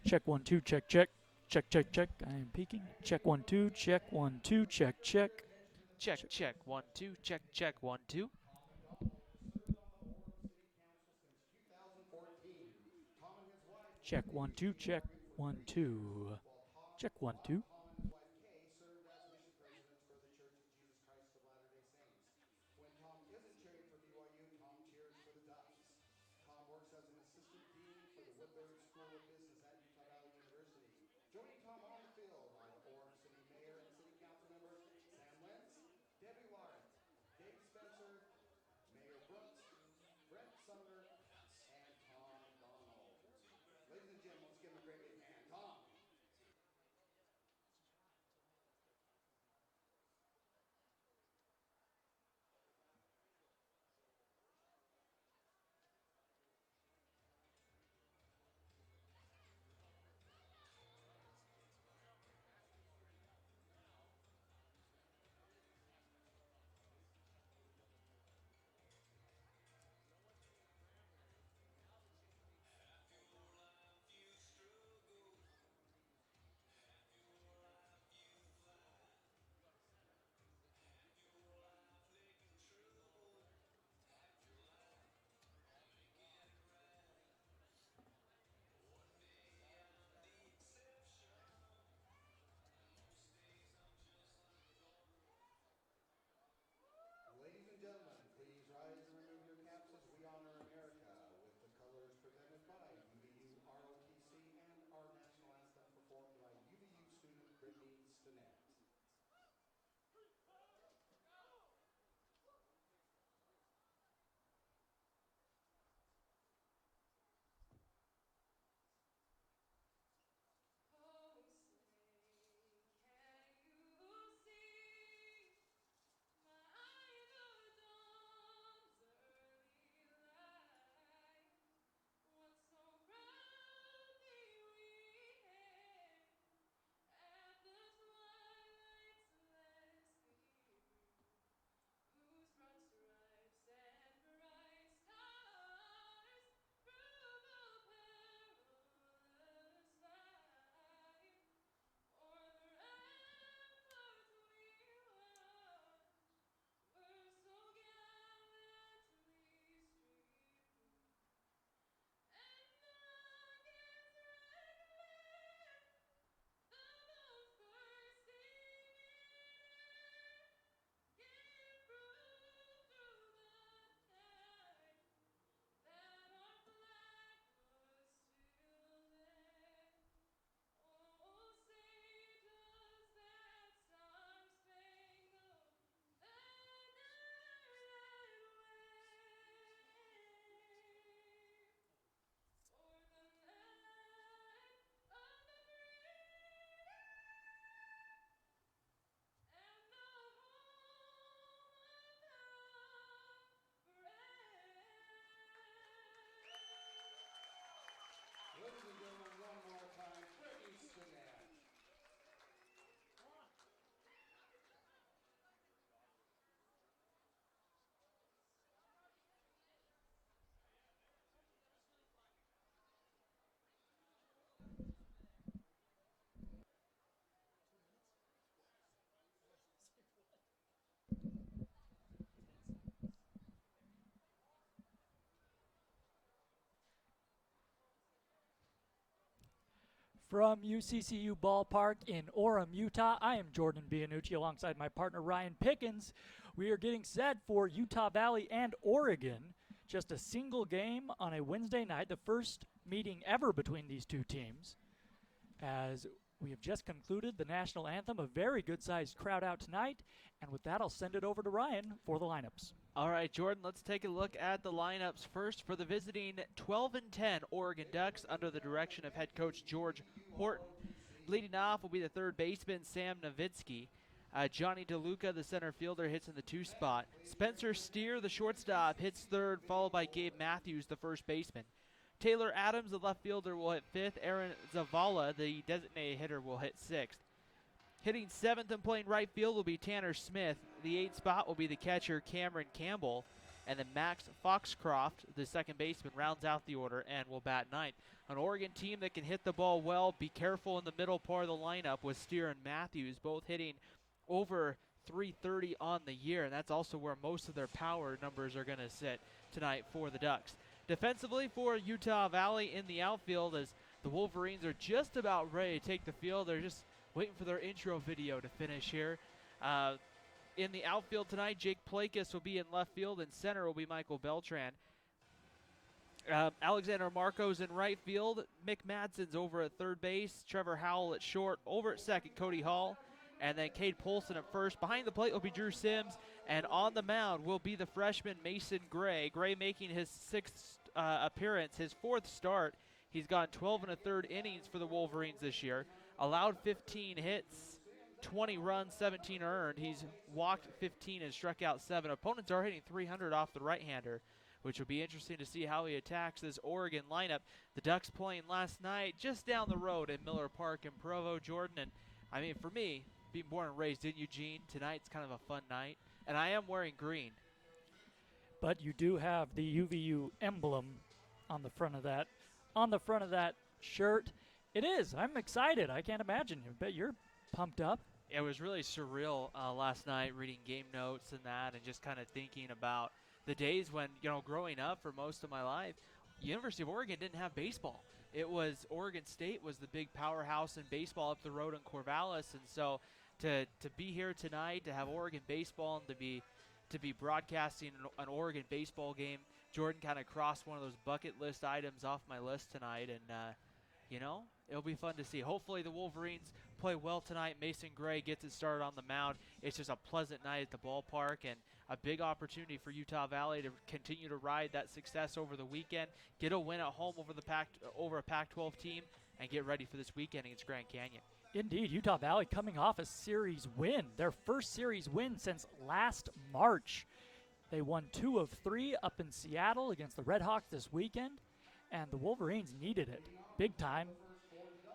Check 1 2, check, check. Check, check, check. I am peeking. Check 1 2, check 1 2, check, check. Check, check, 1 2, check, check, 1 2. Check 1 2, check 1 2. Check 1 2. From UCCU Ballpark in Orem, Utah, I am Jordan Bianucci alongside my partner Ryan Pickens. We are getting set for Utah Valley and Oregon. Just a single game on a Wednesday night, the first meeting ever between these two teams. As we have just concluded the national anthem, a very good-sized crowd out tonight. And with that, I'll send it over to Ryan for the lineups. All right, Jordan, let's take a look at the lineups first for the visiting 12-10 Oregon Ducks under the direction of head coach George Horton. Leading off will be the third baseman, Sam Nowitzki. Johnny DeLuca, the center fielder, hits in the 2 spot. Spencer Steer, the shortstop, hits third, followed by Gabe Matthews, the first baseman. Taylor Adams, the left fielder, will hit fifth. Aaron Zavala, the designated hitter, will hit sixth. Hitting seventh and playing right field will be Tanner Smith. The 8th spot will be the catcher, Cameron Campbell. And then Max Foxcroft, the second baseman, rounds out the order and will bat ninth. An Oregon team that can hit the ball well. Be careful in the middle part of the lineup with Steer and Matthews, both hitting over 330 on the year, and that's also where most of their power numbers are going to sit tonight for the Ducks. Defensively for Utah Valley in the outfield, as the Wolverines are just about ready to take the field. They're just waiting for their intro video to finish here. In the outfield tonight, Jake Plakis will be in left field, and center will be Michael Beltran. Alexander Marcos in right field. Mick Madsen's over at third base. Trevor Howell at short. Over at second, Cody Hall. And then Cade Polson at first. Behind the plate will be Drew Sims. And on the mound will be the freshman Mason Gray. Gray making his sixth appearance, his fourth start. He's gone 12 1/3 innings for the Wolverines this year. Allowed 15 hits, 20 runs, 17 earned. He's walked 15 and struck out 7. Opponents are hitting 300 off the right-hander, which will be interesting to see how he attacks this Oregon lineup. The Ducks playing last night just down the road in Miller Park in Provo, Jordan. And, I mean, for me, being born and raised in Eugene, tonight's kind of a fun night. And I am wearing green. But you do have the UVU emblem on the front of that shirt. It is. I'm excited. I can't imagine. I bet you're pumped up. It was really surreal last night reading game notes and that, and just kind of thinking about the days when, growing up for most of my life, University of Oregon didn't have baseball. It was Oregon State was the big powerhouse in baseball up the road in Corvallis, and so to be here tonight, to have Oregon baseball, and to be broadcasting an Oregon baseball game, Jordan kind of crossed one of those bucket list items off my list tonight, and it'll be fun to see. Hopefully the Wolverines play well tonight. Mason Gray gets it started on the mound. It's just a pleasant night at the ballpark, and a big opportunity for Utah Valley to continue to ride that success over the weekend, get a win at home over a Pac-12 team, and get ready for this weekend against Grand Canyon. Indeed, Utah Valley coming off a series win, their first series win since last March. They won 2 of 3 up in Seattle against the Redhawks this weekend, and the Wolverines needed it big time,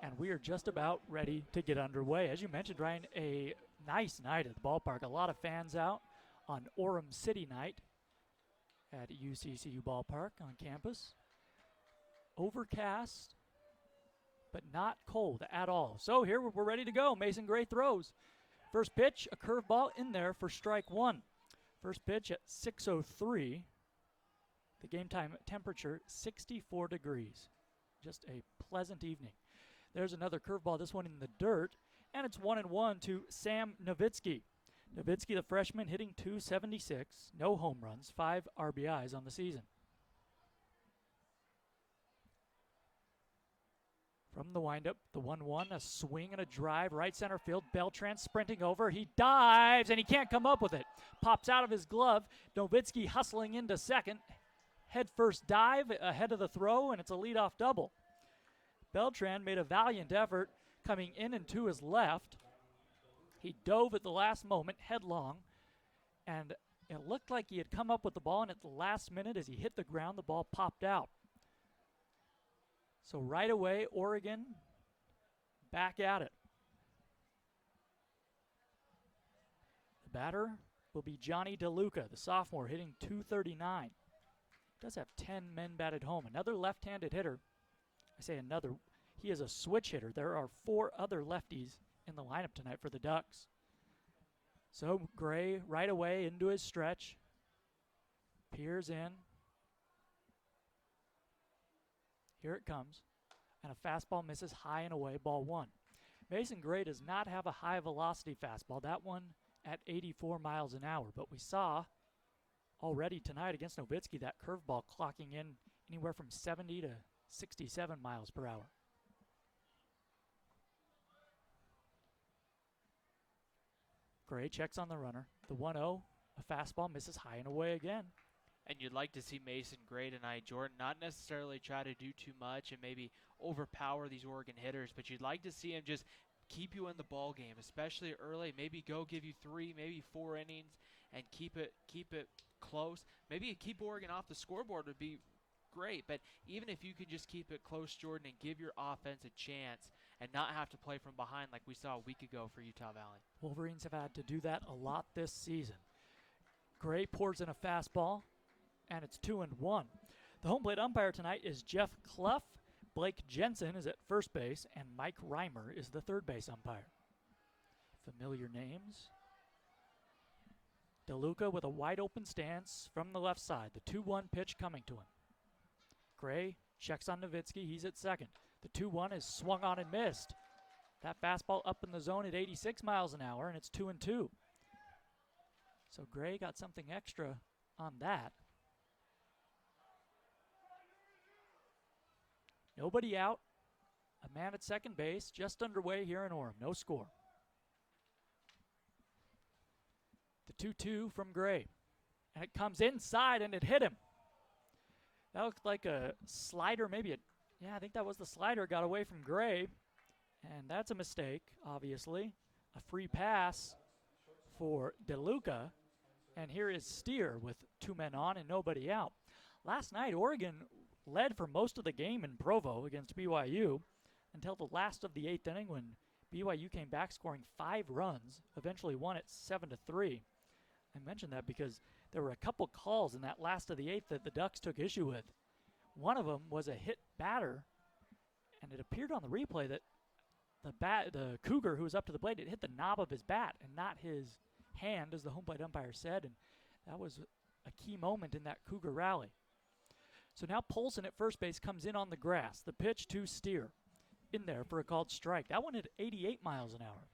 and we are just about ready to get underway. As you mentioned, Ryan, a nice night at the ballpark. A lot of fans out on Orem City night at UCCU Ballpark on campus. Overcast, but not cold at all. So here we're ready to go. Mason Gray throws. First pitch, a curveball in there for strike 1. First pitch at 6:03. The game time temperature 64 degrees. Just a pleasant evening. There's another curveball, this one in the dirt, and it's 1-1 to Sam Nowitzki. Nowitzki, the freshman, hitting .276, no home runs, 5 RBIs on the season. From the windup, the 1-1, a swing and a drive, right center field. Beltran sprinting over. He dives, and he can't come up with it. Pops out of his glove. Nowitzki hustling into second. Head first dive ahead of the throw, and it's a leadoff double. Beltran made a valiant effort coming in and to his left. He dove at the last moment, headlong, and it looked like he had come up with the ball, and at the last minute as he hit the ground, the ball popped out. So right away, Oregon back at it. The batter will be Johnny DeLuca, the sophomore, hitting .239. Does have 10 men batted home. Another left-handed hitter. I say another. He is a switch hitter. There are 4 other lefties in the lineup tonight for the Ducks. So Gray right away into his stretch. Peers in. Here it comes. And a fastball misses high and away, ball 1. Mason Gray does not have a high velocity fastball. That one at 84 miles an hour. But we saw already tonight against Nowitzki that curveball clocking in anywhere from 70 to 67 miles per hour. Gray checks on the runner. The 1-0, a fastball misses high and away again. And you'd like to see Mason Gray tonight, Jordan, not necessarily try to do too much and maybe overpower these Oregon hitters, but you'd like to see him just keep you in the ball game, especially early. Maybe go give you 3, maybe 4 innings and keep it close. Maybe keep Oregon off the scoreboard would be great, but even if you could just keep it close, Jordan, and give your offense a chance and not have to play from behind like we saw a week ago for Utah Valley. Wolverines have had to do that a lot this season. Gray pours in a fastball. and it's 2-1. The home plate umpire tonight is Jeff Clough. Blake Jensen is at first base, and Mike Reimer is the third base umpire. Familiar names. DeLuca with a wide open stance from the left side. The 2-1 pitch coming to him. Gray checks on Nowitzki. He's at second. The 2-1 is swung on and missed. That fastball up in the zone at 86 miles an hour, and it's 2-2. So Gray got something extra on that. Nobody out. A man at second base, just underway here in Orem. No score. The 2-2 from Gray. And it comes inside, and it hit him. That looked like a slider, maybe I think that was the slider, got away from Gray. And that's a mistake, obviously. A free pass for DeLuca. And here is Steer with 2 men on and nobody out. Last night, Oregon led for most of the game in Provo against BYU until the last of the 8th inning when BYU came back scoring 5 runs, eventually won it 7-3. I mentioned that because there were a couple calls in that last of the 8th that the Ducks took issue with. One of them was a hit batter, and it appeared on the replay that the Cougar who was up to the plate, it hit the knob of his bat and not his hand, as the home plate umpire said, and that was a key moment in that Cougar rally. So now Polson at first base comes in on the grass. The pitch to Steer in there for a called strike. That one hit 88 miles an hour.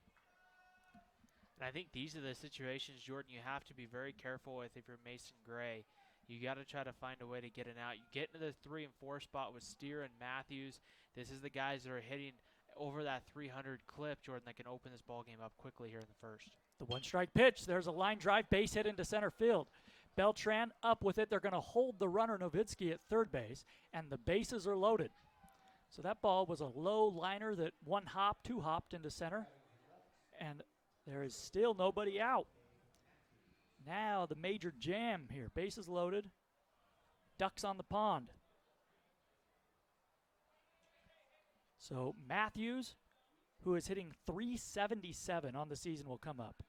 And I think these are the situations, Jordan, you have to be very careful with if you're Mason Gray. You got to try to find a way to get it out. You get into the 3 and 4 spot with Steer and Matthews. This is the guys that are hitting over that 300 clip, Jordan, that can open this ball game up quickly here in the first. The 1-strike pitch. There's a line drive base hit into center field. Beltran up with it. They're going to hold the runner Nowitzki at third base, and the bases are loaded. So that ball was a low liner that 2-hopped into center, and there is still nobody out. Now the major jam here. Bases loaded. Ducks on the pond. So Matthews, who is hitting .377 on the season, will come up.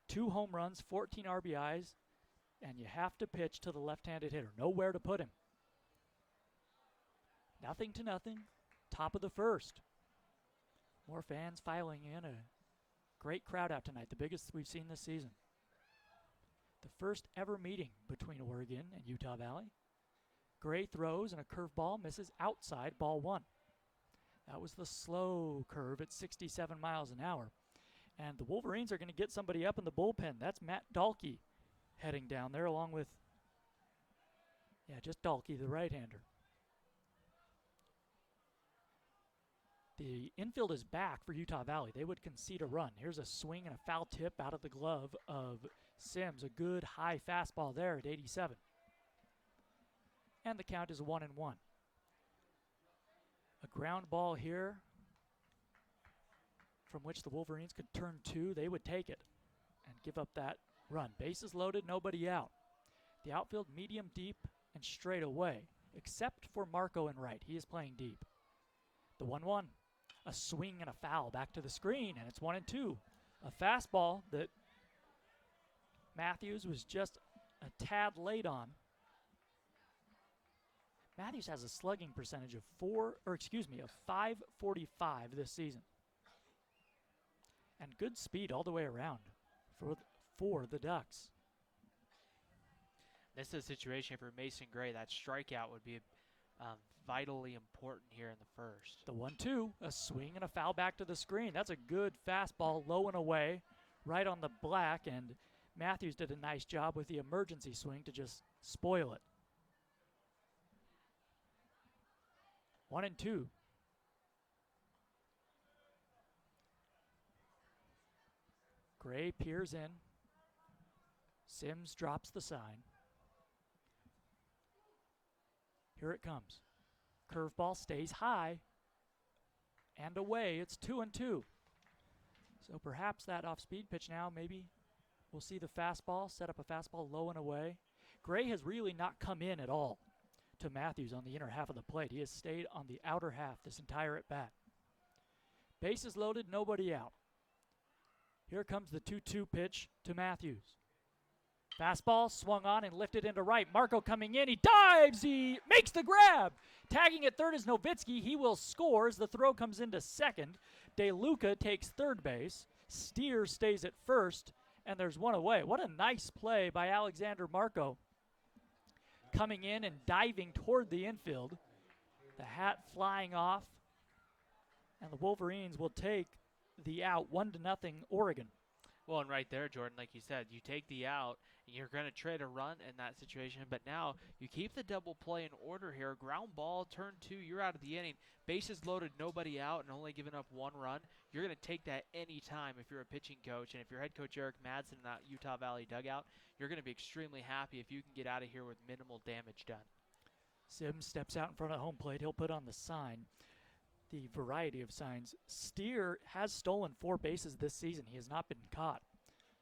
2 home runs, 14 RBIs, and you have to pitch to the left-handed hitter. Nowhere to put him. 0-0. Top of the first. More fans filing in. A great crowd out tonight, the biggest we've seen this season. The first ever meeting between Oregon and Utah Valley. Gray throws and a curveball misses outside, ball 1. That was the slow curve at 67 miles an hour. And the Wolverines are going to get somebody up in the bullpen. That's Matt Dahlke heading down there along with, just Dahlke, the right-hander. The infield is back for Utah Valley. They would concede a run. Here's a swing and a foul tip out of the glove of Sims. A good high fastball there at 87. And the count is 1-1. A ground ball here from which the Wolverines could turn 2. They would take it and give up that run. Bases loaded, nobody out. The outfield medium, deep, and straight away, except for Marco in right. He is playing deep. The 1-1. A swing and a foul back to the screen, and it's 1-2. A fastball that Matthews was just a tad late on. Matthews has a slugging percentage of 545 this season. And good speed all the way around for the Ducks. This is a situation for Mason Gray. That strikeout would be vitally important here in the first. The 1-2, a swing and a foul back to the screen. That's a good fastball, low and away, right on the black, and Matthews did a nice job with the emergency swing to just spoil it. 1-2. Gray peers in. Sims drops the sign. Here it comes. Curveball stays high and away. It's 2-2. So perhaps that off-speed pitch now, maybe we'll see the fastball, set up a fastball low and away. Gray has really not come in at all to Matthews on the inner half of the plate. He has stayed on the outer half this entire at-bat. Bases loaded, nobody out. Here comes the 2-2 pitch to Matthews. Fastball swung on and lifted into right. Marco coming in. He dives. He makes the grab. Tagging at third is Nowitzki. He will score as the throw comes into second. DeLuca takes third base. Steer stays at first, and there's one away. What a nice play by Alexander Marco. Coming in and diving toward the infield. The hat flying off, and the Wolverines will take the out 1-0 Oregon. Well, and right there, Jordan, like you said, you take the out, and you're going to trade a run in that situation, but now you keep the double play in order here. Ground ball, turn 2, you're out of the inning. Bases loaded, nobody out, and only giving up 1 run. You're going to take that any time if you're a pitching coach, and if you're head coach Eric Madsen in that Utah Valley dugout, you're going to be extremely happy if you can get out of here with minimal damage done. Sims steps out in front of home plate. He'll put on the sign, the variety of signs. Steer has stolen 4 bases this season. He has not been caught.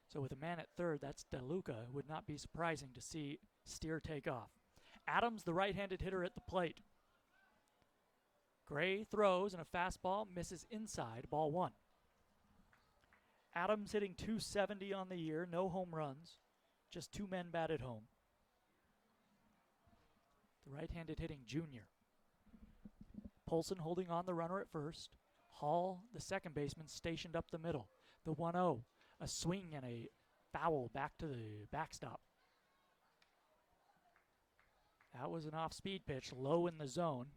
So with a man at third, that's DeLuca. It would not be surprising to see Steer take off. Adams, the right-handed hitter at the plate. Gray throws and a fastball, misses inside, ball 1. Adams hitting .270 on the year, no home runs, just 2 men batted home. The right-handed hitting junior. Polson holding on the runner at first. Hall, the second baseman, stationed up the middle. The 1-0, a swing and a foul back to the backstop. That was an off-speed pitch, low in the zone,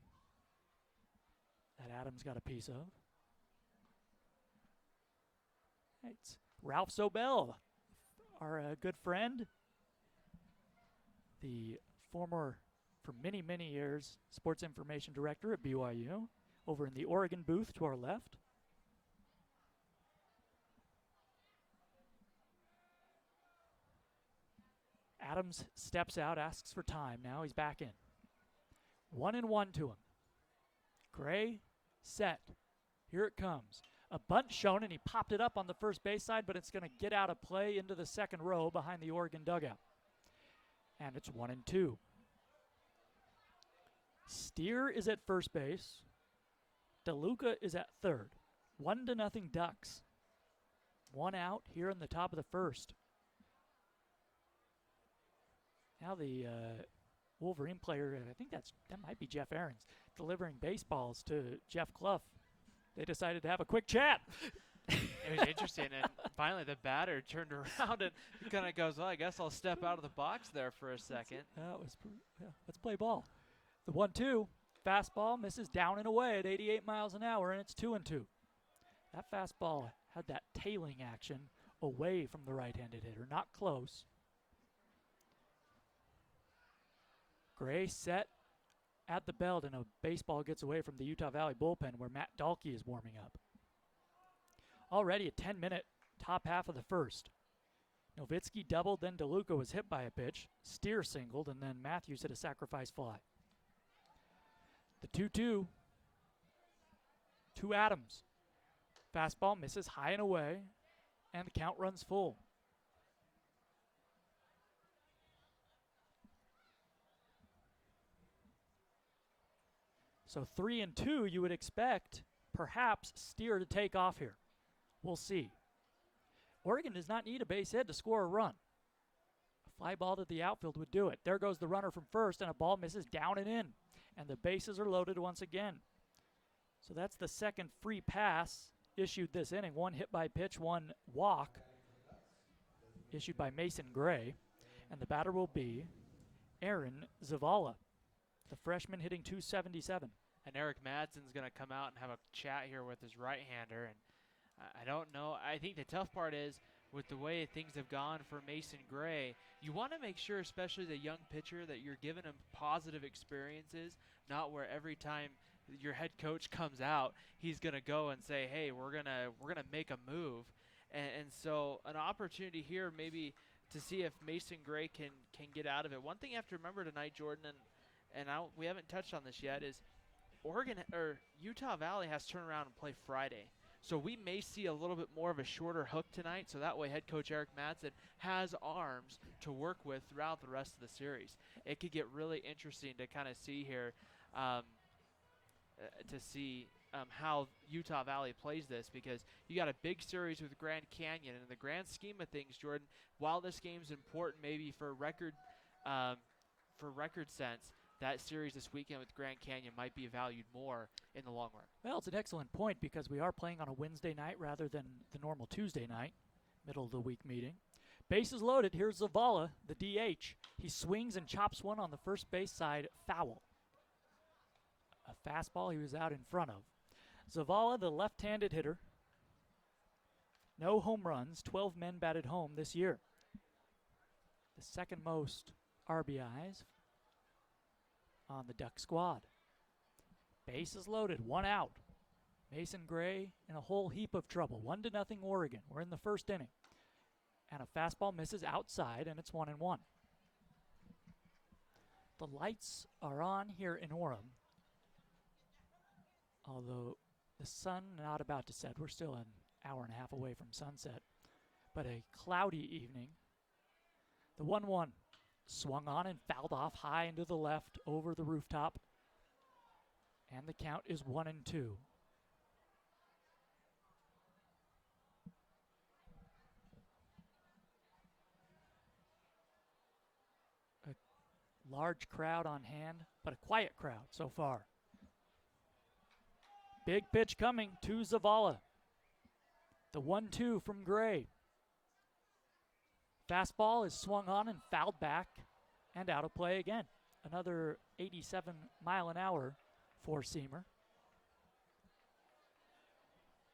that Adams got a piece of. It's Ralph Sobel, our good friend, the former, for many, many years, sports information director at BYU, over in the Oregon booth to our left. Adams steps out, asks for time. Now he's back in. 1-1 to him. Gray, set. Here it comes. A bunt shown, and he popped it up on the first base side, but it's going to get out of play into the second row behind the Oregon dugout. And it's 1-2. Steer is at first base. DeLuca is at third. 1-0 Ducks. 1 out here in the top of the first. Now the Wolverine player, I think that might be Jeff Ahrens, delivering baseballs to Jeff Clough. They decided to have a quick chat. It was interesting, and finally the batter turned around and kind of goes, well, I guess I'll step out of the box there for a second. Let's play ball. The 1-2, fastball misses down and away at 88 miles an hour, and it's 2-2. That fastball had that tailing action away from the right-handed hitter, not close. Gray set at the belt, and a baseball gets away from the Utah Valley bullpen where Matt Dahlke is warming up. Already a 10-minute top half of the first. Nowitzki doubled, then DeLuca was hit by a pitch. Steer singled, and then Matthews hit a sacrifice fly. The 2-2 to Adams. Fastball misses high and away, and the count runs full. So 3-2, you would expect perhaps Steer to take off here. We'll see. Oregon does not need a base hit to score a run. A fly ball to the outfield would do it. There goes the runner from first, and a ball misses down and in. And the bases are loaded once again. So that's the second free pass issued this inning. 1 hit by pitch, 1 walk issued by Mason Gray. And the batter will be Aaron Zavala, the freshman hitting .277. And Eric Madsen's going to come out and have a chat here with his right-hander. And I don't know. I think the tough part is with the way things have gone for Mason Gray, you want to make sure, especially the young pitcher, that you're giving him positive experiences, not where every time your head coach comes out, he's going to go and say, hey, we're gonna make a move. And so an opportunity here maybe to see if Mason Gray can get out of it. One thing you have to remember tonight, Jordan, and we haven't touched on this yet, is Utah Valley has to turn around and play Friday. So we may see a little bit more of a shorter hook tonight, so that way head coach Eric Madsen has arms to work with throughout the rest of the series. It could get really interesting to kind of see here, to see how Utah Valley plays this, because you got a big series with Grand Canyon. And in the grand scheme of things, Jordan, while this game's important maybe for record sense, that series this weekend with Grand Canyon might be valued more in the long run. Well, it's an excellent point because we are playing on a Wednesday night rather than the normal Tuesday night, middle of the week meeting. Bases loaded. Here's Zavala, the DH. He swings and chops one on the first base side, foul. A fastball he was out in front of. Zavala, the left-handed hitter. No home runs, 12 men batted home this year. The second most RBIs on the Duck squad. Bases loaded, 1 out. Mason Gray in a whole heap of trouble. 1-0 Oregon. We're in the first inning. And a fastball misses outside, and it's 1-1. The lights are on here in Orem. Although the sun not about to set. We're still an hour and a half away from sunset. But a cloudy evening. The 1-1 swung on and fouled off high into the left over the rooftop. And the count is 1-2. A large crowd on hand, but a quiet crowd so far. Big pitch coming to Zavala. The 1-2 from Gray. Fastball is swung on and fouled back and out of play again. Another 87-mile-an-hour four-seamer.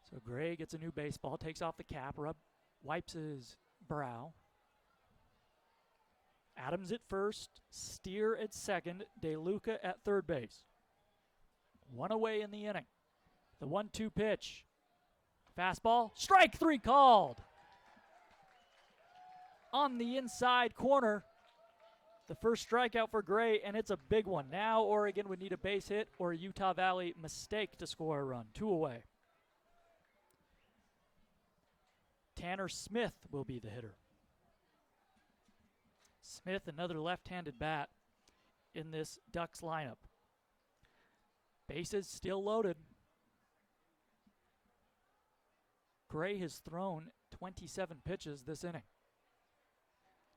So Gray gets a new baseball, takes off the cap, wipes his brow. Adams at first, Steer at second, DeLuca at third base. 1 away in the inning. The 1-2 pitch. Fastball, strike 3 called. On the inside corner. The first strikeout for Gray, and it's a big one. Now Oregon would need a base hit or a Utah Valley mistake to score a run. 2 away. Tanner Smith will be the hitter. Smith, another left-handed bat in this Ducks lineup. Bases still loaded. Gray has thrown 27 pitches this inning.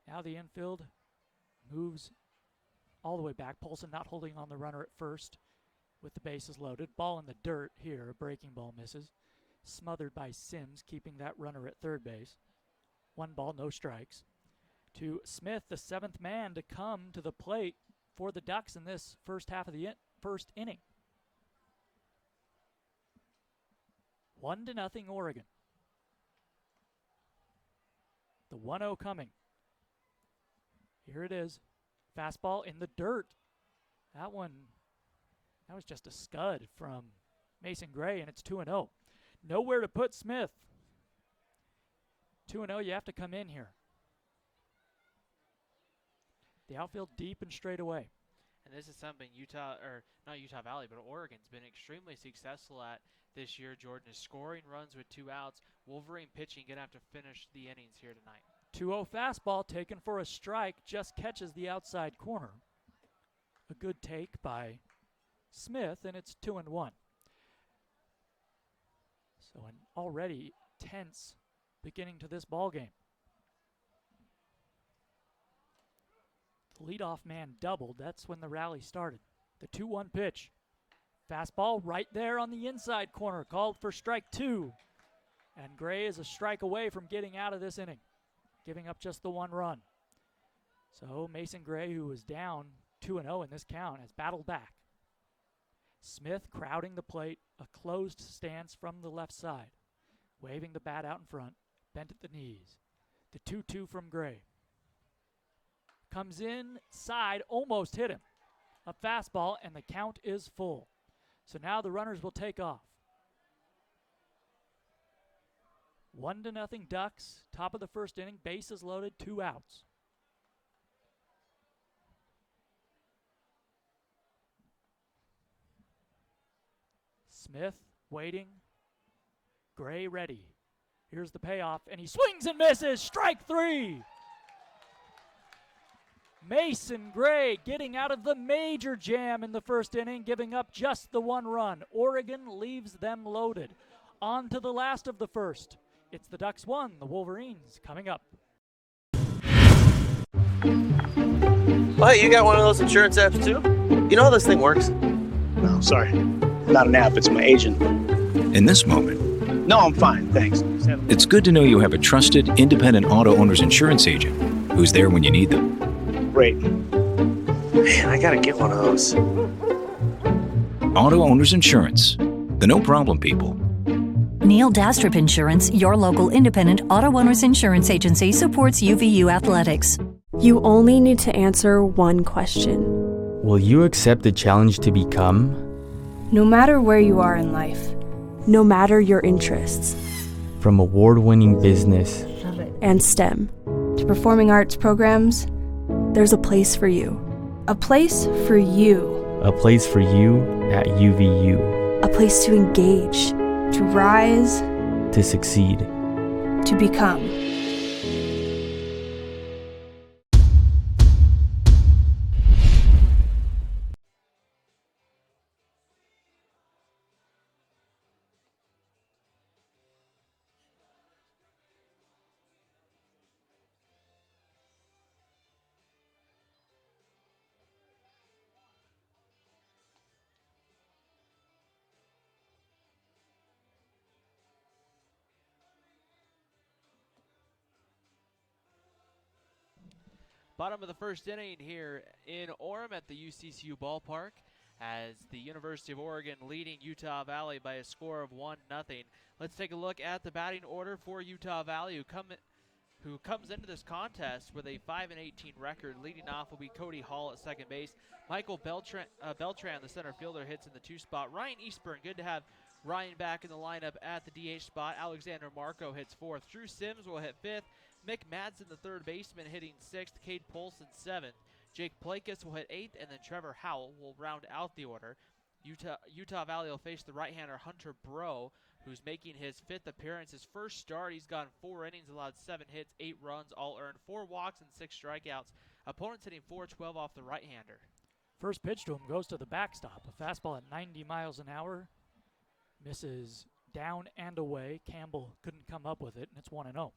Now the infield moves all the way back. Polson not holding on the runner at first with the bases loaded. Ball in the dirt here. A breaking ball misses. Smothered by Sims, keeping that runner at third base. 1 ball, no strikes. To Smith, the 7th man to come to the plate for the Ducks in this first half of the first inning. 1-0 Oregon. The 1-0 coming. Here it is. Fastball in the dirt. That was just a scud from Mason Gray, and it's 2-0. Nowhere to put Smith. 2-0, you have to come in here. The outfield deep and straight away. And this is something not Utah Valley, but Oregon's been extremely successful at this year. Jordan is scoring runs with 2 outs. Wolverine pitching, going to have to finish the innings here tonight. 2-0 fastball taken for a strike, just catches the outside corner. A good take by Smith, and it's 2-1. So an already tense beginning to this ball game. The leadoff man doubled. That's when the rally started. The 2-1 pitch. Fastball right there on the inside corner, called for strike 2. And Gray is a strike away from getting out of this inning, giving up just the 1 run. So Mason Gray, who was down 2-0 in this count, has battled back. Smith crowding the plate, a closed stance from the left side, waving the bat out in front, bent at the knees. The 2-2 from Gray. Comes inside, almost hit him. A fastball, and the count is full. So now the runners will take off. 1-0 Ducks, top of the first inning, bases loaded, 2 outs. Smith waiting, Gray ready. Here's the payoff, and he swings and misses, strike 3. Mason Gray getting out of the major jam in the first inning, giving up just the 1 run. Oregon leaves them loaded. On to the last of the first. It's the Ducks 1, the Wolverines coming up. Oh, hey, you got one of those insurance apps too? You know how this thing works? No, sorry. Not an app, it's my agent. In this moment, No, I'm fine, thanks. it's good to know you have a trusted, independent auto owner's insurance agent who's there when you need them. Great. Man, I gotta get one of those. Auto Owners Insurance, the no problem people. Neil Dastrup Insurance, your local independent auto owners insurance agency, supports UVU athletics. You only need to answer one question. Will you accept the challenge to become? No matter where you are in life, no matter your interests, From award-winning business and STEM to performing arts programs, there's a place for you. A place for you. a place for you at UVU A place to engage, to rise, to succeed. to become. Bottom of the first inning here in Orem at the UCCU Ballpark as the University of Oregon leading Utah Valley by a score of 1-0. Let's take a look at the batting order for Utah Valley, who comes into this contest with a 5-18 record. Leading off will be Cody Hall at second base. Michael Beltran, the center fielder, hits in the 2 spot. Ryan Eastburn, good to have Ryan back in the lineup at the DH spot. Alexander Marco hits 4th. Drew Sims will hit 5th. Mick Madsen, the third baseman, hitting 6th. Cade Polson, 7th. Jake Plakas will hit 8th, and then Trevor Howell will round out the order. Utah Valley will face the right-hander Hunter Bro, who's making his 5th appearance. His first start, he's gone 4 innings, allowed 7 hits, 8 runs, all earned, 4 walks, and 6 strikeouts. Opponents hitting .412 off the right-hander. First pitch to him goes to the backstop. A fastball at 90 miles an hour. Misses down and away. Campbell couldn't come up with it, and it's 1-0.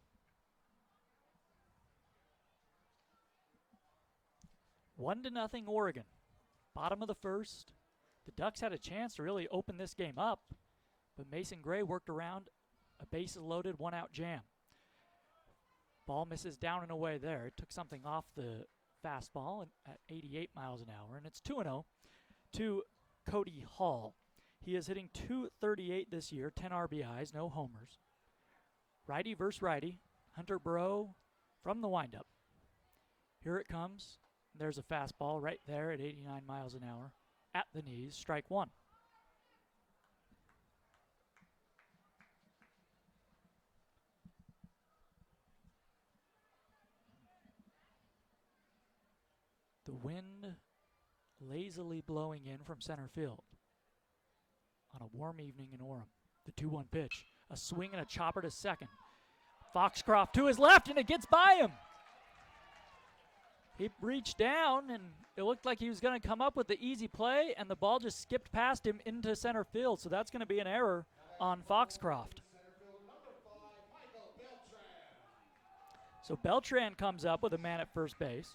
1-0 Oregon. Bottom of the first. The Ducks had a chance to really open this game up, but Mason Gray worked around a bases loaded, 1-out jam. Ball misses down and away there. It took something off the fastball at 88 miles an hour, and it's 2-0 to Cody Hall. He is hitting .238 this year, 10 RBIs, no homers. Righty versus righty. Hunter Bro from the windup. Here it comes. There's a fastball right there at 89 miles an hour at the knees, strike 1. The wind lazily blowing in from center field on a warm evening in Orem. The 2-1 pitch, a swing and a chopper to second. Foxcroft to his left, and it gets by him. He reached down, and it looked like he was going to come up with the easy play, and the ball just skipped past him into center field, so that's going to be an error on Foxcroft. So Beltran comes up with a man at first base.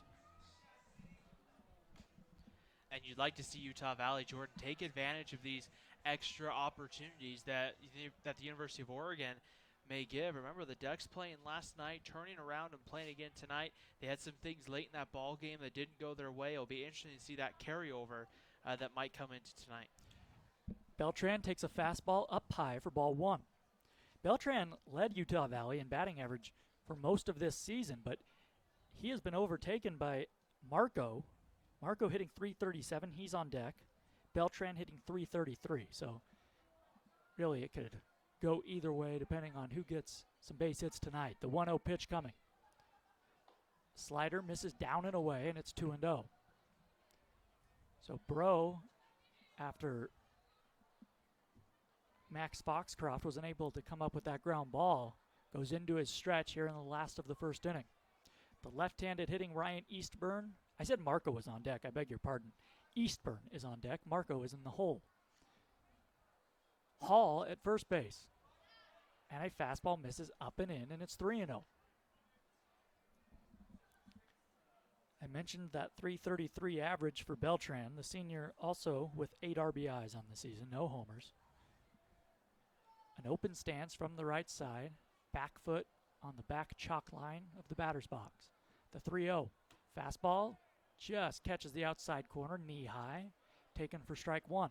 And you'd like to see Utah Valley, Jordan, take advantage of these extra opportunities that the University of Oregon may give. Remember, the Ducks playing last night, turning around and playing again tonight. They had some things late in that ball game that didn't go their way. It'll be interesting to see that carryover that might come into tonight. Beltran takes a fastball up high for ball 1. Beltran led Utah Valley in batting average for most of this season, but he has been overtaken by Marco. Marco hitting .337, he's on deck. Beltran hitting .333, so really it could go either way depending on who gets some base hits tonight. The 1-0 pitch coming. Slider misses down and away, and it's 2-0. So Bro, after Max Foxcroft was unable to come up with that ground ball, goes into his stretch here in the last of the first inning. The left-handed hitting Ryan Eastburn I said Marco was on deck. I beg your pardon. Eastburn is on deck. Marco is in the hole. Hall at first base. And a fastball misses up and in, and it's 3-0. I mentioned that 333 average for Beltran, the senior also with 8 RBIs on the season, no homers. An open stance from the right side, back foot on the back chalk line of the batter's box. The 3-0. Fastball just catches the outside corner, knee high, taken for strike 1.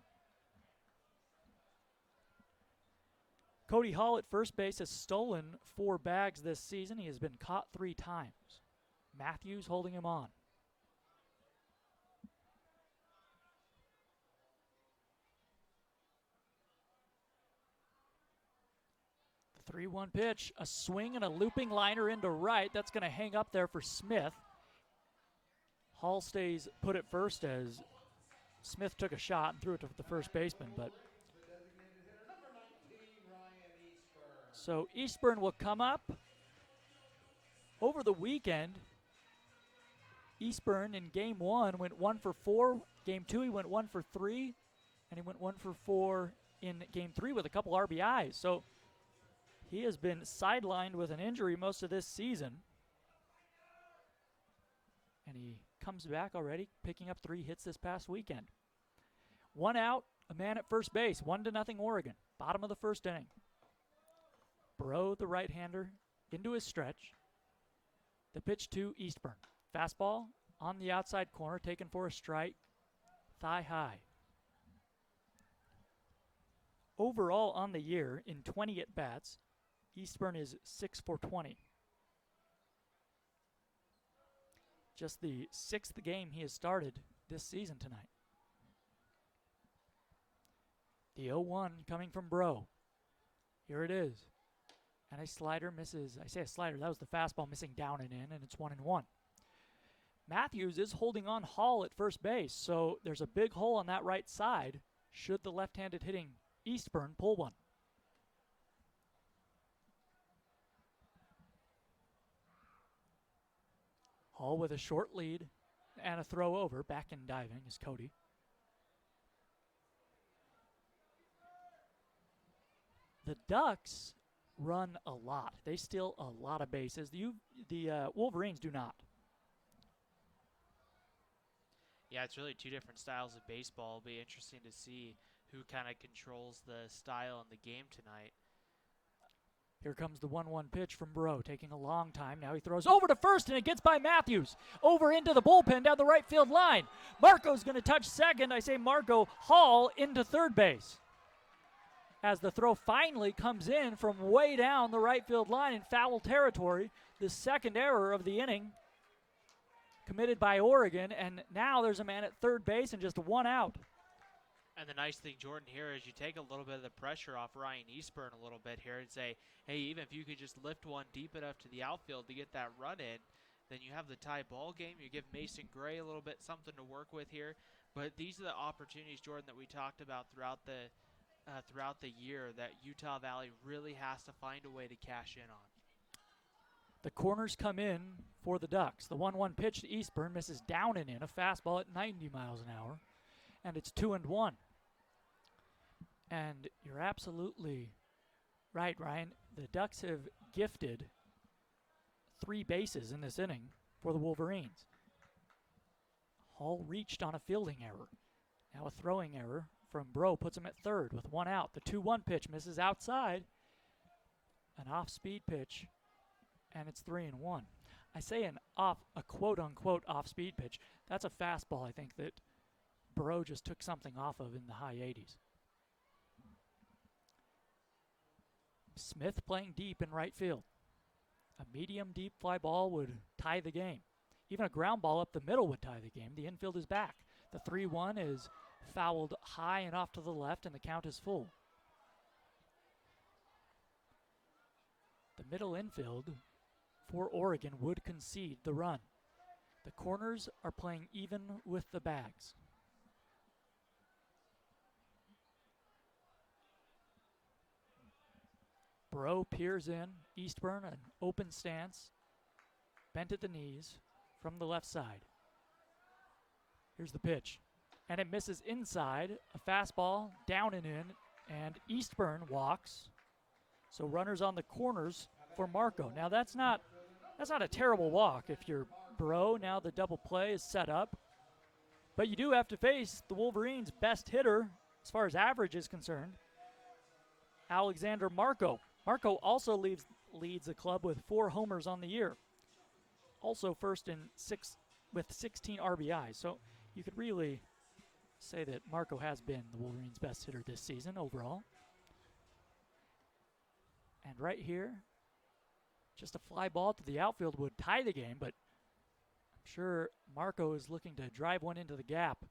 Cody Hall at first base has stolen 4 bags this season. He has been caught 3 times. Matthews holding him on. The 3-1 pitch, a swing and a looping liner into right. That's going to hang up there for Smith. Hall stays put at first as Smith took a shot and threw it to the first baseman, but so Eastburn will come up. Over the weekend, Eastburn in game 1 went 1 for 4. Game 2 he went 1 for 3, and he went 1 for 4 in game 3 with a couple RBIs. So he has been sidelined with an injury most of this season. And he comes back already, picking up 3 hits this past weekend. 1 out, a man at first base, 1-0 Oregon. Bottom of the first inning. Bro, the right-hander, into his stretch. The pitch to Eastburn. Fastball on the outside corner, taken for a strike. Thigh high. Overall on the year, in 20 at-bats, Eastburn is 6 for 20. Just the 6th game he has started this season tonight. The 0-1 coming from Bro. Here it is. And a slider misses. I say a slider, that was the fastball missing down and in, and it's 1-1. Matthews is holding on Hall at first base, so there's a big hole on that right side should the left-handed hitting Eastburn pull one. Hall with a short lead and a throw over. Back and diving is Cody. The Ducks run a lot. They steal a lot of bases. The Wolverines do not. Yeah, it's really 2 different styles of baseball. It'll be interesting to see who kind of controls the style in the game tonight. Here comes the 1-1 pitch from Bro, taking a long time. Now he throws over to first, and it gets by Matthews. Over into the bullpen down the right field line. Marco's going to touch second. I say Marco. Hall into third base. As the throw finally comes in from way down the right field line in foul territory. The second error of the inning committed by Oregon, and now there's a man at third base and just 1 out. And the nice thing, Jordan, here is you take a little bit of the pressure off Ryan Eastburn a little bit here and say, hey, even if you could just lift one deep enough to the outfield to get that run in, then you have the tie ball game. You give Mason Gray a little bit something to work with here. But these are the opportunities, Jordan, that we talked about throughout the year that Utah Valley really has to find a way to cash in on. The corners come in for the Ducks. The 1-1 pitch to Eastburn misses down and in, a fastball at 90 miles an hour, and it's 2-1. And you're absolutely right, Ryan. The Ducks have gifted 3 bases in this inning for the Wolverines. Hall reached on a fielding error. Now a throwing error from Bro puts him at third with 1 out. The 2-1 pitch misses outside. An off-speed pitch, and it's 3-1. I say a quote-unquote off-speed pitch. That's a fastball, I think, that Bro just took something off of in the high 80s. Smith playing deep in right field. A medium deep fly ball would tie the game. Even a ground ball up the middle would tie the game. The infield is back. The 3-1 is fouled high and off to the left, and the count is full. The middle infield for Oregon would concede the run. The corners are playing even with the bags. Bro peers in. Eastburn, an open stance, bent at the knees from the left side. Here's the pitch. And it misses inside. A fastball down and in. And Eastburn walks. So runners on the corners for Marco. Now that's not a terrible walk if you're Bro. Now the double play is set up. But you do have to face the Wolverines' best hitter as far as average is concerned, Alexander Marco. Marco also leads the club with 4 homers on the year. Also first in 16 RBIs. So you could really say that Marco has been the Wolverines' best hitter this season overall. And right here, just a fly ball to the outfield would tie the game, but I'm sure Marco is looking to drive one into the gap.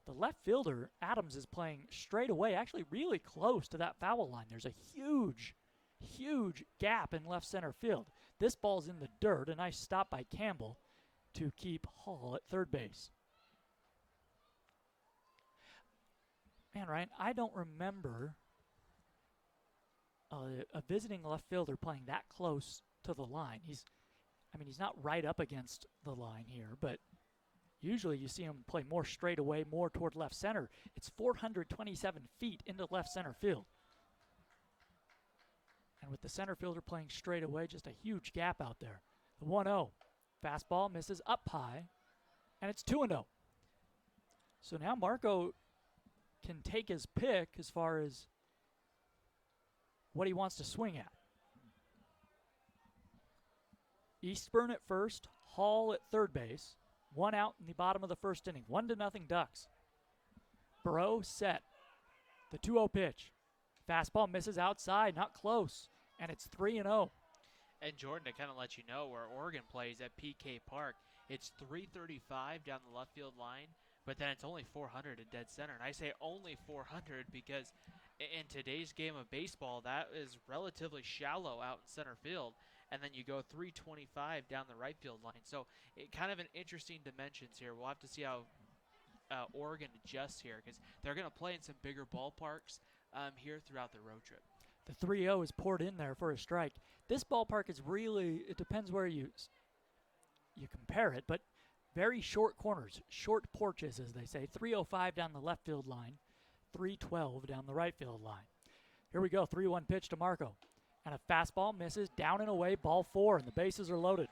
The left fielder, Adams, is playing straight away, actually really close to that foul line. There's a huge gap in left center field. This ball's in the dirt. A nice stop by Campbell to keep Hall at third base. Man, Ryan, I don't remember a visiting left fielder playing that close to the line. He's not right up against the line here, but usually you see him play more straight away, more toward left center. It's 427 feet into left center field. And with the center fielder playing straight away, just a huge gap out there. The 1-0. Fastball misses up high, and it's 2-0. So now Marco can take his pick as far as what he wants to swing at. Eastburn at first, Hall at third base. 1 out in the bottom of the first inning. 1-0 Ducks. Burrow set. The 2-0 pitch. Fastball misses outside, not close, and it's 3-0. And Jordan, to kind of let you know where Oregon plays at PK Park, it's 335 down the left field line, but then it's only 400 at dead center. And I say only 400 because in today's game of baseball, that is relatively shallow out in center field. And then you go 325 down the right field line. So it kind of an interesting dimensions here. We'll have to see how Oregon adjusts here because they're going to play in some bigger ballparks here throughout the road trip. The 3-0 is poured in there for a strike. This ballpark is really, it depends where you compare it, but very short corners, short porches, as they say. 305 down the left field line, 312 down the right field line. Here we go, 3-1 pitch to Marco. And a fastball misses, down and away, ball 4, and the bases are loaded.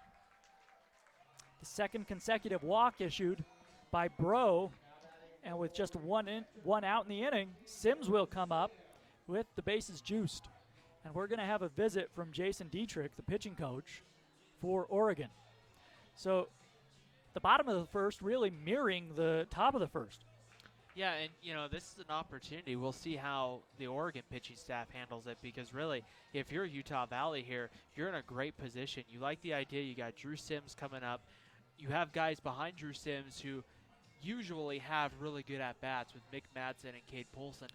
The second consecutive walk issued by Bro, and with just one out in the inning, Sims will come up with the bases juiced. And we're going to have a visit from Jason Dietrich, the pitching coach for Oregon. So the bottom of the first really mirroring the top of the first. Yeah, and, this is an opportunity. We'll see how the Oregon pitching staff handles it because, really, if you're Utah Valley here, you're in a great position. You like the idea. You got Drew Sims coming up. You have guys behind Drew Sims who usually have really good at-bats with Mick Madsen and Cade Polson,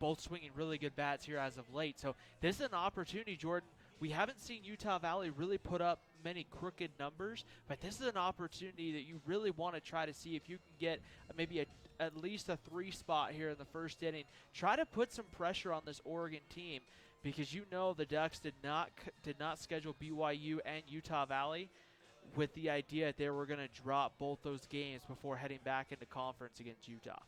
both swinging really good bats here as of late. So this is an opportunity, Jordan. We haven't seen Utah Valley really put up many crooked numbers, but this is an opportunity that you really want to try to see if you can get maybe at least a 3 spot here in the first inning. Try to put some pressure on this Oregon team because the Ducks did not schedule BYU and Utah Valley with the idea that they were going to drop both those games before heading back into conference against Utah.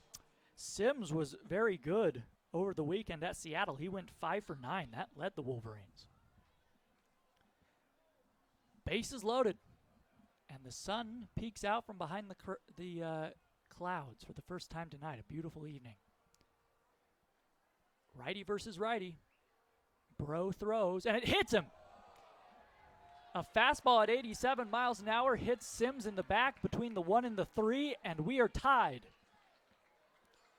Sims was very good over the weekend at Seattle. He went 5 for 9. That led the Wolverines. Bases loaded, and the sun peeks out from behind the clouds for the first time tonight. A beautiful evening. Righty versus righty. Bro throws, and it hits him. A fastball at 87 miles an hour hits Sims in the back between the 1 and the 3, and we are tied.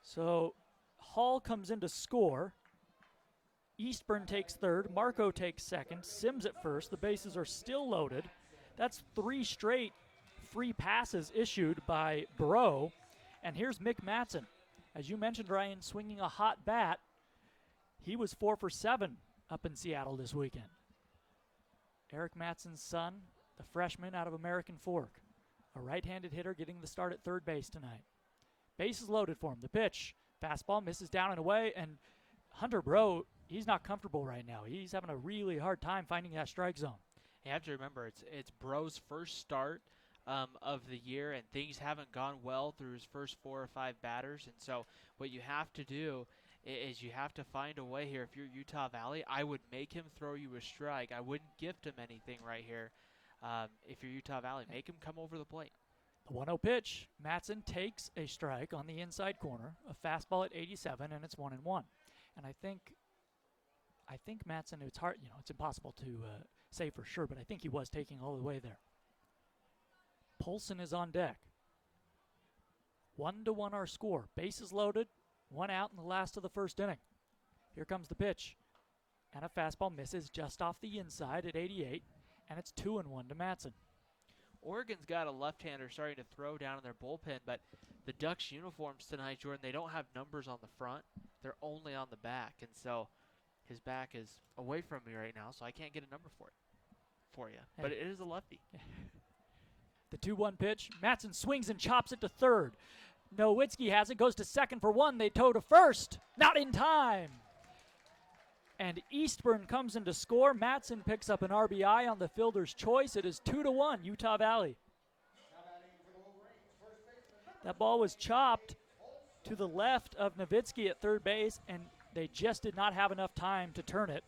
So Hall comes in to score. Eastburn takes third. Marco takes second. Sims at first. The bases are still loaded. That's 3 straight free passes issued by Bro. And here's Mick Madsen. As you mentioned, Ryan, swinging a hot bat. He was 4 for 7 up in Seattle this weekend. Eric Madsen's son, the freshman out of American Fork. A right-handed hitter getting the start at third base tonight. Bases loaded for him. The pitch. Fastball misses down and away. And Hunter Bro, he's not comfortable right now. He's having a really hard time finding that strike zone. You have to remember, it's Bro's first start of the year, and things haven't gone well through his first 4 or 5 batters. And so what you have to do is you have to find a way here. If you're Utah Valley, I would make him throw you a strike. I wouldn't gift him anything right here. If you're Utah Valley, make him come over the plate. The 1-0 pitch. Matson takes a strike on the inside corner, a fastball at 87, and it's 1-1. And I think Matson, it's hard, it's impossible to say for sure, but I think he was taking all the way there. Polson is on deck. 1-1 our score. Bases loaded, 1 out in the last of the first inning. Here comes the pitch. And a fastball misses just off the inside at 88, and it's 2-1 to Matson. Oregon's got a left-hander starting to throw down in their bullpen, but the Ducks uniforms tonight, Jordan, they don't have numbers on the front. They're only on the back, and so his back is away from me right now, so I can't get a number for you. But it is a lefty. The 2-1 pitch. Matson swings and chops it to third. Nowitzki has it, goes to second for one. They tow to first. Not in time. And Eastburn comes in to score. Matson picks up an RBI on the fielder's choice. It is 2-1, Utah Valley. That ball was chopped to the left of Nowitzki at third base, and they just did not have enough time to turn it.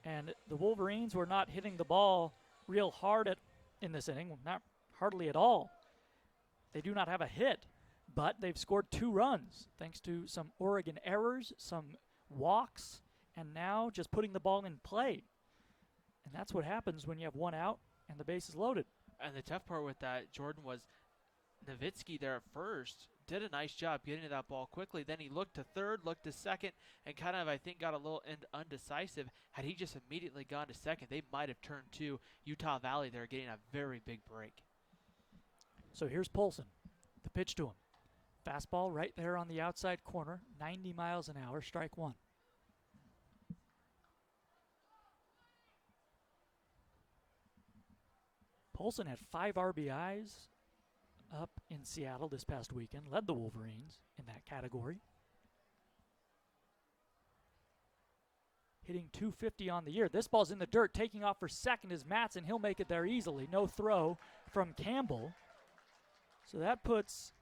And the Wolverines were not hitting the ball real hard in this inning, not hardly at all. They do not have a hit, but they've scored 2 runs thanks to some Oregon errors, some walks, and now just putting the ball in play. And that's what happens when you have 1 out and the base is loaded. And the tough part with that, Jordan, was Nowitzki there at first did a nice job getting to that ball quickly. Then he looked to third, looked to second, and kind of, I think, got a little undecisive. Had he just immediately gone to second, they might have turned to Utah Valley. They're getting a very big break. So here's Polson. The pitch to him. Fastball right there on the outside corner, 90 miles an hour, strike 1. Polson had 5 RBIs up in Seattle this past weekend, led the Wolverines in that category. Hitting .250 on the year. This ball's in the dirt. Taking off for second is Matson. He'll make it there easily. No throw from Campbell. So that puts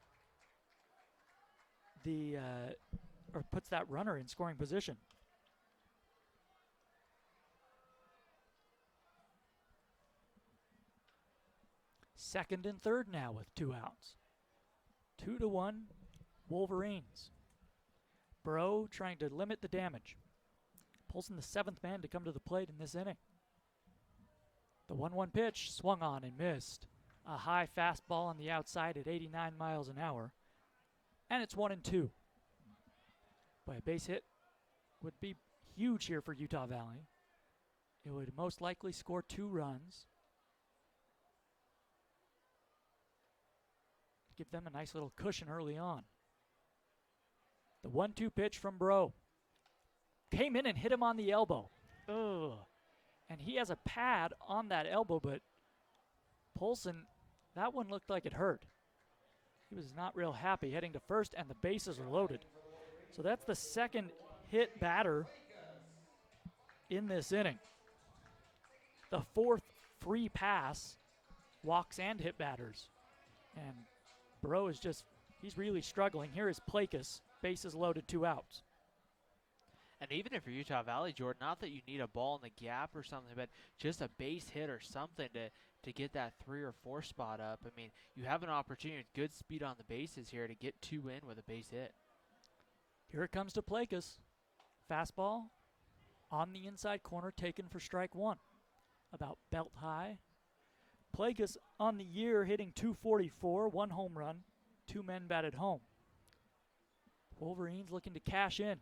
puts that runner in scoring position. Second and third now with 2 outs. 2-1 Wolverines. Bro trying to limit the damage. Polson the 7th man to come to the plate in this inning. The 1-1 pitch swung on and missed. A high fastball on the outside at 89 miles an hour. And it's 1-2. But a base hit would be huge here for Utah Valley. It would most likely score 2 runs. Give them a nice little cushion early on. The 1-2 pitch from Bro. Came in and hit him on the elbow. Ugh. And he has a pad on that elbow, but Polson, that one looked like it hurt. He was not real happy heading to first, and the bases are loaded. So that's the second hit batter in this inning. The 4th free pass, walks and hit batters. And Bro is he's really struggling. Here is Plakas, bases loaded, 2 outs. And even if you're Utah Valley, Jordan, not that you need a ball in the gap or something, but just a base hit or something to get that 3 or 4 spot up. I mean, you have an opportunity with good speed on the bases here to get 2 in with a base hit. Here it comes to Plakas. Fastball on the inside corner, taken for strike 1. About belt high. Plakas on the year hitting .244, 1 home run, 2 men batted home. Wolverines looking to cash in.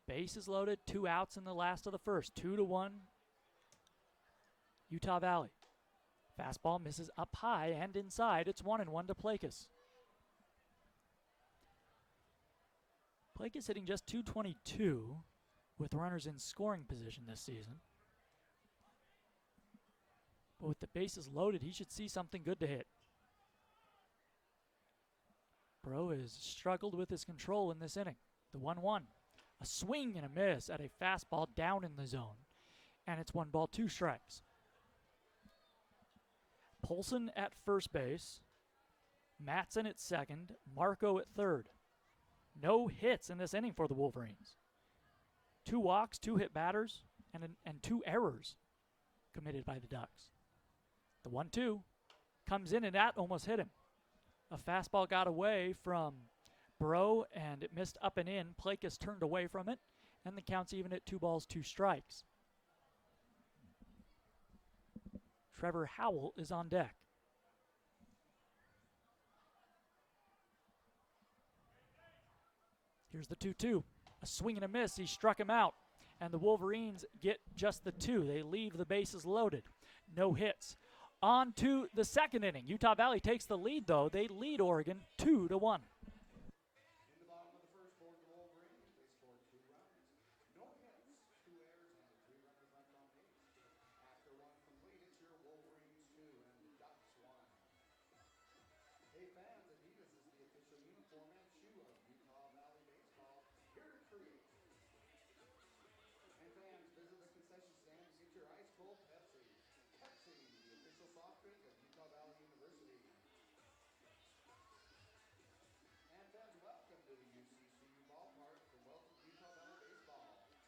Bases loaded, 2 outs in the last of the first. 2-1 Utah Valley. Fastball misses up high and inside. It's 1-1 to Plakas. Plakas hitting just .222 with runners in scoring position this season. But with the bases loaded, he should see something good to hit. Bro has struggled with his control in this inning. The 1-1. A swing and a miss at a fastball down in the zone. And it's 1 ball, 2 strikes. Polson at first base, Matson at second, Marco at third. No hits in this inning for the Wolverines. 2 walks, 2 hit batters, and 2 errors committed by the Ducks. The 1-2 comes in, and that almost hit him. A fastball got away from Bro, and it missed up and in. Plakas turned away from it, and the count's even at 2 balls, 2 strikes. Trevor Howell is on deck. Here's the 2-2. A swing and a miss. He struck him out. And the Wolverines get just the 2. They leave the bases loaded. No hits. On to the second inning. Utah Valley takes the lead, though. They lead Oregon 2-1.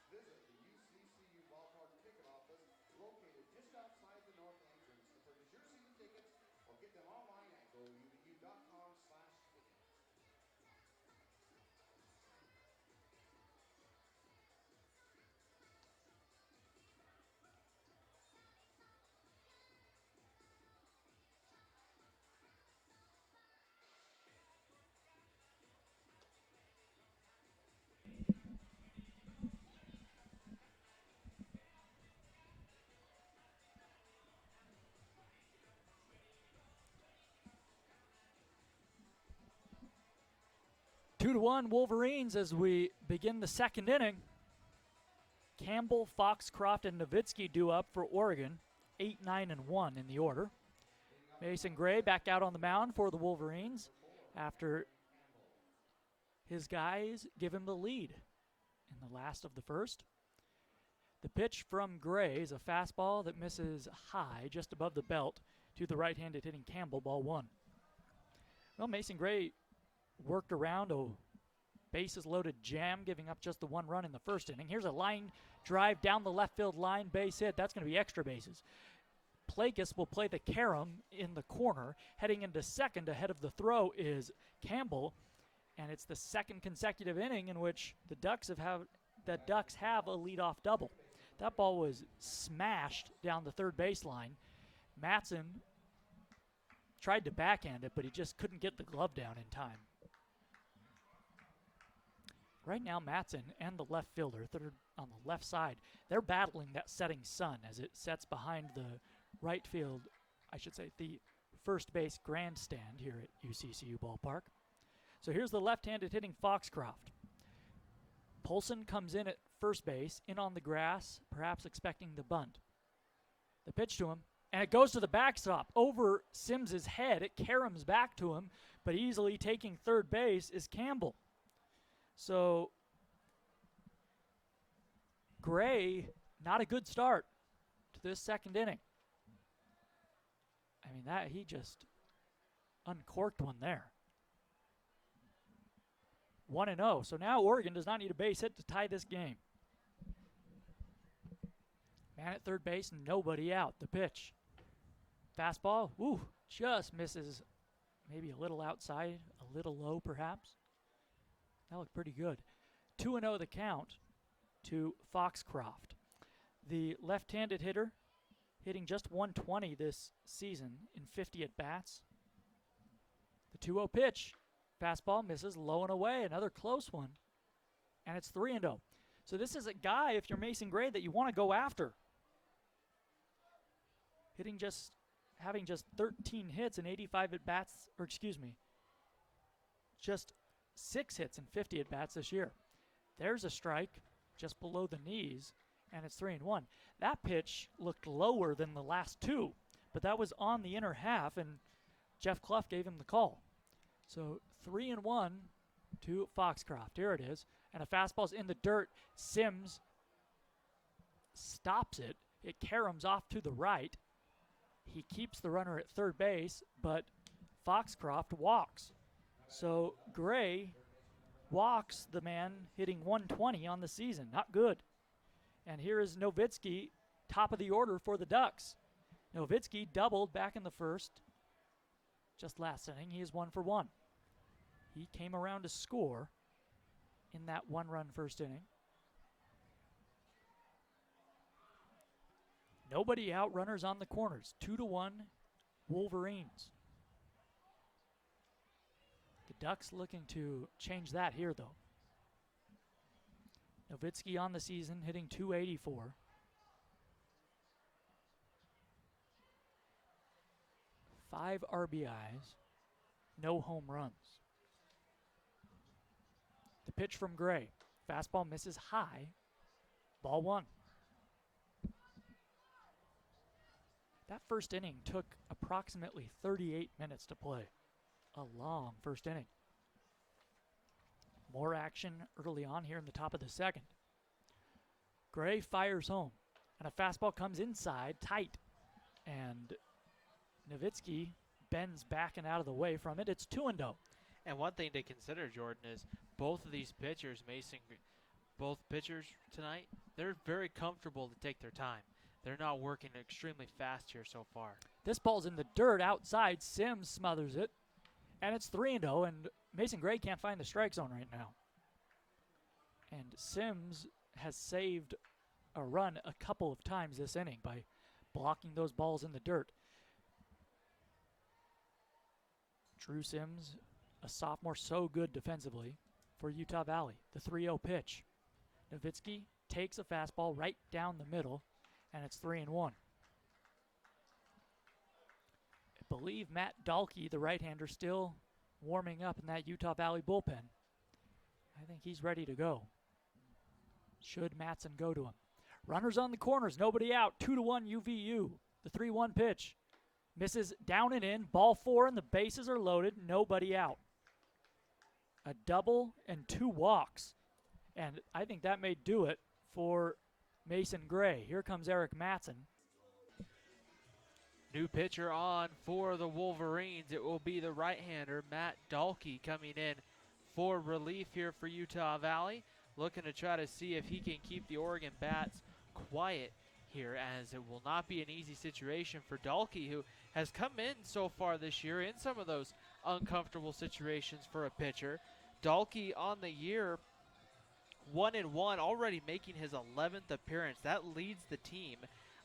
Visit the UCCU Ballpark ticket office located just outside the north entrance to purchase your season tickets or get them online at gouvu.com/tickets. Two to one Wolverines as we begin the second inning. Campbell, Foxcroft, and Nowitzki due up for Oregon. 8, 9, and 1 in the order. Mason Gray back out on the mound for the Wolverines after his guys give him the lead in the last of the first. The pitch from Gray is a fastball that misses high just above the belt to the right-handed hitting Campbell, ball 1. Well, Mason Gray worked around a bases-loaded jam, giving up just the 1 run in the first inning. Here's a line drive down the left field line, base hit. That's going to be extra bases. Plakas will play the carom in the corner. Heading into second ahead of the throw is Campbell, and it's the second consecutive inning in which the Ducks have a leadoff double. That ball was smashed down the third baseline. Matson tried to backhand it, but he just couldn't get the glove down in time. Right now, Matson and the left fielder, third on the left side, they're battling that setting sun as it sets behind the right field, the first base grandstand here at UCCU Ballpark. So here's the left-handed hitting Foxcroft. Polson comes in at first base, in on the grass, perhaps expecting the bunt. The pitch to him, and it goes to the backstop. Over Sims's head, it caroms back to him, but easily taking third base is Campbell. So Gray, not a good start to this second inning. I mean, he just uncorked one there. 1-0. So now Oregon does not need a base hit to tie this game. Man at third base, nobody out. The pitch. Fastball, just misses maybe a little outside, a little low perhaps. That looked pretty good. 2-0 the count to Foxcroft. The left-handed hitter hitting just 120 this season in 50 at-bats. The 2-0 pitch. Fastball misses low and away. Another close one. And it's 3-0. So this is a guy, if you're Mason Gray, that you want to go after. Having just 13 hits and 85 at-bats, just 6 hits and 50 at-bats this year. There's a strike just below the knees, and it's 3-1. That pitch looked lower than the last 2, but that was on the inner half, and Jeff Clough gave him the call. So 3-1 to Foxcroft. Here it is, and a fastball's in the dirt. Sims stops it. It caroms off to the right. He keeps the runner at third base, but Foxcroft walks. So Gray walks the man hitting 120 on the season. Not good. And here is Nowitzki, top of the order for the Ducks. Nowitzki doubled back in the first. Just last inning, he is 1 for 1. He came around to score in that one-run first inning. Nobody out, runners on the corners. 2-1 Wolverines. The Ducks looking to change that here, though. Nowitzki on the season hitting .284. 5 RBIs, no home runs. The pitch from Gray. Fastball misses high. Ball 1. That first inning took approximately 38 minutes to play. A long first inning. More action early on here in the top of the second. Gray fires home, and a fastball comes inside, tight, and Nowitzki bends back and out of the way from it. It's 2-0. And one thing to consider, Jordan, is both of these pitchers, both pitchers tonight, they're very comfortable to take their time. They're not working extremely fast here so far. This ball's in the dirt outside. Sims smothers it, and it's 3-0, and Mason Gray can't find the strike zone right now. And Sims has saved a run a couple of times this inning by blocking those balls in the dirt. Drew Sims, a sophomore, so good defensively for Utah Valley. The 3-0 pitch. Nowitzki takes a fastball right down the middle, and it's 3-1. I believe Matt Dahlke, the right-hander, still warming up in that Utah Valley bullpen. I think he's ready to go. Should Matson go to him. Runners on the corners, nobody out. 2-1 UVU. The 3-1 pitch. Misses down and in. Ball 4 and the bases are loaded. Nobody out. A double and 2 walks. And I think that may do it for Mason Gray. Here comes Eric Matson. New pitcher on for the Wolverines. It will be the right-hander, Matt Dahlke, coming in for relief here for Utah Valley. Looking to try to see if he can keep the Oregon bats quiet here, as it will not be an easy situation for Dahlke, who has come in so far this year in some of those uncomfortable situations for a pitcher. Dahlke on the year, 1-1, already making his 11th appearance. That leads the team.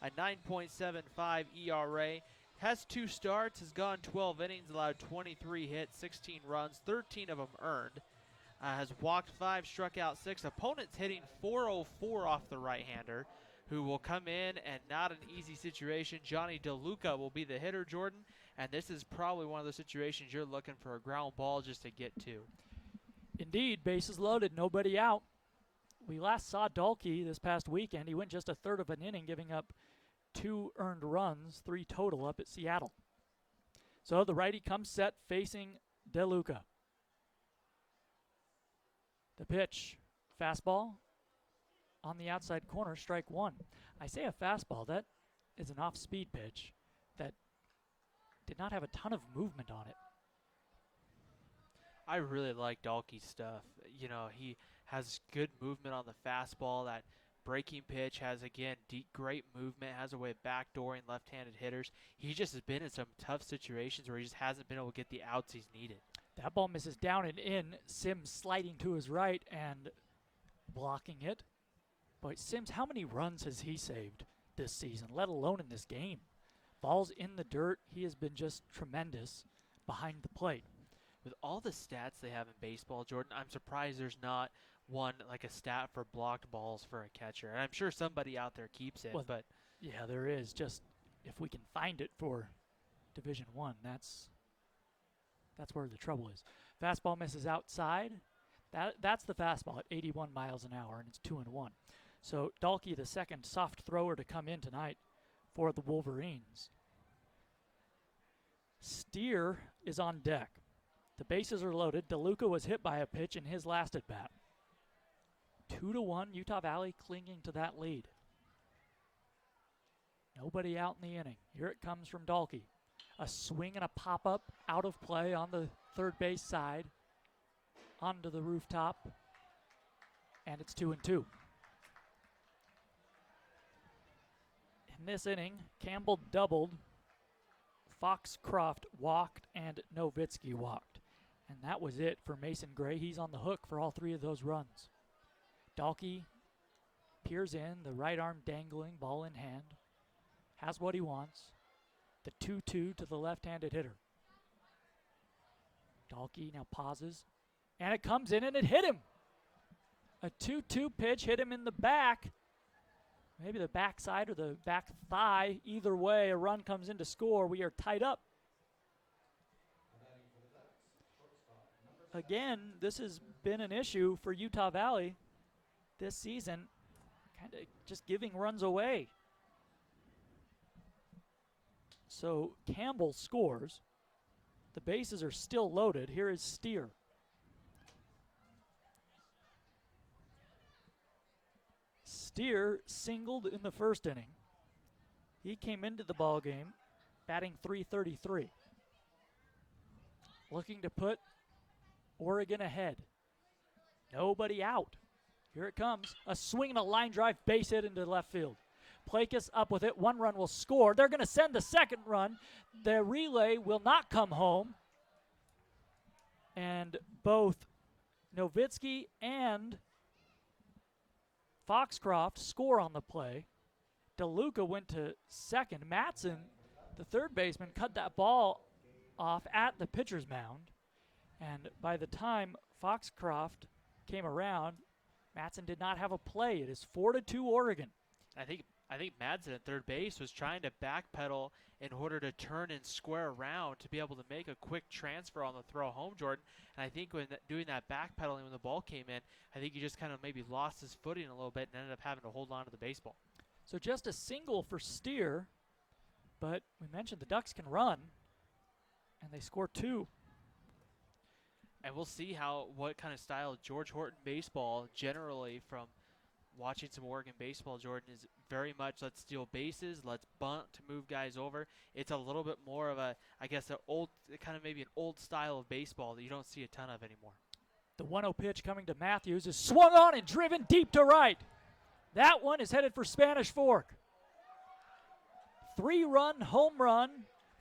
A 9.75 ERA. Has 2 starts, has gone 12 innings, allowed 23 hits, 16 runs, 13 of them earned. Has walked 5, struck out 6. Opponents hitting .404 off the right-hander, who will come in, and not an easy situation. Johnny DeLuca will be the hitter, Jordan, and this is probably one of those situations you're looking for a ground ball just to get to. Indeed, bases loaded, nobody out. We last saw Dahlke this past weekend. He went just a third of an inning, giving up 2 earned runs, 3 total up at Seattle. So the righty comes set facing DeLuca. The pitch, fastball on the outside corner, strike 1. I say a fastball, that is an off-speed pitch that did not have a ton of movement on it. I really like Dahlke's stuff. You know, he has good movement on the fastball. That breaking pitch has, again, great movement, has a way of backdooring left-handed hitters. He just has been in some tough situations where he just hasn't been able to get the outs he's needed. That ball misses down and in. Sims sliding to his right and blocking it. Boy, Sims, how many runs has he saved this season, let alone in this game? Balls in the dirt. He has been just tremendous behind the plate. With all the stats they have in baseball, Jordan, I'm surprised there's not one, like a stat for blocked balls for a catcher. And I'm sure somebody out there keeps it, Well, but yeah, there is. Just if we can find it for Division I, that's where the trouble is. Fastball misses outside. That's the fastball at 81 miles an hour, and it's 2-1. So Dahlke, the second soft thrower to come in tonight for the Wolverines. Steer is on deck. The bases are loaded. DeLuca was hit by a pitch in his last at-bat. 2-1, Utah Valley clinging to that lead. Nobody out in the inning. Here it comes from Dalkey. A swing and a pop-up out of play on the third base side. Onto the rooftop. And it's 2-2. In this inning, Campbell doubled, Foxcroft walked, and Nowitzki walked. And that was it for Mason Gray. He's on the hook for all three of those runs. Dalkey peers in, the right arm dangling, ball in hand. Has what he wants. The 2-2 to the left-handed hitter. Dalkey now pauses, and it comes in and it hit him. A 2-2 pitch hit him in the back. Maybe the backside or the back thigh. Either way, a run comes in to score. We are tied up. Again, this has been an issue for Utah Valley this season, kind of just giving runs away. So Campbell scores. The bases are still loaded. Here is Steer. Steer singled in the first inning. He came into the ball game batting .333. Looking to put Oregon ahead. Nobody out. Here it comes. A swing and a line drive base hit into left field. Plakas up with it. One run will score. They're going to send the second run. The relay will not come home. And both Nowitzki and Foxcroft score on the play. DeLuca went to second. Matson, the third baseman, cut that ball off at the pitcher's mound. And by the time Foxcroft came around, Matson did not have a play. It is 4-2 Oregon. I think Madsen at third base was trying to backpedal in order to turn and square around to be able to make a quick transfer on the throw home, Jordan. And I think when doing that backpedaling when the ball came in, I think he just kind of maybe lost his footing a little bit and ended up having to hold on to the baseball. So just a single for Steer, but we mentioned the Ducks can run, and they score 2. And we'll see what kind of style George Horton baseball generally from watching some Oregon baseball, Jordan, is very much let's steal bases, let's bunt to move guys over. It's a little bit more of a, I guess, maybe an old style of baseball that you don't see a ton of anymore. The 1-0 pitch coming to Matthews is swung on and driven deep to right. That one is headed for Spanish Fork. 3-run home run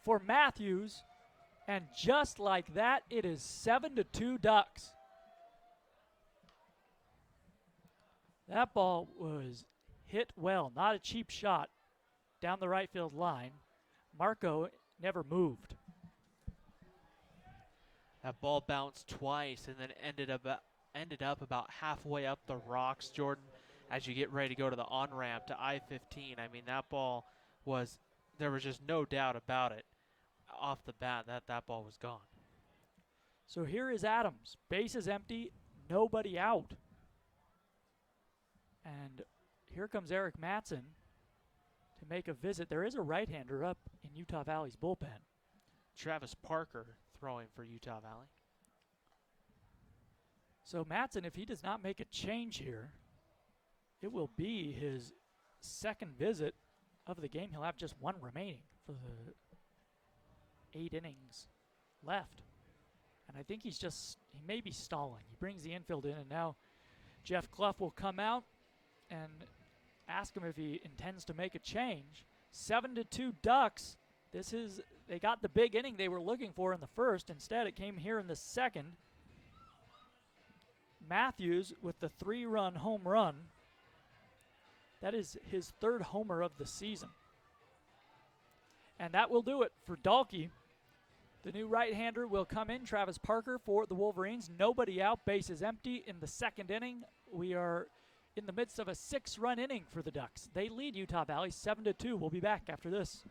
for Matthews, and just like that, it is 7-2 Ducks. That ball was hit well, not a cheap shot down the right field line. Marco never moved. That ball bounced twice and then ended up about halfway up the rocks, Jordan, as you get ready to go to the on-ramp to I-15. I mean, that ball there was just no doubt about it off the bat that ball was gone. So here is Adams. Base is empty, nobody out. And here comes Eric Matson to make a visit. There is a right-hander up in Utah Valley's bullpen. Travis Parker throwing for Utah Valley. So Matson, if he does not make a change here, it will be his second visit of the game. He'll have just one remaining for the 8 innings left. And I think he may be stalling. He brings the infield in, and now Jeff Clough will come out and ask him if he intends to make a change. 7-2 Ducks. They got the big inning they were looking for in the first. Instead, it came here in the second. Matthews with the 3-run home run. That is his 3rd homer of the season. And that will do it for Dalkey. The new right-hander will come in, Travis Parker, for the Wolverines. Nobody out, base is empty in the second inning. We are in the midst of a 6-run inning for the Ducks. They lead Utah Valley 7-2. We'll be back after this.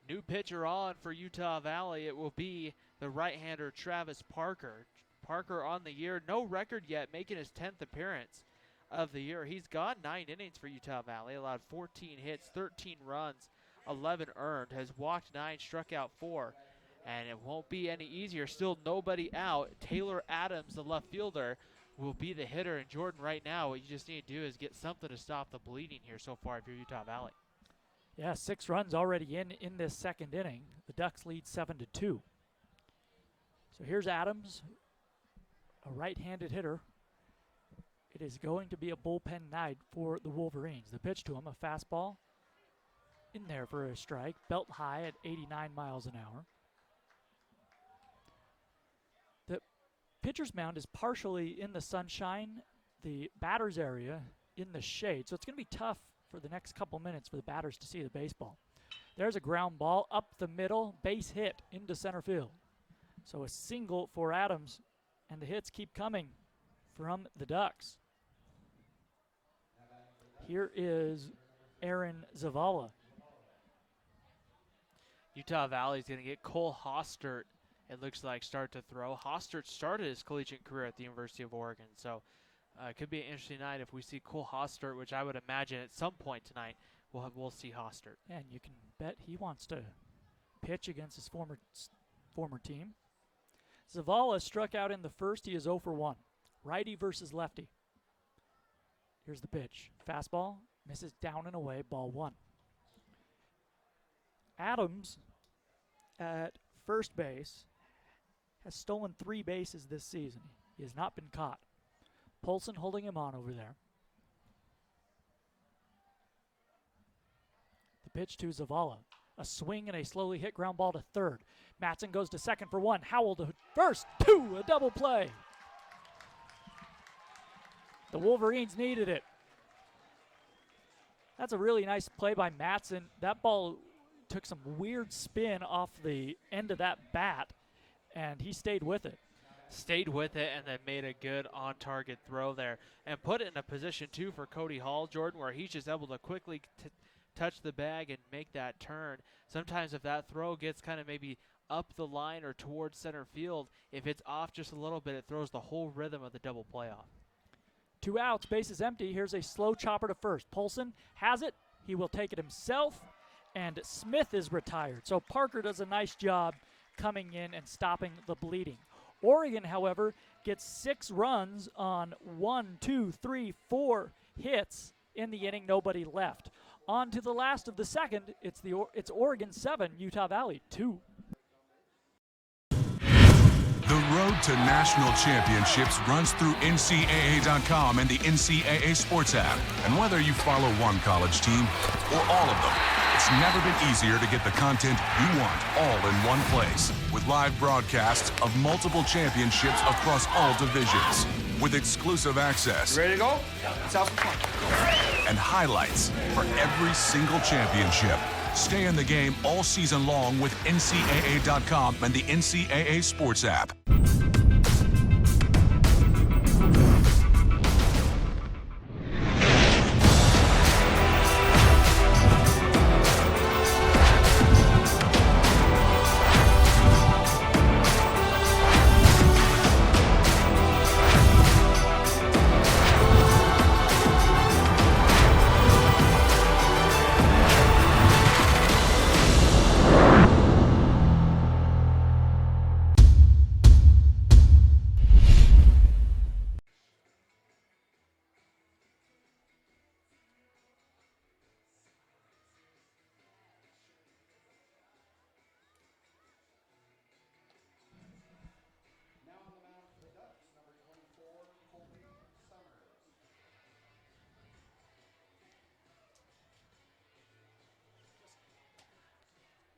New pitcher on for Utah Valley. It will be the right-hander Travis Parker. Parker on the year, no record yet, making his 10th appearance of the year. He's gone 9 innings for Utah Valley, allowed 14 hits, 13 runs, 11 earned, has walked 9, struck out 4, and it won't be any easier. Still nobody out. Taylor Adams, the left fielder, will be the hitter. And Jordan, right now, what you just need to do is get something to stop the bleeding here so far if you're Utah Valley. Yeah, 6 runs already in this second inning. The Ducks lead 7-2. So here's Adams, a right-handed hitter. It is going to be a bullpen night for the Wolverines. The pitch to him, a fastball in there for a strike, belt high at 89 miles an hour. The pitcher's mound is partially in the sunshine, the batter's area in the shade, so it's going to be tough for the next couple minutes for the batters to see the baseball. There's a ground ball up the middle, base hit into center field. So a single for Adams, and the hits keep coming from the Ducks. Here is Aaron Zavala. Utah Valley is going to get Cole Hostert, it looks like, start to throw. Hostert started his collegiate career at the University of Oregon, so it could be an interesting night if we see Cole Hostert, which I would imagine at some point tonight we'll see Hostert. And you can bet he wants to pitch against his former team. Zavala struck out in the first. He is 0 for 1. Righty versus lefty. Here's the pitch. Fastball, misses down and away, ball 1. Adams at first base has stolen 3 bases this season. He has not been caught. Polson holding him on over there. The pitch to Zavala. A swing and a slowly hit ground ball to third. Matson goes to second for 1. Howell to first. 2, a double play. The Wolverines needed it. That's a really nice play by Matson. That ball took some weird spin off the end of that bat, and he stayed with it. Stayed with it and then made a good on-target throw there. And put it in a position, too, for Cody Hall, Jordan, where he's just able to quickly touch the bag and make that turn. Sometimes if that throw gets kind of maybe up the line or towards center field, if it's off just a little bit, it throws the whole rhythm of the double play off. 2 outs, base is empty. Here's a slow chopper to first. Polson has it. He will take it himself, and Smith is retired. So Parker does a nice job coming in and stopping the bleeding. Oregon, however, gets 6 runs on 1, 2, 3, 4 hits in the inning. Nobody left. On to the last of the second. It's Oregon 7, Utah Valley 2. The road to national championships runs through NCAA.com and the NCAA Sports app. And whether you follow one college team or all of them, it's never been easier to get the content you want all in one place. With live broadcasts of multiple championships across all divisions. With exclusive access. Ready to go? Let's have some fun. And highlights for every single championship. Stay in the game all season long with NCAA.com and the NCAA Sports app.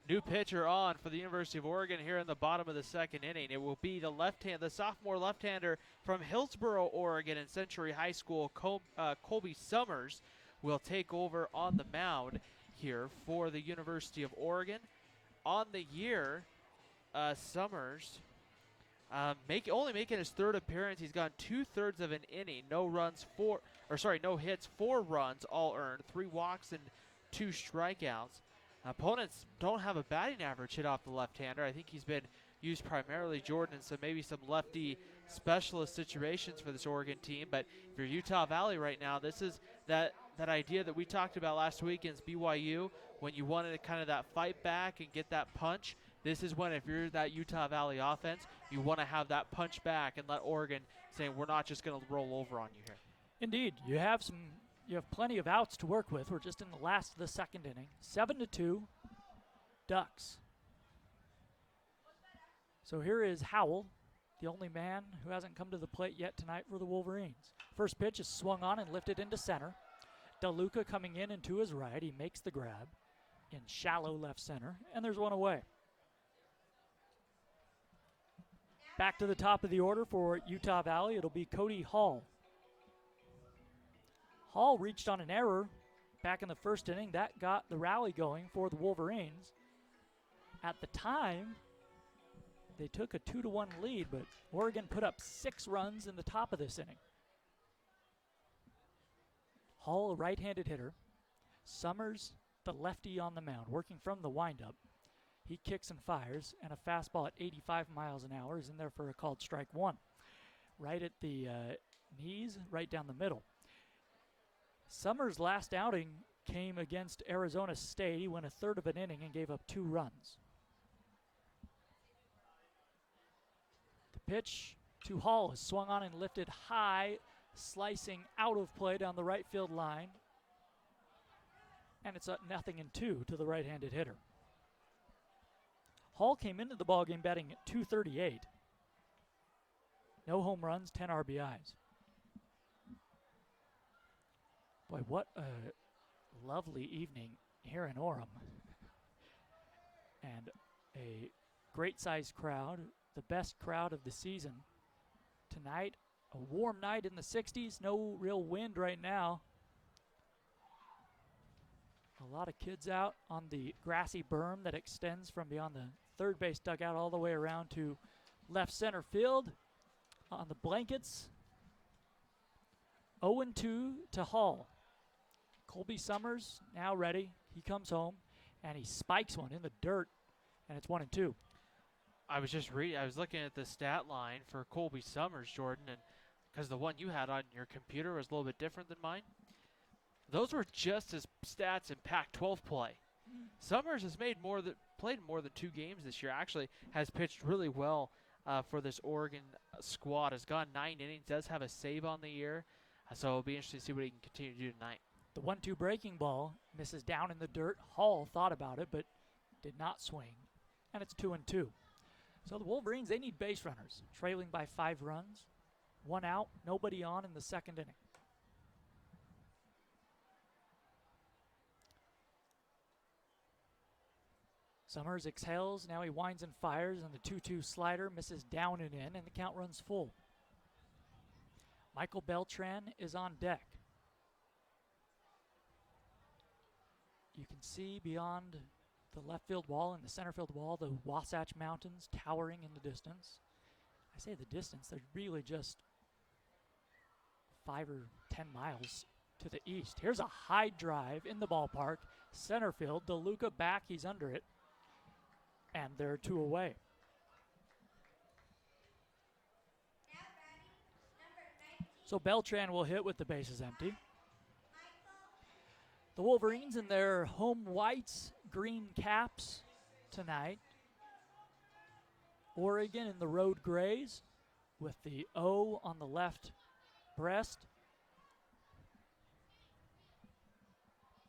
New pitcher on for the University of Oregon here in the bottom of the second inning. It will be the sophomore left-hander from Hillsboro, Oregon, and Century High School, Colby Summers, will take over on the mound here for the University of Oregon. On the year, Summers only making his 3rd appearance. He's gone 2/3 of an inning, no hits, 4 runs, all earned, 3 walks and 2 strikeouts. Opponents don't have a batting average hit off the left-hander. I think he's been used primarily, Jordan, in some maybe some lefty specialist situations for this Oregon team. But if you're Utah Valley right now, this is that idea that we talked about last week against BYU, when you wanted kind of that fight back and get that punch. This is when, if you're that Utah Valley offense, you want to have that punch back and let Oregon say, we're not just going to roll over on you here. Indeed, you have plenty of outs to work with. We're just in the last of the second inning. 7-2, Ducks. So here is Howell, the only man who hasn't come to the plate yet tonight for the Wolverines. First pitch is swung on and lifted into center. DeLuca coming in and to his right. He makes the grab in shallow left center, and there's one away. Back to the top of the order for Utah Valley. It'll be Cody Hall. Hall reached on an error back in the first inning. That got the rally going for the Wolverines. At the time, they took a 2-1 lead, but Oregon put up 6 runs in the top of this inning. Hall, a right-handed hitter. Summers, the lefty on the mound, working from the windup. He kicks and fires, and a fastball at 85 miles an hour is in there for a called strike one. Right at the knees, right down the middle. Summers' last outing came against Arizona State. He went a third of an inning and gave up 2 runs. The pitch to Hall is swung on and lifted high, slicing out of play down the right field line. And it's a 0-2 to the right-handed hitter. Hall came into the ballgame batting at .238. No home runs, 10 RBIs. Boy, what a lovely evening here in Orem. And a great-sized crowd, the best crowd of the season. Tonight, a warm night in the 60s, no real wind right now. A lot of kids out on the grassy berm that extends from beyond the third base dugout all the way around to left center field. On the blankets, 0-2 to Hall. Colby Summers now ready. He comes home, and he spikes one in the dirt, and it's 1-2. I was looking at the stat line for Colby Summers, Jordan, and because the one you had on your computer was a little bit different than mine. Those were just his stats in Pac-12 play. Summers has played more than 2 games this year. Actually, has pitched really well for this Oregon squad. Has gone 9 innings. Does have a save on the year, so it'll be interesting to see what he can continue to do tonight. The 1-2 breaking ball misses down in the dirt. Hall thought about it, but did not swing, and it's 2-2. So the Wolverines, they need base runners, trailing by 5 runs, 1 out, nobody on in the second inning. Summers exhales, now he winds and fires, and the 2-2 slider misses down and in, and the count runs full. Michael Beltran is on deck. You can see beyond the left field wall and the center field wall the Wasatch Mountains towering in the distance. I say the distance, they're really just 5 or 10 miles to the east. Here's a high drive in the ballpark, center field. DeLuca back, he's under it. And they're 2 away. So Beltran will hit with the bases empty. The Wolverines in their home whites, green caps tonight. Oregon in the road grays with the O on the left breast.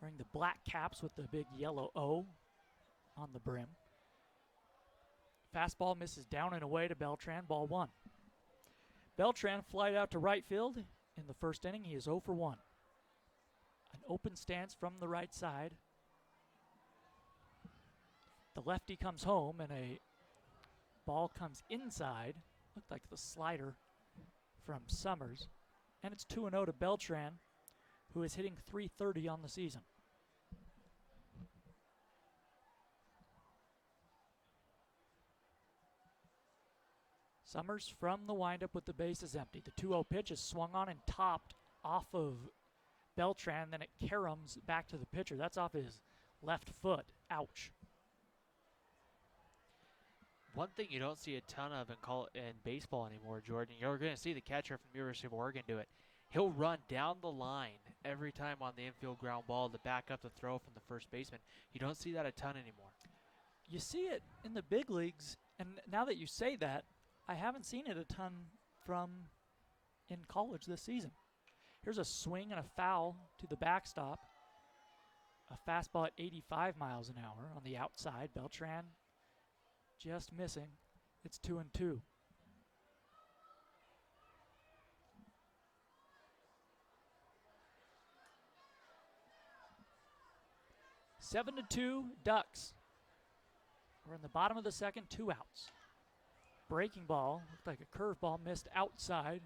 Wearing the black caps with the big yellow O on the brim. Fastball misses down and away to Beltran, ball 1. Beltran flied out to right field in the first inning. He is 0 for 1. An open stance from the right side. The lefty comes home and a ball comes inside. Looked like the slider from Summers. And it's 2-0 to Beltran, who is hitting .330 on the season. Summers from the windup with the bases empty. The 2-0 pitch is swung on and topped off of Beltran, then it caroms back to the pitcher. That's off his left foot. Ouch. One thing you don't see a ton of in baseball anymore, Jordan, you're going to see the catcher from the University of Oregon do it. He'll run down the line every time on the infield ground ball to back up the throw from the first baseman. You don't see that a ton anymore. You see it in the big leagues, and now that you say that, I haven't seen it a ton from in college this season. Here's a swing and a foul to the backstop. A fastball at 85 miles an hour on the outside. Beltran just missing. It's 2-2. Seven to 2 Ducks. We're in the bottom of the second, 2 outs. Breaking ball, looked like a curveball, missed outside,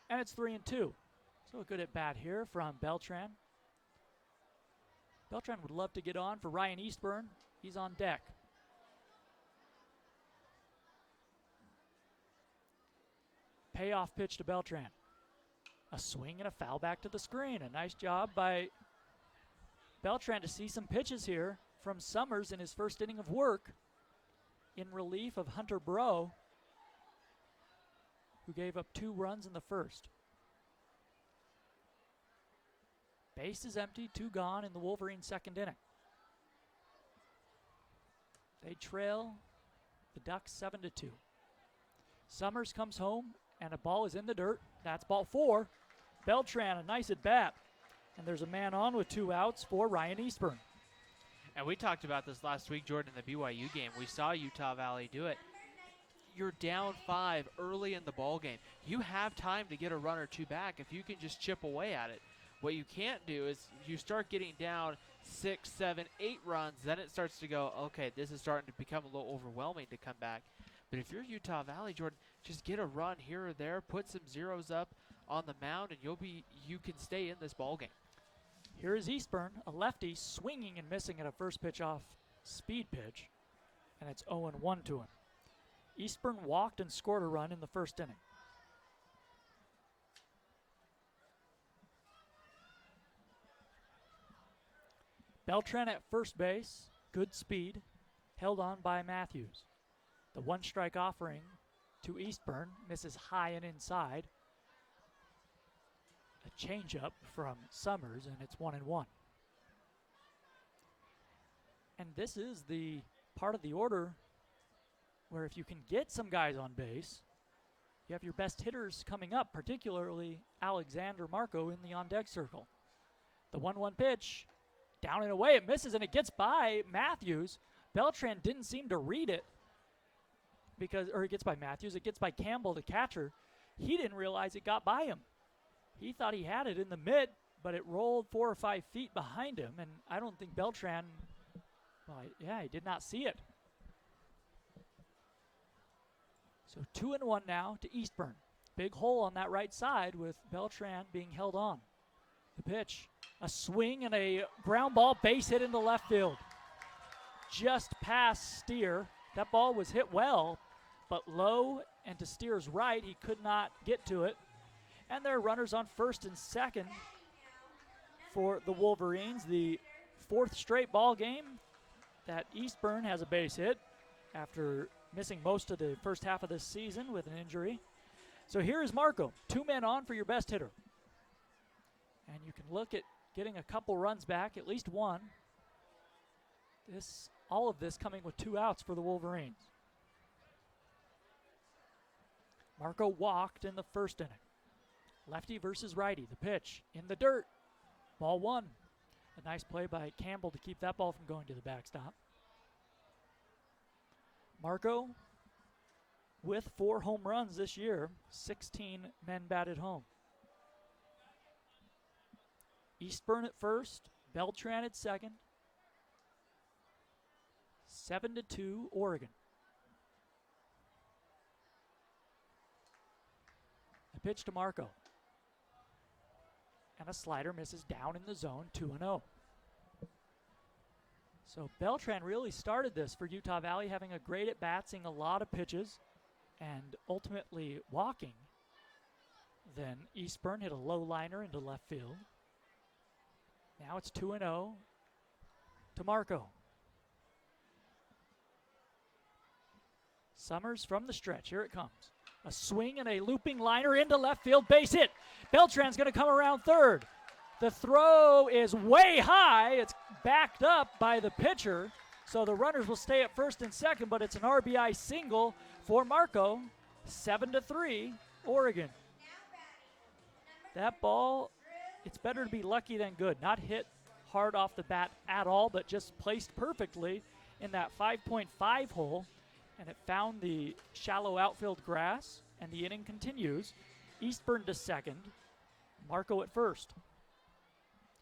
and it's 3-2. So a good at bat here from Beltran. Beltran would love to get on for Ryan Eastburn. He's on deck. Payoff pitch to Beltran. A swing and a foul back to the screen. A nice job by Beltran to see some pitches here from Summers in his first inning of work in relief of Hunter Bro, who gave up 2 runs in the first. Base is empty, 2 gone in the Wolverines' second inning. They trail the Ducks 7-2. Summers comes home and a ball is in the dirt. That's ball 4. Beltran, a nice at bat. And there's a man on with 2 outs for Ryan Eastburn. And we talked about this last week, Jordan, in the BYU game. We saw Utah Valley do it. You're down 5 early in the ball game. You have time to get a run or 2 back if you can just chip away at it. What you can't do is you start getting down 6, 7, 8 runs, then it starts to go, okay, this is starting to become a little overwhelming to come back. But if you're Utah Valley, Jordan, just get a run here or there, put some zeros up on the mound, and you can stay in this ball game. Here is Eastburn, a lefty, swinging and missing at a first pitch off speed pitch, and it's 0-1 to him. Eastburn walked and scored a run in the first inning. Beltran at first base, good speed, held on by Matthews. The 1-strike offering to Eastburn, misses high and inside. A changeup from Summers, and it's 1-1. And this is the part of the order where if you can get some guys on base, you have your best hitters coming up, particularly Alexander Marco in the on-deck circle. The 1-1 pitch, down and away, it misses, and it gets by Matthews. Beltran didn't seem to read it, it gets by Matthews, it gets by Campbell, the catcher. He didn't realize it got by him. He thought he had it in the mid, but it rolled 4 or 5 feet behind him, and I don't think Beltran, he did not see it. So 2-1 now to Eastburn. Big hole on that right side with Beltran being held on. The pitch, a swing and a ground ball, base hit into left field. Just past Steer. That ball was hit well, but low and to Steer's right. He could not get to it. And there are runners on first and second for the Wolverines. The 4th straight ball game that Eastburn has a base hit after missing most of the first half of this season with an injury. So here is Marco, 2 men on for your best hitter. And you can look at getting a couple runs back, at least 1. All of this coming with 2 outs for the Wolverines. Marco walked in the first inning. Lefty versus righty. The pitch in the dirt. Ball 1. A nice play by Campbell to keep that ball from going to the backstop. Marco with 4 home runs this year. 16 men batted home. Eastburn at first. Beltran at second. 7-2 Oregon. A pitch to Marco. And a slider misses down in the zone, 2-0. So Beltran really started this for Utah Valley, having a great at-bat, seeing a lot of pitches, and ultimately walking. Then Eastburn hit a low liner into left field. Now it's 2-0 to Marco. Summers from the stretch. Here it comes. A swing and a looping liner into left field. Base hit. Beltran's going to come around third. The throw is way high. It's backed up by the pitcher. So the runners will stay at first and second, but it's an RBI single for Marco. 7-3, Oregon. That ball, it's better to be lucky than good. Not hit hard off the bat at all, but just placed perfectly in that 5.5 hole. And it found the shallow outfield grass, and the inning continues. Eastburn to second, Marco at first.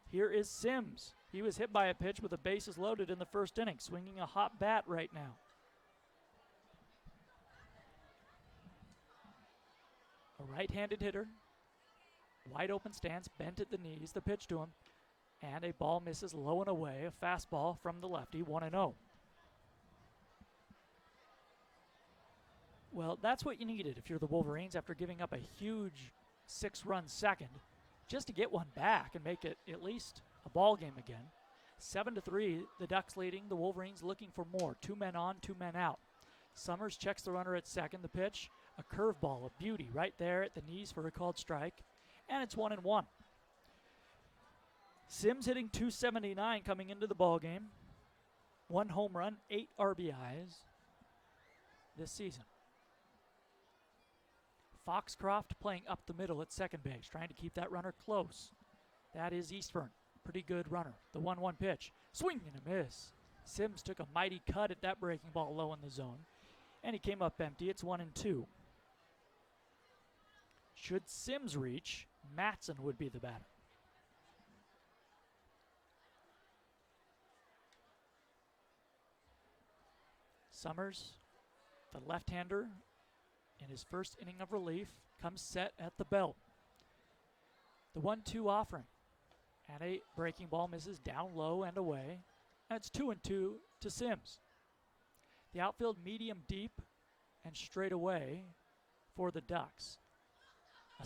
Here is Sims. He was hit by a pitch with the bases loaded in the first inning, swinging a hot bat right now. A right-handed hitter, wide open stance, bent at the knees, the pitch to him, and a ball misses low and away, a fastball from the lefty, 1-0. Well, that's what you needed if you're the Wolverines after giving up a huge 6-run second, just to get one back and make it at least a ball game again. 7-3, the Ducks leading, the Wolverines looking for more. 2 men on, 2 men out. Summers checks the runner at second. The pitch, a curveball, a beauty right there at the knees for a called strike, and it's 1-1. Sims hitting .279 coming into the ball game. 1 home run, 8 RBIs this season. Foxcroft playing up the middle at second base, trying to keep that runner close. That is Eastburn. Pretty good runner. The 1-1 pitch. Swing and a miss. Sims took a mighty cut at that breaking ball low in the zone, and he came up empty. It's 1-2. Should Sims reach, Matson would be the batter. Summers, the left-hander, in his first inning of relief, comes set at the belt. The 1-2 offering. And a breaking ball misses down low and away. And it's 2-2 to Sims. The outfield medium deep and straight away for the Ducks. A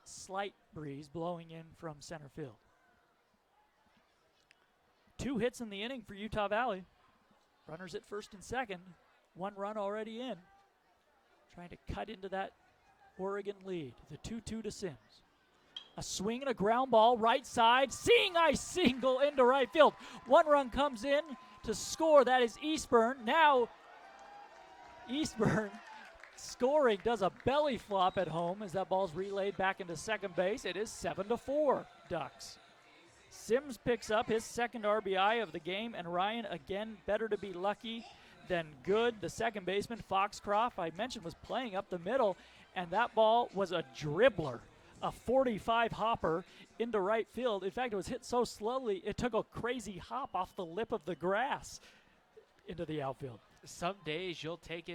slight breeze blowing in from center field. 2 hits in the inning for Utah Valley. Runners at first and second. 1 run already in. Trying to cut into that Oregon lead. The 2-2 to Sims. A swing and a ground ball, right side. Seeing eye single into right field. 1 run comes in to score. That is Eastburn. Now Eastburn scoring, does a belly flop at home as that ball's relayed back into second base. It is 7-4 Ducks. Sims picks up his second RBI of the game, and Ryan, again, better to be lucky than good. The second baseman, Foxcroft, I mentioned, was playing up the middle, and that ball was a dribbler, a 45 hopper into right field. In fact, it was hit so slowly, it took a crazy hop off the lip of the grass into the outfield. Some days you'll take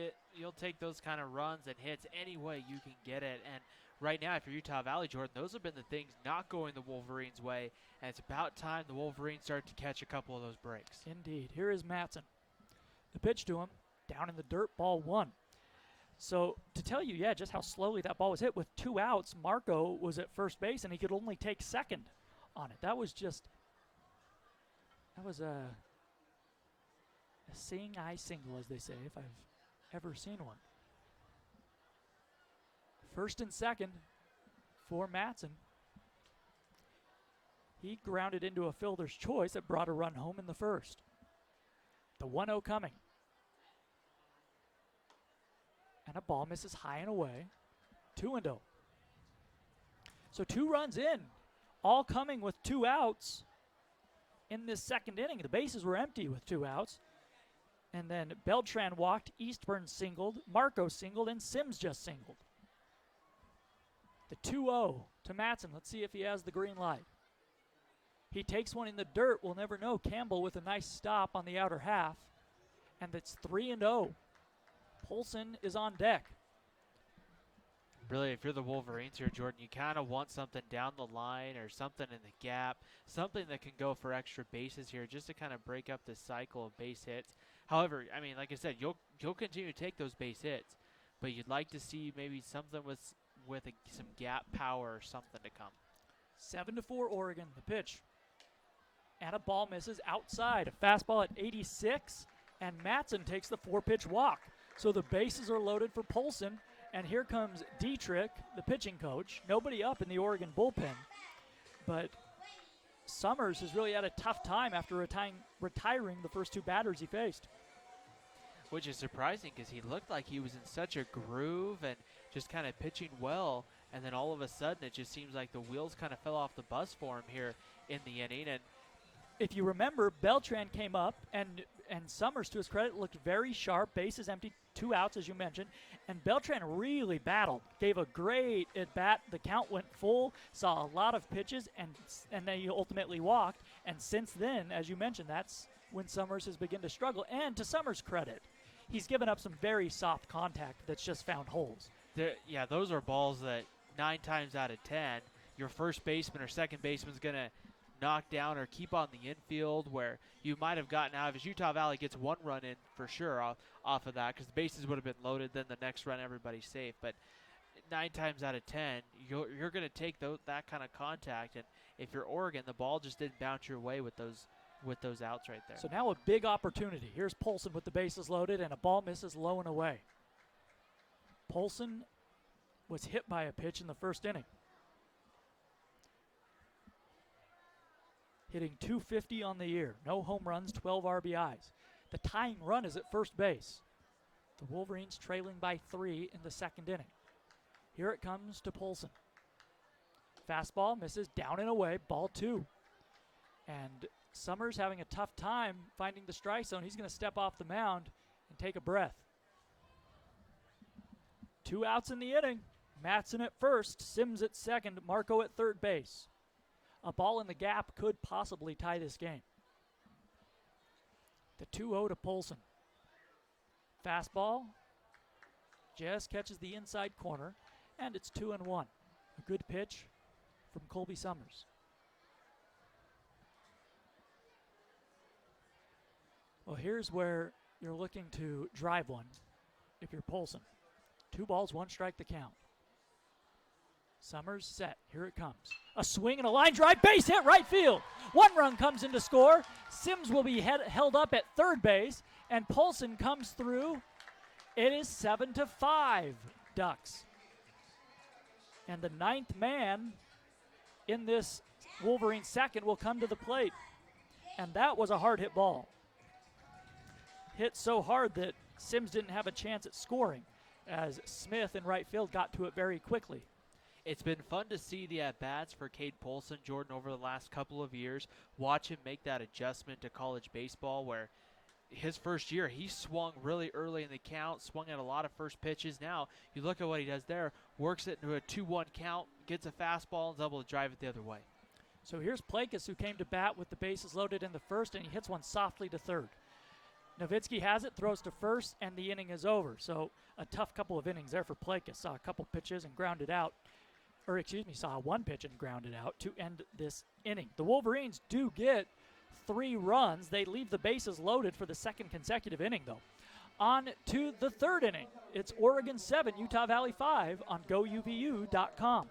those kind of runs and hits any way you can get it. And right now, if you're Utah Valley, Jordan, those have been the things not going the Wolverines' way, and it's about time the Wolverines start to catch a couple of those breaks. Indeed. Here is Matson. The pitch to him, down in the dirt, ball 1. So to tell you, just how slowly that ball was hit, with 2 outs, Marco was at first base, and he could only take second on it. That was a seeing eye single, as they say, if I've ever seen one. First and second for Matson. He grounded into a fielder's choice that brought a run home in the first. The 1-0 coming. And a ball misses high and away. 2-0. So 2 runs in, all coming with 2 outs in this second inning. The bases were empty with 2 outs. And then Beltran walked, Eastburn singled, Marco singled, and Sims just singled. The 2-0 to Matson. Let's see if he has the green light. He takes one in the dirt. We'll never know. Campbell with a nice stop on the outer half. And it's 3-0. Polson is on deck. Really, if you're the Wolverines here, Jordan, you kind of want something down the line or something in the gap, something that can go for extra bases here just to kind of break up this cycle of base hits. However, I mean, like I said, you'll continue to take those base hits, but you'd like to see maybe something with some gap power or something to come. 7-4 Oregon, the pitch. And a ball misses outside. A fastball at 86, and Matson takes the 4-pitch walk. So the bases are loaded for Polson, and here comes Dietrich, the pitching coach. Nobody up in the Oregon bullpen, but Summers has really had a tough time after retiring the first two batters he faced. Which is surprising because he looked like he was in such a groove and just kind of pitching well, and then all of a sudden it just seems like the wheels kind of fell off the bus for him here in the inning. And if you remember, Beltran came up, and Summers, to his credit, looked very sharp. Bases empty, 2 outs, as you mentioned. And Beltran really battled, gave a great at-bat. The count went full, saw a lot of pitches, and then he ultimately walked. And since then, as you mentioned, that's when Summers has begun to struggle. And to Summers' credit, he's given up some very soft contact that's just found holes. Yeah, those are balls that 9 times out of 10, your first baseman or second baseman's going to knock down or keep on the infield, where you might have gotten out of. As Utah Valley gets 1 run in for sure off of that, because the bases would have been loaded, then the next run everybody's safe. But 9 times out of 10, you're going to take that kind of contact, and if you're Oregon, the ball just didn't bounce your way with those outs right there. So now a big opportunity. Here's Polson with the bases loaded, and a ball misses low and away. Polson was hit by a pitch in the first inning. Hitting .250 on the year. No home runs, 12 RBIs. The tying run is at first base. The Wolverines trailing by 3 in the second inning. Here it comes to Polson. Fastball misses down and away, ball 2. And Summers having a tough time finding the strike zone. He's going to step off the mound and take a breath. 2 outs in the inning. Matson at first, Sims at second, Marco at third base. A ball in the gap could possibly tie this game. The 2-0 to Polson. Fastball just catches the inside corner, and it's 2-1. A good pitch from Colby Summers. Well, here's where you're looking to drive one if you're Polson. 2 balls, 1 strike to count. Summers set. Here it comes. A swing and a line drive. Base hit right field. 1 run comes in to score. Sims will be held up at third base, and Polson comes through. It is 7-5 Ducks. And the 9th man in this Wolverine second will come to the plate. And that was a hard hit ball. Hit so hard that Sims didn't have a chance at scoring, as Smith in right field got to it very quickly. It's been fun to see the at-bats for Cade Polson, Jordan, over the last couple of years. Watch him make that adjustment to college baseball, where his first year he swung really early in the count, swung at a lot of first pitches. Now you look at what he does there, works it into a 2-1 count, gets a fastball, and is able to drive it the other way. So here's Plakas, who came to bat with the bases loaded in the first, and he hits one softly to third. Nowitzki has it, throws to first, and the inning is over. So a tough couple of innings there for Plakas. Saw a couple pitches and grounded out. Saw 1 pitch and grounded out to end this inning. The Wolverines do get 3 runs. They leave the bases loaded for the second consecutive inning, though. On to the third inning. It's Oregon 7, Utah Valley 5 on GoUVU.com.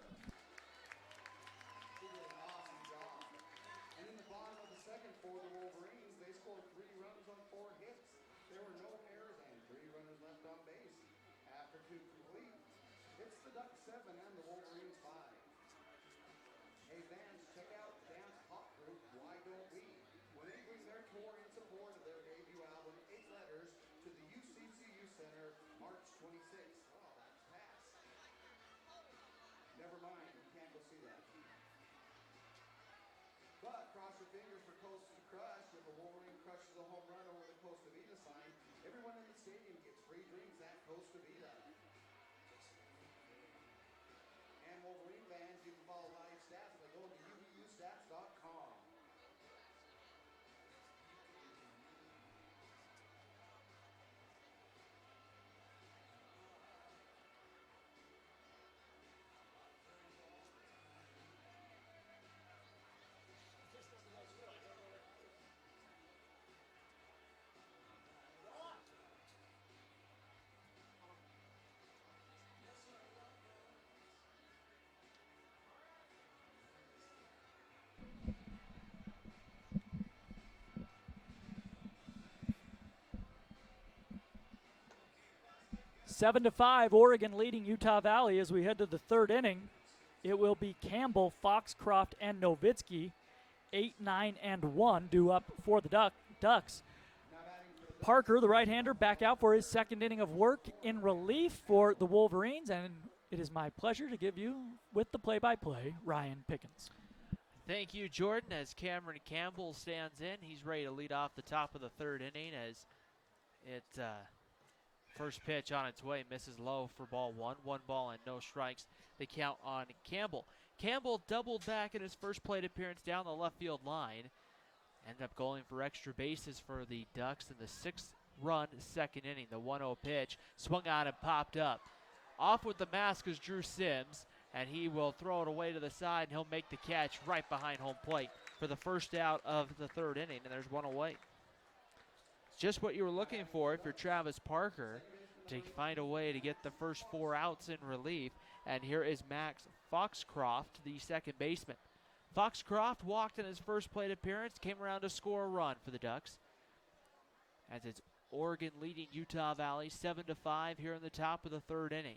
But cross your fingers for Coast to Crush. If a Wolverine crushes a home run over the Costa Vida sign, everyone in the stadium gets free drinks at Costa Vida. And Wolverine fans, you can follow live stats by going to UVUstats.com. 7-5, Oregon leading Utah Valley as we head to the third inning. It will be Campbell, Foxcroft, and Nowitzki. 8, 9, and 1 due up for the Ducks. Parker, the right-hander, back out for his second inning of work in relief for the Wolverines, and it is my pleasure to give you, with the play-by-play, Ryan Pickens. Thank you, Jordan. As Cameron Campbell stands in, he's ready to lead off the top of the third inning as it first pitch on its way misses low for ball one. 1 ball and no strikes. The count on Campbell. Campbell doubled back in his first plate appearance down the left field line. Ended up going for extra bases for the Ducks in the 6-run second inning. The 1-0 pitch swung on and popped up. Off with the mask is Drew Sims, and he will throw it away to the side, and he'll make the catch right behind home plate for the first out of the third inning, and there's one away. It's just what you were looking for if you're Travis Parker, to find a way to get the first 4 outs in relief. And here is Max Foxcroft, the second baseman. Foxcroft walked in his first plate appearance, came around to score a run for the Ducks. As it's Oregon leading Utah Valley 7-5 here in the top of the third inning.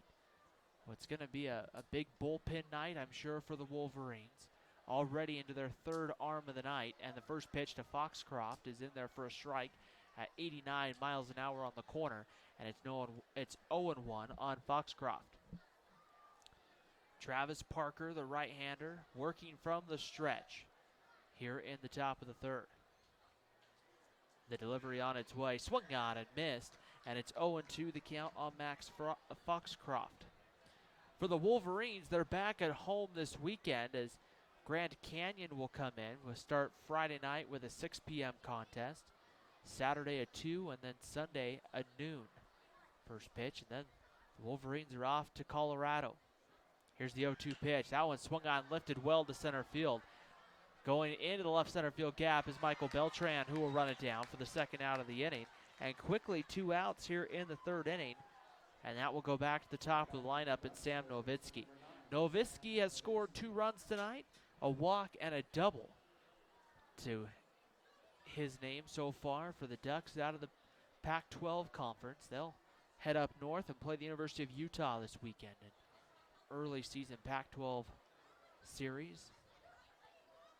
What's going to be a big bullpen night, I'm sure, for the Wolverines. Already into their third arm of the night, and the first pitch to Foxcroft is in there for a strike at 89 miles an hour on the corner, and it's 0-1 on Foxcroft. Travis Parker, the right-hander, working from the stretch here in the top of the third. The delivery on its way, swung on and missed, and it's 0-2 the count on Max Foxcroft. For the Wolverines, they're back at home this weekend as Grand Canyon will come in. We'll start Friday night with a 6 p.m. contest, Saturday at 2, and then Sunday at noon. First pitch, and then the Wolverines are off to Colorado. Here's the 0-2 pitch. That one swung on, lifted well to center field. Going into the left center field gap is Michael Beltran, who will run it down for the second out of the inning. And quickly 2 outs here in the third inning. And that will go back to the top of the lineup in Sam Nowitzki. Nowitzki has scored 2 runs tonight, a walk and a double to his name so far for the Ducks out of the Pac-12 conference. They'll head up north and play the University of Utah this weekend in early season Pac-12 series.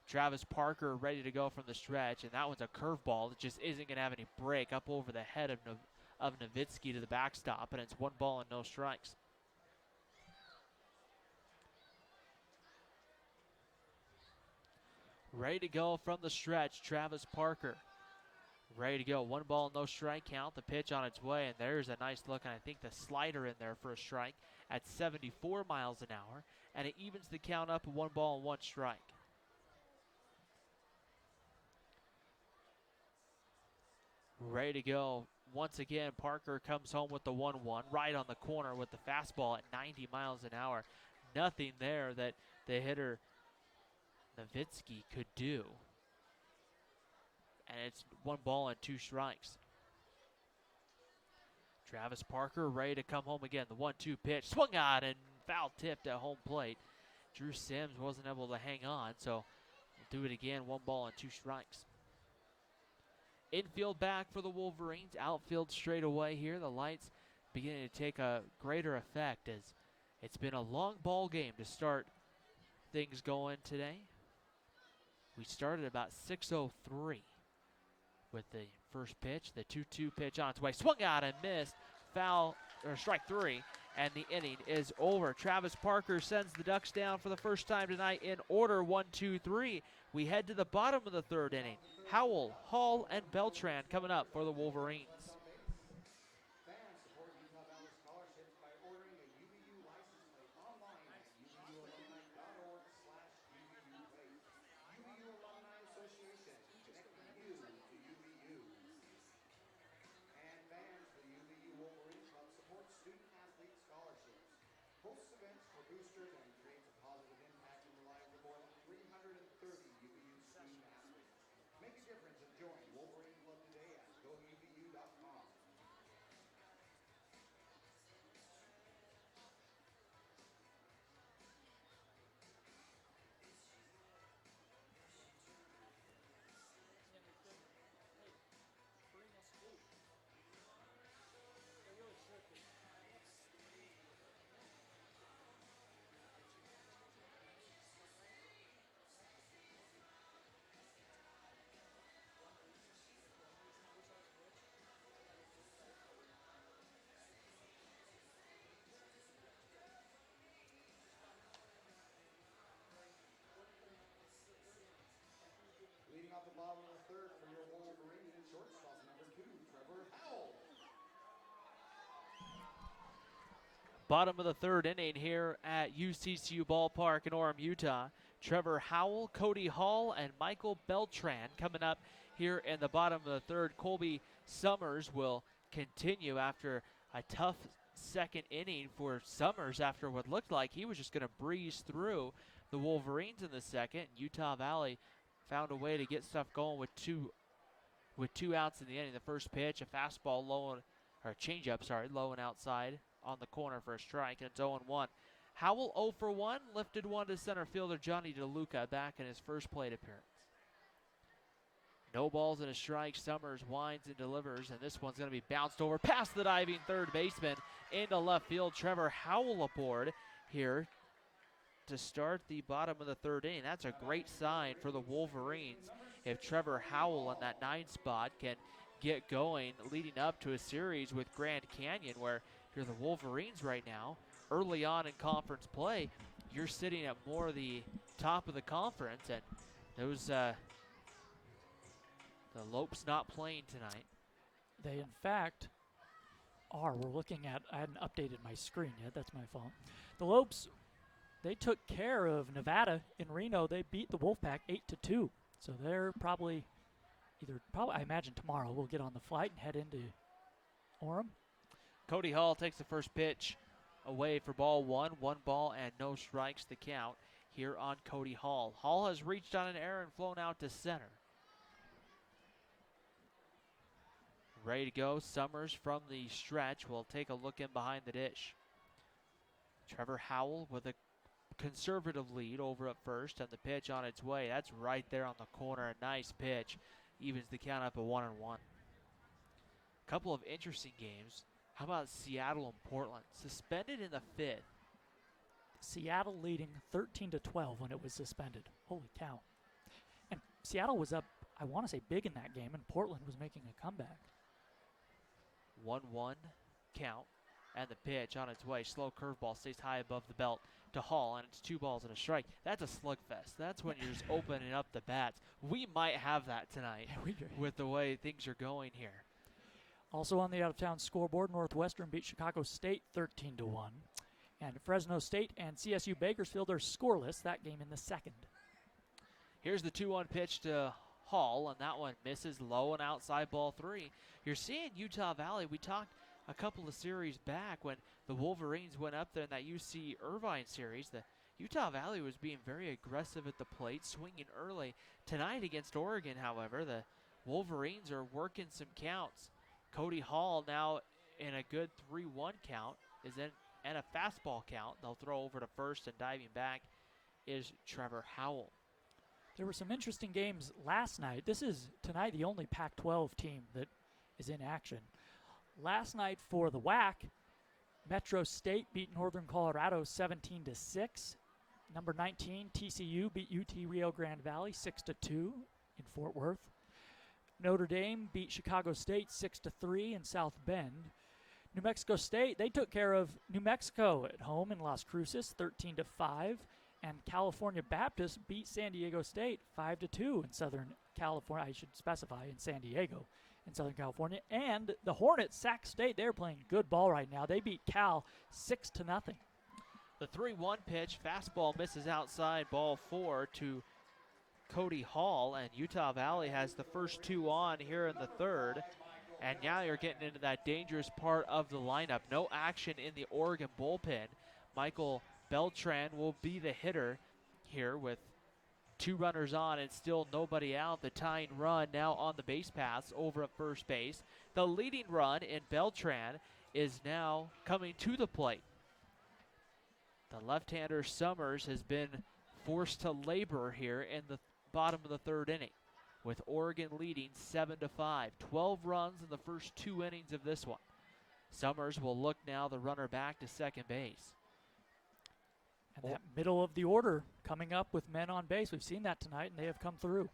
Travis Parker ready to go from the stretch, and that one's a curveball that just isn't going to have any break up over the head of Nowitzki to the backstop, and it's 1 ball and no strikes. Ready to go from the stretch, Travis Parker. Ready to go, 1 ball, no strike count. The pitch on its way, and there's a nice look, and I think the slider in there for a strike at 74 miles an hour, and it evens the count up at 1 ball and 1 strike. Ready to go. Once again, Parker comes home with the 1-1, right on the corner with the fastball at 90 miles an hour. Nothing there that the hitter Nowitzki could do. And it's 1 ball and 2 strikes. Travis Parker ready to come home again. The 1-2 pitch, swung on and foul tipped at home plate. Drew Sims wasn't able to hang on, so we'll do it again. 1 ball and 2 strikes. Infield back for the Wolverines. Outfield straight away here. The lights beginning to take a greater effect as it's been a long ball game to start things going today. We started about 6:03 with the first pitch. The 2-2 pitch on its way. Swung out and missed. Foul, or strike 3. And the inning is over. Travis Parker sends the Ducks down for the first time tonight in order. 1-2-3. We head to the bottom of the third inning. Howell, Hall, and Beltran coming up for the Wolverines. Fans support Utah Valley scholarships by ordering a UVU license plate online at uvualumni.org/UVU plate. UVU Alumni Association, connecting you to UVU. And fans, the UVU Wolverine Club supports student-athlete scholarships, hosts events for boosters, and creates a positive impact in the lives of more than 330 UVU student-athletes. Make a difference and join Wolverine Club today at gouvu.com. bottom of the third for your Wolverine shortstop number 2, Trevor Howell. Bottom of the third inning here at UCCU Ballpark in Orem, Utah. Trevor Howell, Cody Hall, and Michael Beltran coming up here in the bottom of the third. Colby Summers will continue after a tough second inning for Summers after what looked like he was just going to breeze through the Wolverines in the second. Utah Valley found a way to get stuff going with two outs in the inning. The first pitch, a fastball low, or changeup, low and outside on the corner for a strike, and it's 0-1. Howell 0 for 1, lifted one to center fielder Johnny DeLuca back in his first plate appearance. No balls and a strike. Summers winds and delivers, and this one's going to be bounced over past the diving third baseman into left field. Trevor Howell aboard here to start the bottom of the third inning. That's a great sign for the Wolverines if Trevor Howell in that 9 spot can get going, leading up to a series with Grand Canyon, where if you're the Wolverines right now, early on in conference play, you're sitting at more the top of the conference, and those the Lopes not playing tonight. They, in fact, are. We're looking at, I hadn't updated my screen yet. That's my fault. The Lopes, they took care of Nevada in Reno. They beat the Wolfpack 8-2. So they're probably, I imagine tomorrow we'll get on the flight and head into Orem. Cody Hall takes the first pitch away for ball 1. 1 ball and no strikes the count here on Cody Hall. Hall has reached on an error and flown out to center. Ready to go. Summers from the stretch will take a look in behind the dish. Trevor Howell with a conservative lead over at first, and the pitch on its way. That's right there on the corner. A nice pitch. Evens the count up at 1-1. Couple of interesting games. How about Seattle and Portland? Suspended in the 5th. Seattle leading 13-12 when it was suspended. Holy cow. And Seattle was up, I want to say, big in that game, and Portland was making a comeback. 1-1 count, and the pitch on its way. Slow curveball stays high above the belt to Hall, and it's 2 balls and a strike. That's a slugfest. That's when you're just opening up the bats. We might have that tonight with the way things are going here. Also on the out-of-town scoreboard, Northwestern beat Chicago State 13-1. And Fresno State and CSU Bakersfield are scoreless, that game in the second. Here's the 2-1 pitch to Hall, and that one misses low and outside, ball 3. You're seeing Utah Valley. We talked a couple of series back when the Wolverines went up there in that UC Irvine series. The Utah Valley was being very aggressive at the plate, swinging early. Tonight against Oregon, however, the Wolverines are working some counts. Cody Hall now in a good 3-1 count is in and a fastball count. They'll throw over to first, and diving back is Trevor Howell. There were some interesting games last night. This is tonight the only Pac-12 team that is in action. Last night for the WAC, Metro State beat Northern Colorado 17-6. Number 19, TCU beat UT Rio Grande Valley 6-2 in Fort Worth. Notre Dame beat Chicago State 6-3 in South Bend. New Mexico State, they took care of New Mexico at home in Las Cruces 13-5. And California Baptist beat San Diego State 5-2 in Southern California. I should specify in San Diego in Southern California. And the Hornets, Sac State, they're playing good ball right now. They beat Cal 6-0. The 3-1 pitch, fastball misses outside, ball 4 to Cody Hall, and Utah Valley has the first 2 on here in the third. And now you're getting into that dangerous part of the lineup. No action in the Oregon bullpen. Michael Beltran will be the hitter here with 2 runners on and still nobody out. The tying run now on the base paths over at first base. The leading run in Beltran is now coming to the plate. The left-hander Summers has been forced to labor here in the bottom of the third inning, with Oregon leading 7-5. 12 runs in the first 2 innings of this one. Summers will look now the runner back to second base. And that middle of the order coming up with men on base. We've seen that tonight, and they have come through.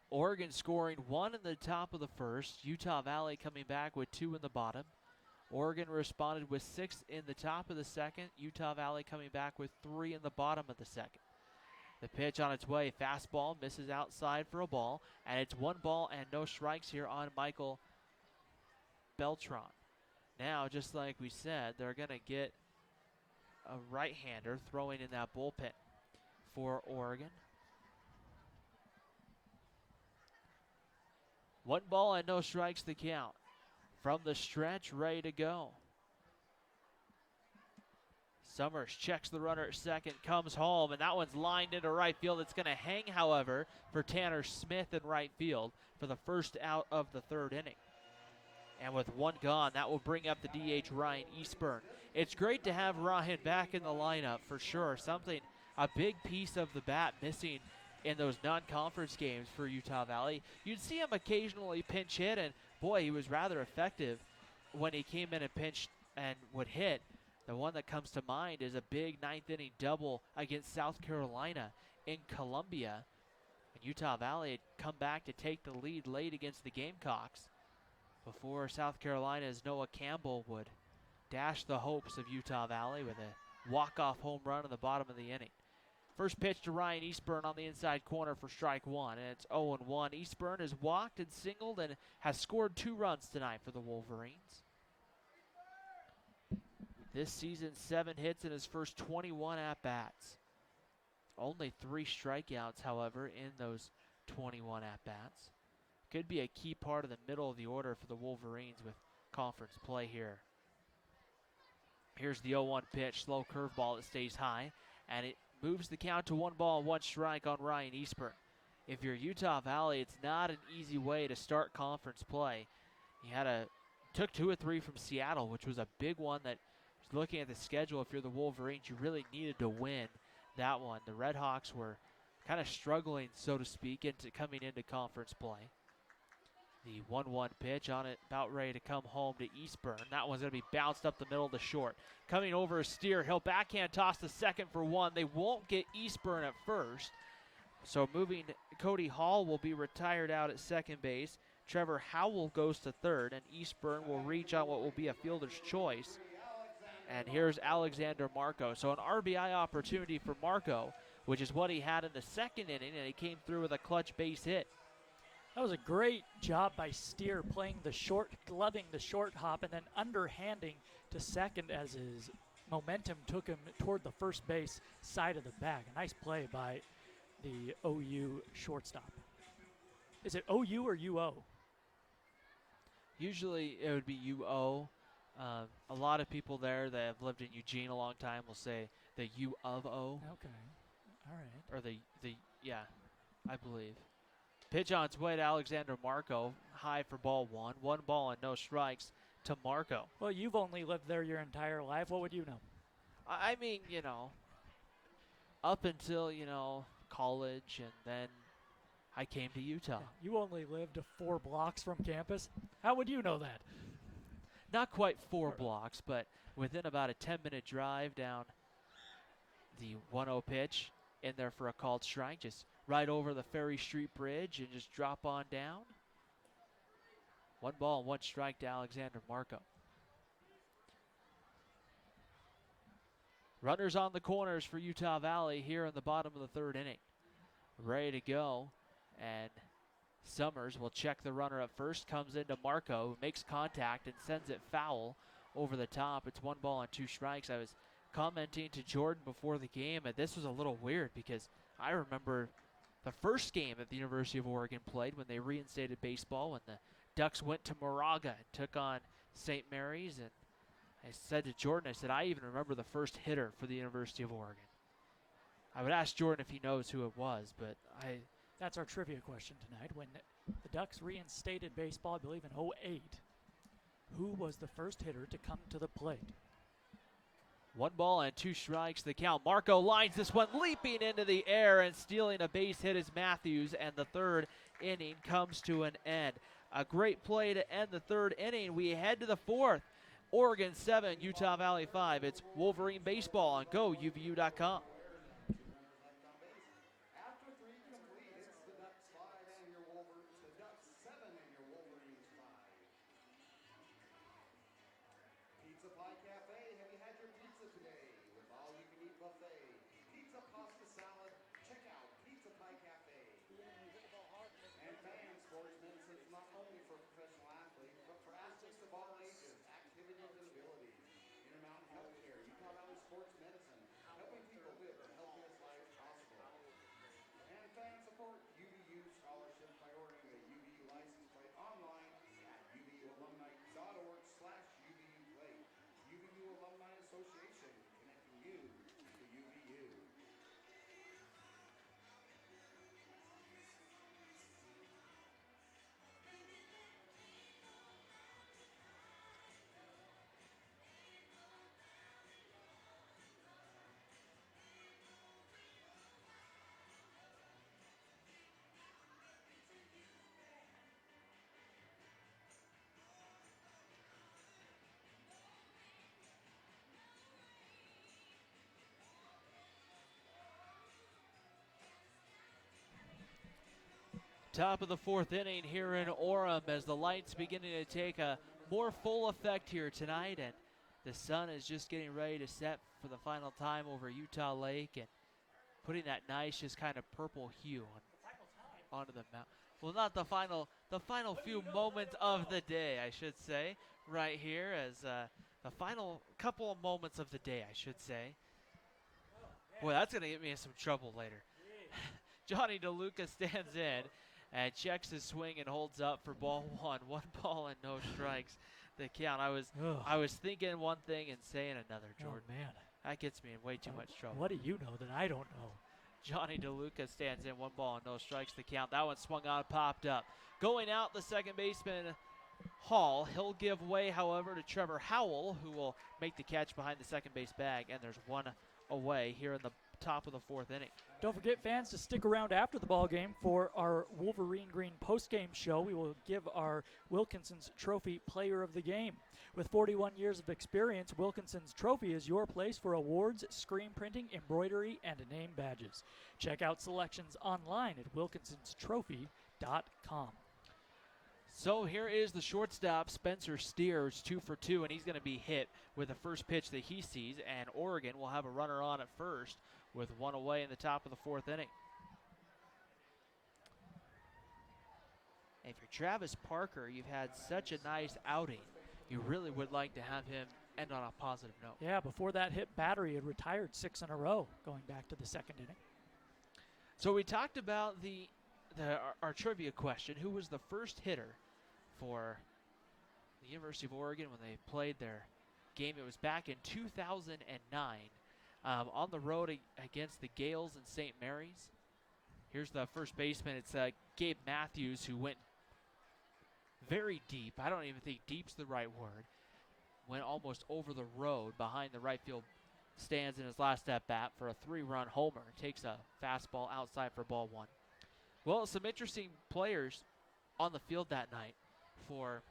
Oregon scoring 1 in the top of the first. Utah Valley coming back with 2 in the bottom. Oregon responded with 6 in the top of the second. Utah Valley coming back with 3 in the bottom of the second. The pitch on its way, fastball, misses outside for a ball, and it's 1 ball and no strikes here on Michael Beltran. Now, just like we said, they're going to get a right-hander throwing in that bullpen for Oregon. 1 ball and no strikes the count. From the stretch, ready to go. Summers checks the runner at second, comes home, and that one's lined into right field. It's going to hang, however, for Tanner Smith in right field for the first out of the 3rd inning. And with 1 gone, that will bring up the DH Ryan Eastburn. It's great to have Ryan back in the lineup for sure. A big piece of the bat missing in those non-conference games for Utah Valley. You'd see him occasionally pinch hit, and boy, he was rather effective when he came in and pinched and would hit. The one that comes to mind is a big 9th inning double against South Carolina in Columbia. And Utah Valley had come back to take the lead late against the Gamecocks before South Carolina's Noah Campbell would dash the hopes of Utah Valley with a walk-off home run in the bottom of the inning. First pitch to Ryan Eastburn on the inside corner for strike 1, and it's 0-1. Eastburn has walked and singled and has scored 2 runs tonight for the Wolverines. This season, 7 hits in his first 21 at-bats. Only 3 strikeouts, however, in those 21 at-bats. Could be a key part of the middle of the order for the Wolverines with conference play here. Here's the 0-1 pitch, slow curveball that stays high, and it moves the count to 1 ball and 1 strike on Ryan Eastburn. If you're Utah Valley, it's not an easy way to start conference play. You took 2 or 3 from Seattle, which was a big one that, looking at the schedule, if you're the Wolverines, you really needed to win that one. The Red Hawks were kind of struggling, so to speak, coming into conference play. The 1-1 pitch on it, about ready to come home to Eastburn. That one's going to be bounced up the middle to short. Coming over a steer, he'll backhand toss the second for 1. They won't get Eastburn at first. So moving, Cody Hall will be retired out at second base. Trevor Howell goes to third, and Eastburn will reach on what will be a fielder's choice. And here's Alexander Marco. So an RBI opportunity for Marco, which is what he had in the 2nd inning, and he came through with a clutch base hit. That was a great job by Steer playing the short, gloving the short hop, and then underhanding to second as his momentum took him toward the first base side of the bag. A nice play by the OU shortstop. Is it OU or UO? Usually it would be UO. A lot of people there that have lived in Eugene a long time will say the U of O. Okay. All right. Or yeah, I believe. Pitch on its way to Alexander Marco. High for ball 1. 1 ball and no strikes to Marco. Well, you've only lived there your entire life. What would you know? I mean, up until, college, and then I came to Utah. Yeah, you only lived 4 blocks from campus. How would you know that? Not quite 4 blocks, but within about a 10-minute drive down the 1-0 pitch, in there for a called strike, just right over the Ferry Street Bridge and just drop on down. 1 ball and 1 strike to Alexander Marco. Runners on the corners for Utah Valley here in the bottom of the 3rd inning. Ready to go, and Summers will check the runner up first, comes into Marco, who makes contact and sends it foul over the top. It's 1 ball and 2 strikes. I was commenting to Jordan before the game, and this was a little weird because I remember the first game that the University of Oregon played when they reinstated baseball, when the Ducks went to Moraga and took on St. Mary's, and I said to Jordan, I even remember the first hitter for the University of Oregon. I would ask Jordan if he knows who it was, but That's our trivia question tonight. When the Ducks reinstated baseball, I believe in 2008, who was the first hitter to come to the plate? 1 ball and 2 strikes the count. Marco lines this one leaping into the air, and stealing a base hit is Matthews, and the 3rd inning comes to an end. A great play to end the 3rd inning. We head to the 4th. Oregon 7, Utah Valley 5. It's Wolverine Baseball on GoUVU.com. After 3 complete, it's the Ducks 5 and your Wolverines, the Ducks 7 and your Wolverines 5. Pizza Pie Cafe, have you had your pizza today? With all-you-can-eat buffet, pizza, pasta, salad, check out Sports Medicine, helping people live the healthiest life possible. And fan support UVU scholarships by ordering a UVU license plate online at uvualumni.org/UVU plate. UVU Alumni Association, connecting you to UVU. Top of the fourth inning here in Orem as the lights beginning to take a more full effect here tonight, and the sun is just getting ready to set for the final time over Utah Lake and putting that nice just kind of purple hue onto the mountain. Well, not the final few moments of the day, I should say, right here as the final couple of moments of the day, I should say. Boy, that's going to get me in some trouble later. Johnny DeLuca stands in and checks his swing and holds up for ball one. 1 ball and no strikes. The count. I was thinking one thing and saying another, Jordan. Oh, man. That gets me in way too much trouble. What do you know that I don't know? Johnny DeLuca stands in, 1 ball and no strikes. The count. That one swung on, popped up. Going out, the second baseman, Hall. He'll give way, however, to Trevor Howell, who will make the catch behind the second base bag, and there's one away here in the top of the fourth inning. Don't forget, fans, to stick around after the ball game for our Wolverine Green post-game show. We will give our Wilkinson's Trophy Player of the Game. With 41 years of experience, Wilkinson's Trophy is your place for awards, screen printing, embroidery, and name badges. Check out selections online at wilkinsonstrophy.com. So here is the shortstop, Spencer Steers, 2 for 2, and he's going to be hit with the first pitch that he sees, and Oregon will have a runner on at first with 1 away in the top of the fourth inning. And for Travis Parker, you've had such a nice outing. You really would like to have him end on a positive note. Yeah, before that hit, Battery had retired 6 in a row going back to the second inning. So we talked about our trivia question. Who was the first hitter for the University of Oregon when they played their game? It was back in 2009 on the road against the Gales in St. Mary's. Here's the first baseman. It's Gabe Matthews, who went very deep. I don't even think deep's the right word. Went almost over the road behind the right field stands in his last at bat for a 3-run homer. Takes a fastball outside for ball 1. Well, some interesting players on the field that night for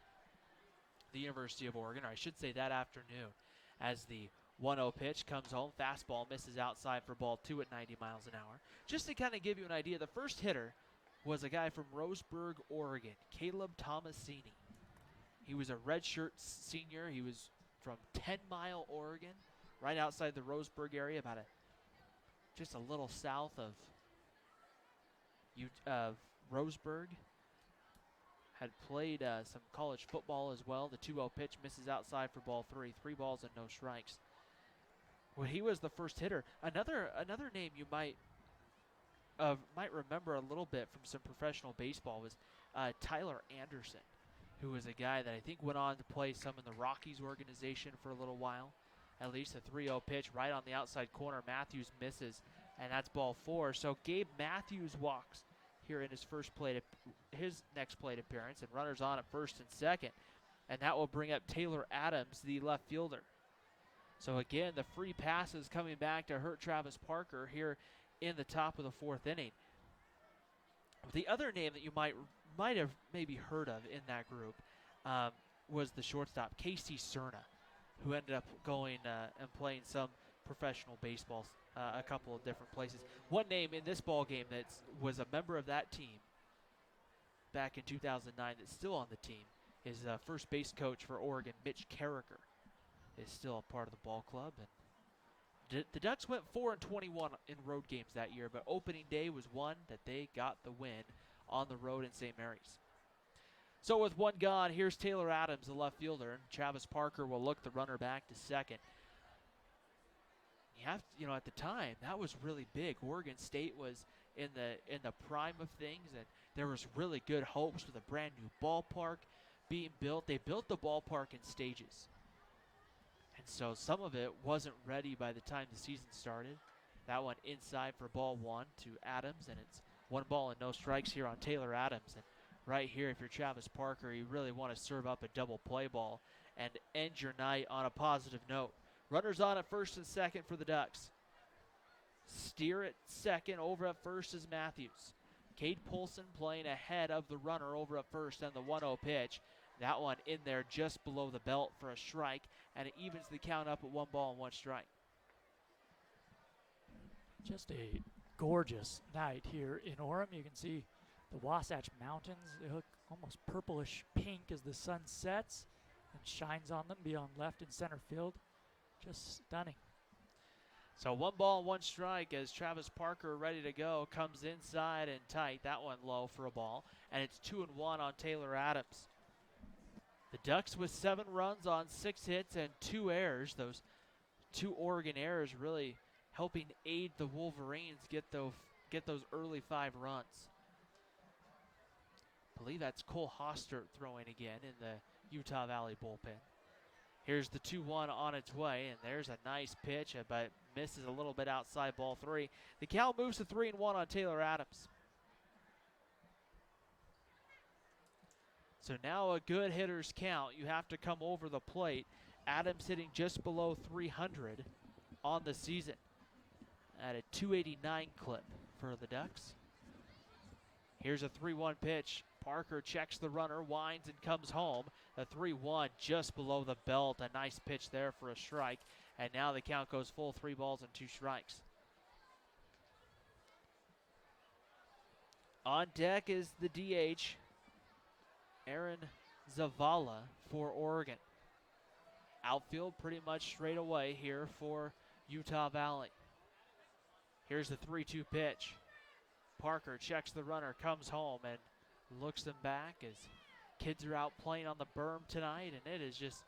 the University of Oregon, or I should say that afternoon, as the 1-0 pitch comes home. Fastball misses outside for ball 2 at 90 miles an hour. Just to kind of give you an idea, the first hitter was a guy from Roseburg, Oregon, Caleb Tomasini. He was a redshirt senior. He was from 10 Mile, Oregon, right outside the Roseburg area, just a little south of Roseburg. Had played some college football as well. The 2-0 pitch misses outside for ball 3. 3 balls and no strikes. Well, he was the first hitter. Another name you might remember a little bit from some professional baseball was Tyler Anderson, who was a guy that I think went on to play some in the Rockies organization for a little while. At least a 3-0 pitch right on the outside corner. Matthews misses, and that's ball 4. So Gabe Matthews walks here in his next plate appearance, and runners on at first and second, and that will bring up Taylor Adams, the left fielder. So again, the free passes coming back to hurt Travis Parker here in the top of the fourth inning. The other name that you might have maybe heard of in that group was the shortstop, Casey Cerna, who ended up going and playing some professional baseball a couple of different places. One name in this ball game that was a member of that team back in 2009 that's still on the team is first base coach for Oregon, Mitch Carricker, is still a part of the ball club. And the Ducks went 4-21 in road games that year, but opening day was one that they got the win on the road in St. Mary's. So with one gone, here's Taylor Adams, the left fielder, and Travis Parker will look the runner back to second. You have to, at the time, that was really big. Oregon State was in the prime of things, and there was really good hopes with a brand new ballpark being built. They built the ballpark in stages, and so some of it wasn't ready by the time the season started. That one inside for ball one to Adams, and it's 1 ball and no strikes here on Taylor Adams. And right here, if you're Travis Parker, you really want to serve up a double play ball and end your night on a positive note. Runners on at first and second for the Ducks. Steer at second, over at first is Matthews. Cade Polson playing ahead of the runner over at first, and the 1-0 pitch. That one in there just below the belt for a strike, and it evens the count up at 1 ball and 1 strike. Just a gorgeous night here in Orem. You can see the Wasatch Mountains. They look almost purplish pink as the sun sets and shines on them beyond left and center field. Just stunning. So 1 ball and 1 strike as Travis Parker ready to go. Comes inside and tight. That one low for a ball. And it's 2-1 on Taylor Adams. The Ducks with 7 runs on 6 hits and 2 errors. Those 2 Oregon errors really helping aid the Wolverines get those early 5 runs. I believe that's Cole Hostert throwing again in the Utah Valley bullpen. Here's the 2-1 on its way, and there's a nice pitch, but misses a little bit outside ball 3. The count moves to 3-1 on Taylor Adams. So now a good hitter's count. You have to come over the plate. Adams hitting just below 300 on the season at a 289 clip for the Ducks. Here's a 3-1 pitch. Parker checks the runner, winds and comes home. The 3-1 just below the belt. A nice pitch there for a strike. And now the count goes full 3 balls and 2 strikes. On deck is the DH, Aaron Zavala for Oregon. Outfield pretty much straight away here for Utah Valley. Here's the 3-2 pitch. Parker checks the runner, comes home, and looks them back as kids are out playing on the berm tonight, and it is just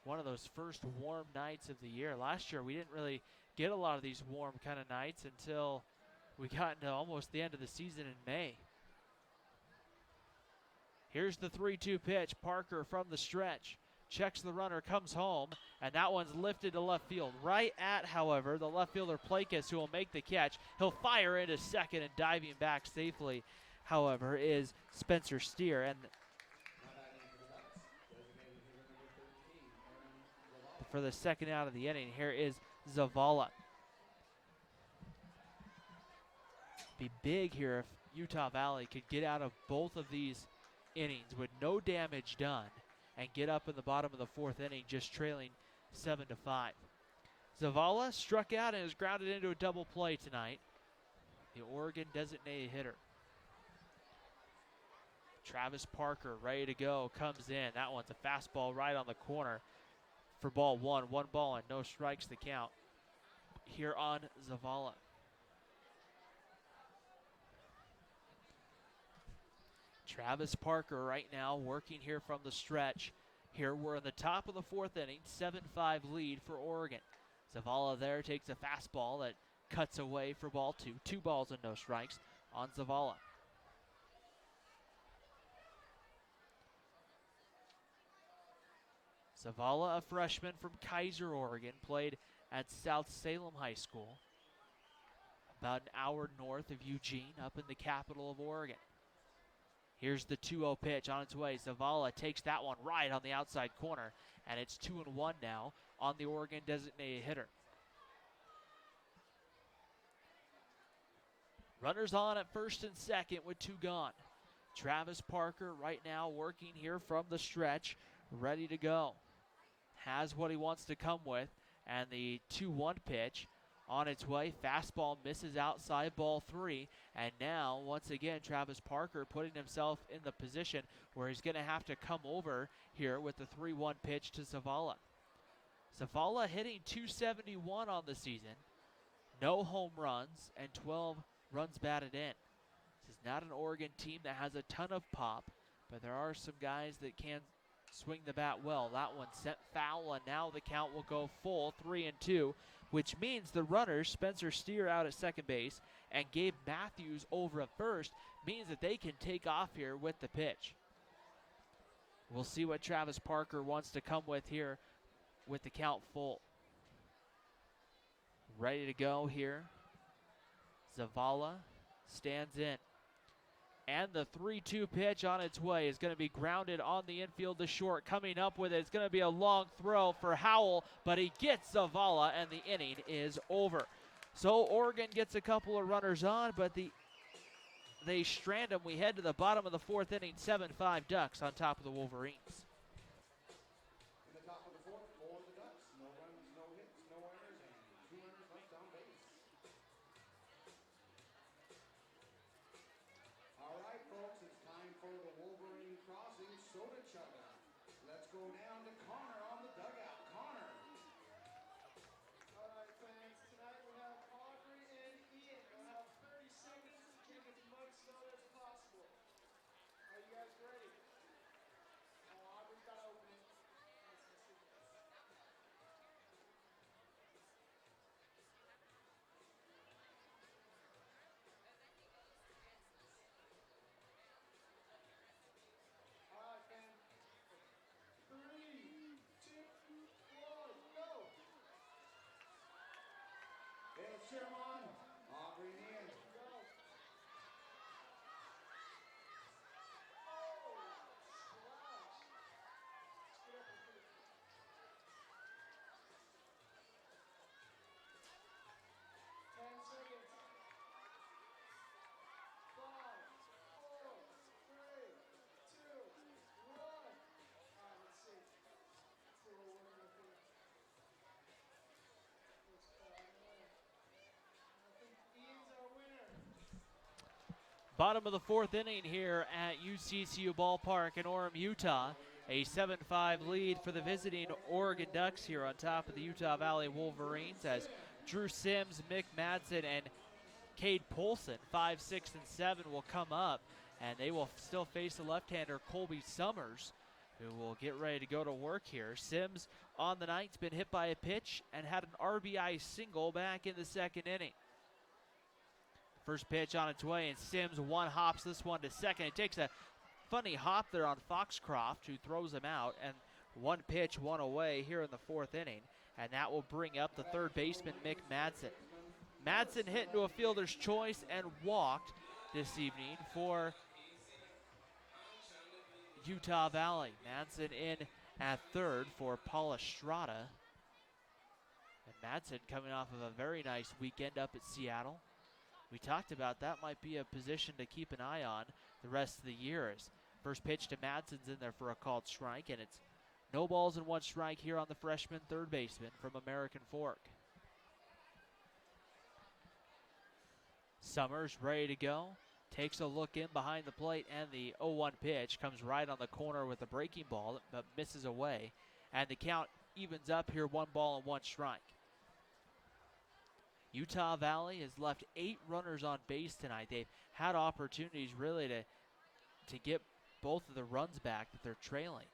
one of those first warm nights of the year. Last year we didn't really get a lot of these warm kind of nights until we got into almost the end of the season in May. Here's the 3-2 pitch. Parker from the stretch checks the runner, comes home, and that one's lifted to left field. Right at, however, the left fielder Plakas, who will make the catch. He'll fire into second, and diving back safely, however, is Spencer Steer. And for the second out of the inning, here is Zavala. Be big here if Utah Valley could get out of both of these innings with no damage done and get up in the bottom of the 4th inning just trailing 7-5. Zavala struck out and is grounded into a double play tonight. The Oregon designated hitter. Travis Parker ready to go, comes in. That one's a fastball right on the corner for ball 1. 1 ball and no strikes the count here on Zavala. Travis Parker right now working here from the stretch. Here we're in the top of the 4th inning, 7-5 lead for Oregon. Zavala there takes a fastball that cuts away for ball 2. 2 balls and no strikes on Zavala. Zavala, a freshman from Kaiser, Oregon, played at South Salem High School, about an hour north of Eugene, up in the capital of Oregon. Here's the 2-0 pitch on its way. Zavala takes that one right on the outside corner, and it's 2-1 now on the Oregon designated hitter. Runners on at first and second with 2 gone. Travis Parker right now working here from the stretch, ready to go. Has what he wants to come with, and the 2-1 pitch on its way. Fastball misses outside ball 3. And now, once again, Travis Parker putting himself in the position where he's going to have to come over here with the 3-1 pitch to Zavala. Zavala hitting .271 on the season. No home runs and 12 runs batted in. This is not an Oregon team that has a ton of pop, but there are some guys that can swing the bat well. That one sent foul, and now the count will go full 3-2, which means the runners, Spencer Steer out at second base and Gabe Matthews over at first, means that they can take off here with the pitch. We'll see what Travis Parker wants to come with here with the count full. Ready to go here. Zavala stands in. And the 3-2 pitch on its way is going to be grounded on the infield to short. Coming up with it, it's going to be a long throw for Howell, but he gets Zavala, and the inning is over. So Oregon gets a couple of runners on, but they strand them. We head to the bottom of the fourth inning, 7-5 Ducks on top of the Wolverines. In the top of the fourth, for the Ducks. No runs, no hits, no errors, and 2 runners left on base. All right, folks, it's time for the Wolverine crossing soda chugger. Let's go down to Connor on the dugout. Connor. All right, fans, tonight we have Audrey and Ian. We'll have 30 seconds to drink as much soda as possible. Are you guys ready? Oh, Audrey's got to open it. All right, fans. 3, 2, 1, go! Hey, let's cheer 'em on. Aubrey and Ian. Go. Oh, splash. Let's get up and put it. 10 seconds. 5, 4, 3, 2, 1. All right, let's see. Let's see what we're working with here. Looks fine. I think Ian's our winner. Bottom of the fourth inning here at UCCU Ballpark in Orem, Utah. A 7-5 lead for the visiting Oregon Ducks here on top of the Utah Valley Wolverines as Drew Sims, Mick Madsen, and Cade Polson, 5, 6, and 7 will come up, and they will still face the left-hander Colby Summers, who will get ready to go to work here. Sims on the night's been hit by a pitch and had an RBI single back in the second inning. First pitch on its way, and Sims one-hops this one to second. It takes a funny hop there on Foxcroft, who throws him out, and one pitch, one away here in the fourth inning, and that will bring up the third baseman, Mick Madsen. Madsen hit into a fielder's choice and walked this evening for Utah Valley. Madsen in at third for Paul Estrada. And Madsen coming off of a very nice weekend up at Seattle. We talked about that might be a position to keep an eye on the rest of the year. As first pitch to Madsen's in there for a called strike, and it's no balls and one strike here on the freshman third baseman from American Fork. Summers ready to go. Takes a look in behind the plate, and the 0-1 pitch comes right on the corner with a breaking ball, but misses away. And the count evens up here, 1 ball and 1 strike. Utah Valley has left 8 runners on base tonight. They've had opportunities really to get both of the runs back that they're trailing.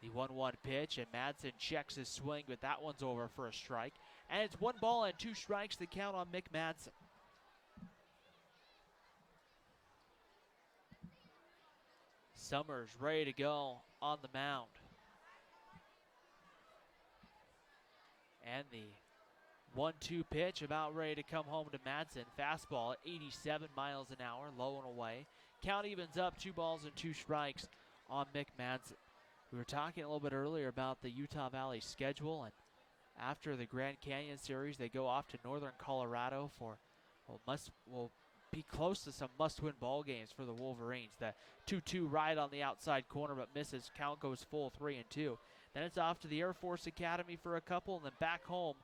The 1-1 pitch, and Madsen checks his swing, but that one's over for a strike. And it's 1 ball and 2 strikes, the count on Mick Madsen. Summers ready to go on the mound. And the 1-2 pitch about ready to come home to Madsen. Fastball at 87 miles an hour, low and away. Count evens up, 2 balls and 2 strikes on Mick Madsen. We were talking a little bit earlier about the Utah Valley schedule, and after the Grand Canyon Series, they go off to northern Colorado for will be close to some must-win ball games for the Wolverines. The 2-2 right on the outside corner, but misses. Count goes full 3-2. Then it's off to the Air Force Academy for a couple, and then back home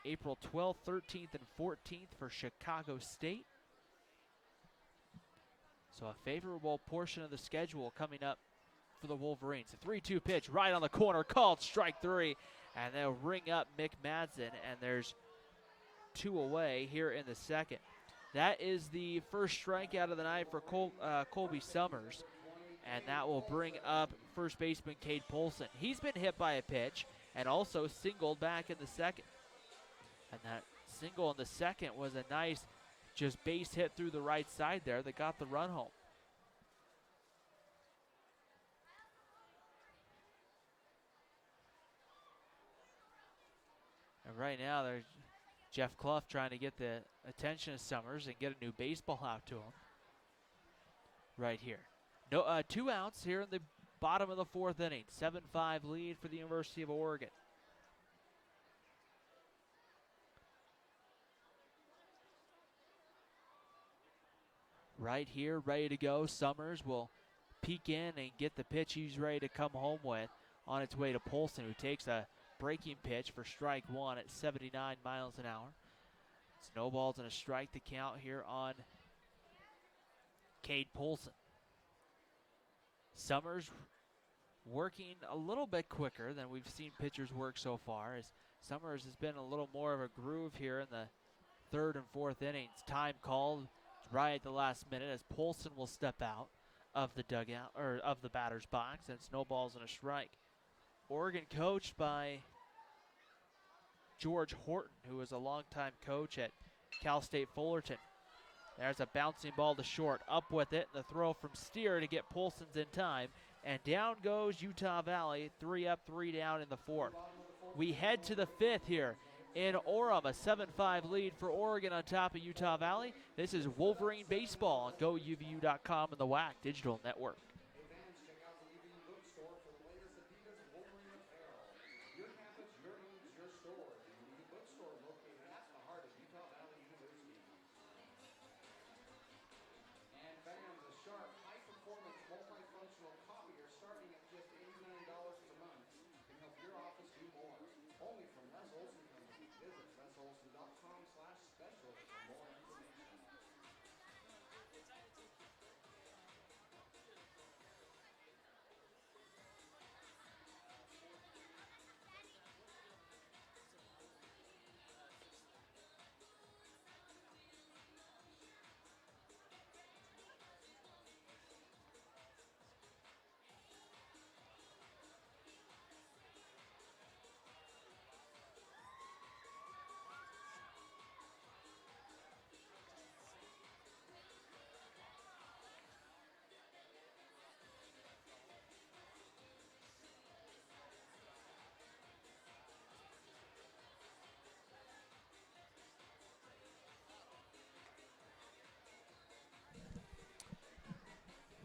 April 12th, 13th, and 14th for Chicago State. So a favorable portion of the schedule coming up for the Wolverines. A 3-2 pitch right on the corner, called strike 3, and they'll ring up Mick Madsen, and there's 2 away here in the second. That is the first strikeout of the night for Colby Summers. And that will bring up first baseman Cade Polson. He's been hit by a pitch and also singled back in the second. And that single in the second was a nice just base hit through the right side there that got the run home. And right now there's Jeff Clough trying to get the attention of Summers and get a new baseball out to him. Right here. No, 2 outs here in the bottom of the 4th inning. 7-5 lead for the University of Oregon. Right here, ready to go. Summers will peek in and get the pitch he's ready to come home with on its way to Polson, who takes a breaking pitch for strike 1 at 79 miles an hour. Snowballs and a strike to count here on Cade Polson. Summers working a little bit quicker than we've seen pitchers work so far, as Summers has been a little more of a groove here in the 3rd and 4th innings. Time called right at the last minute as Polson will step out of the dugout, or of the batter's box, and snowballs and a strike. Oregon coached by George Horton, who is a longtime coach at Cal State Fullerton. There's a bouncing ball to short. Up with it. The throw from Steer to get Polson's in time. And down goes Utah Valley. 3 up, 3 down in the 4th. We head to the 5th here in Orem. A 7-5 lead for Oregon on top of Utah Valley. This is Wolverine Baseball on GoUVU.com and the WAC Digital Network. Hey fans, check out the UVU bookstore for the latest Adidas Wolverine apparel. Your campus, your needs, your store. The UVU bookstore located at the heart of Utah Valley University. And fans, a sharp, high-performance, multifunctional copier starting at just $89 per month can help your office do more. Only from Les Olson Company. Visit lesolson.com/special for more information.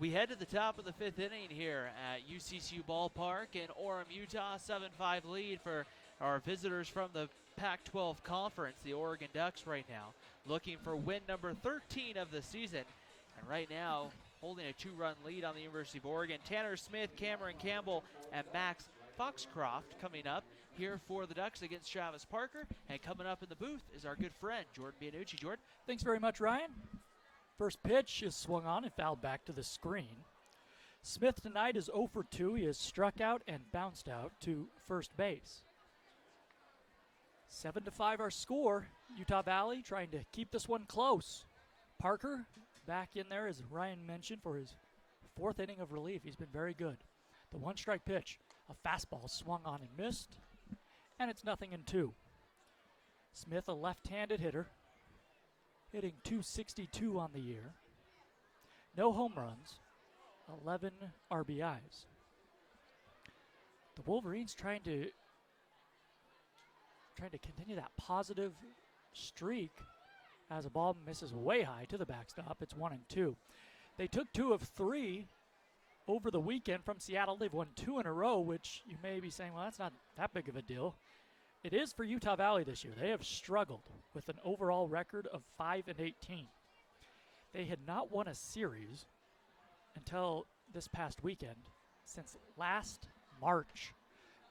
We head to the top of the 5th inning here at UCCU Ballpark in Orem, Utah. 7-5 lead for our visitors from the Pac-12 Conference, the Oregon Ducks right now, looking for win number 13 of the season. And right now, holding a 2-run lead on the University of Oregon. Tanner Smith, Cameron Campbell, and Max Foxcroft coming up here for the Ducks against Travis Parker. And coming up in the booth is our good friend, Jordan Bianucci. Jordan? Thanks very much, Ryan. First pitch is swung on and fouled back to the screen. Smith tonight is 0 for 2. He has struck out and bounced out to first base. 7-5 our score. Utah Valley trying to keep this one close. Parker back in there, as Ryan mentioned, for his 4th inning of relief. He's been very good. The 1-strike pitch, a fastball swung on and missed, and it's 0-2. Smith, a left-handed hitter, hitting .262 on the year. No home runs, 11 RBIs. The Wolverines trying to continue that positive streak as a ball misses way high to the backstop. It's 1-2. They took 2 of 3 over the weekend from Seattle. They've won 2 in a row, which you may be saying, well, that's not that big of a deal. It is for Utah Valley this year. They have struggled with an overall record of 5-18. They had not won a series until this past weekend since last March.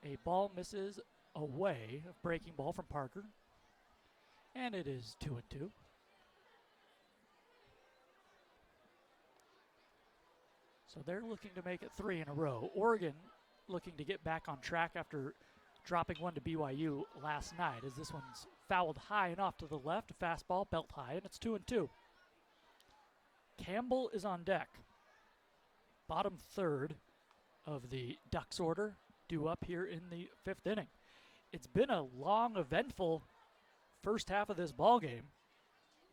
A ball misses away, a breaking ball from Parker, and it is 2-2. So they're looking to make it 3 in a row. Oregon looking to get back on track after dropping one to BYU last night, as this one's fouled high and off to the left, a fastball, belt high, and it's 2-2. Campbell is on deck. bottom third of the Ducks order due up here in the 5th inning. It's been a long, eventful first half of this ball game.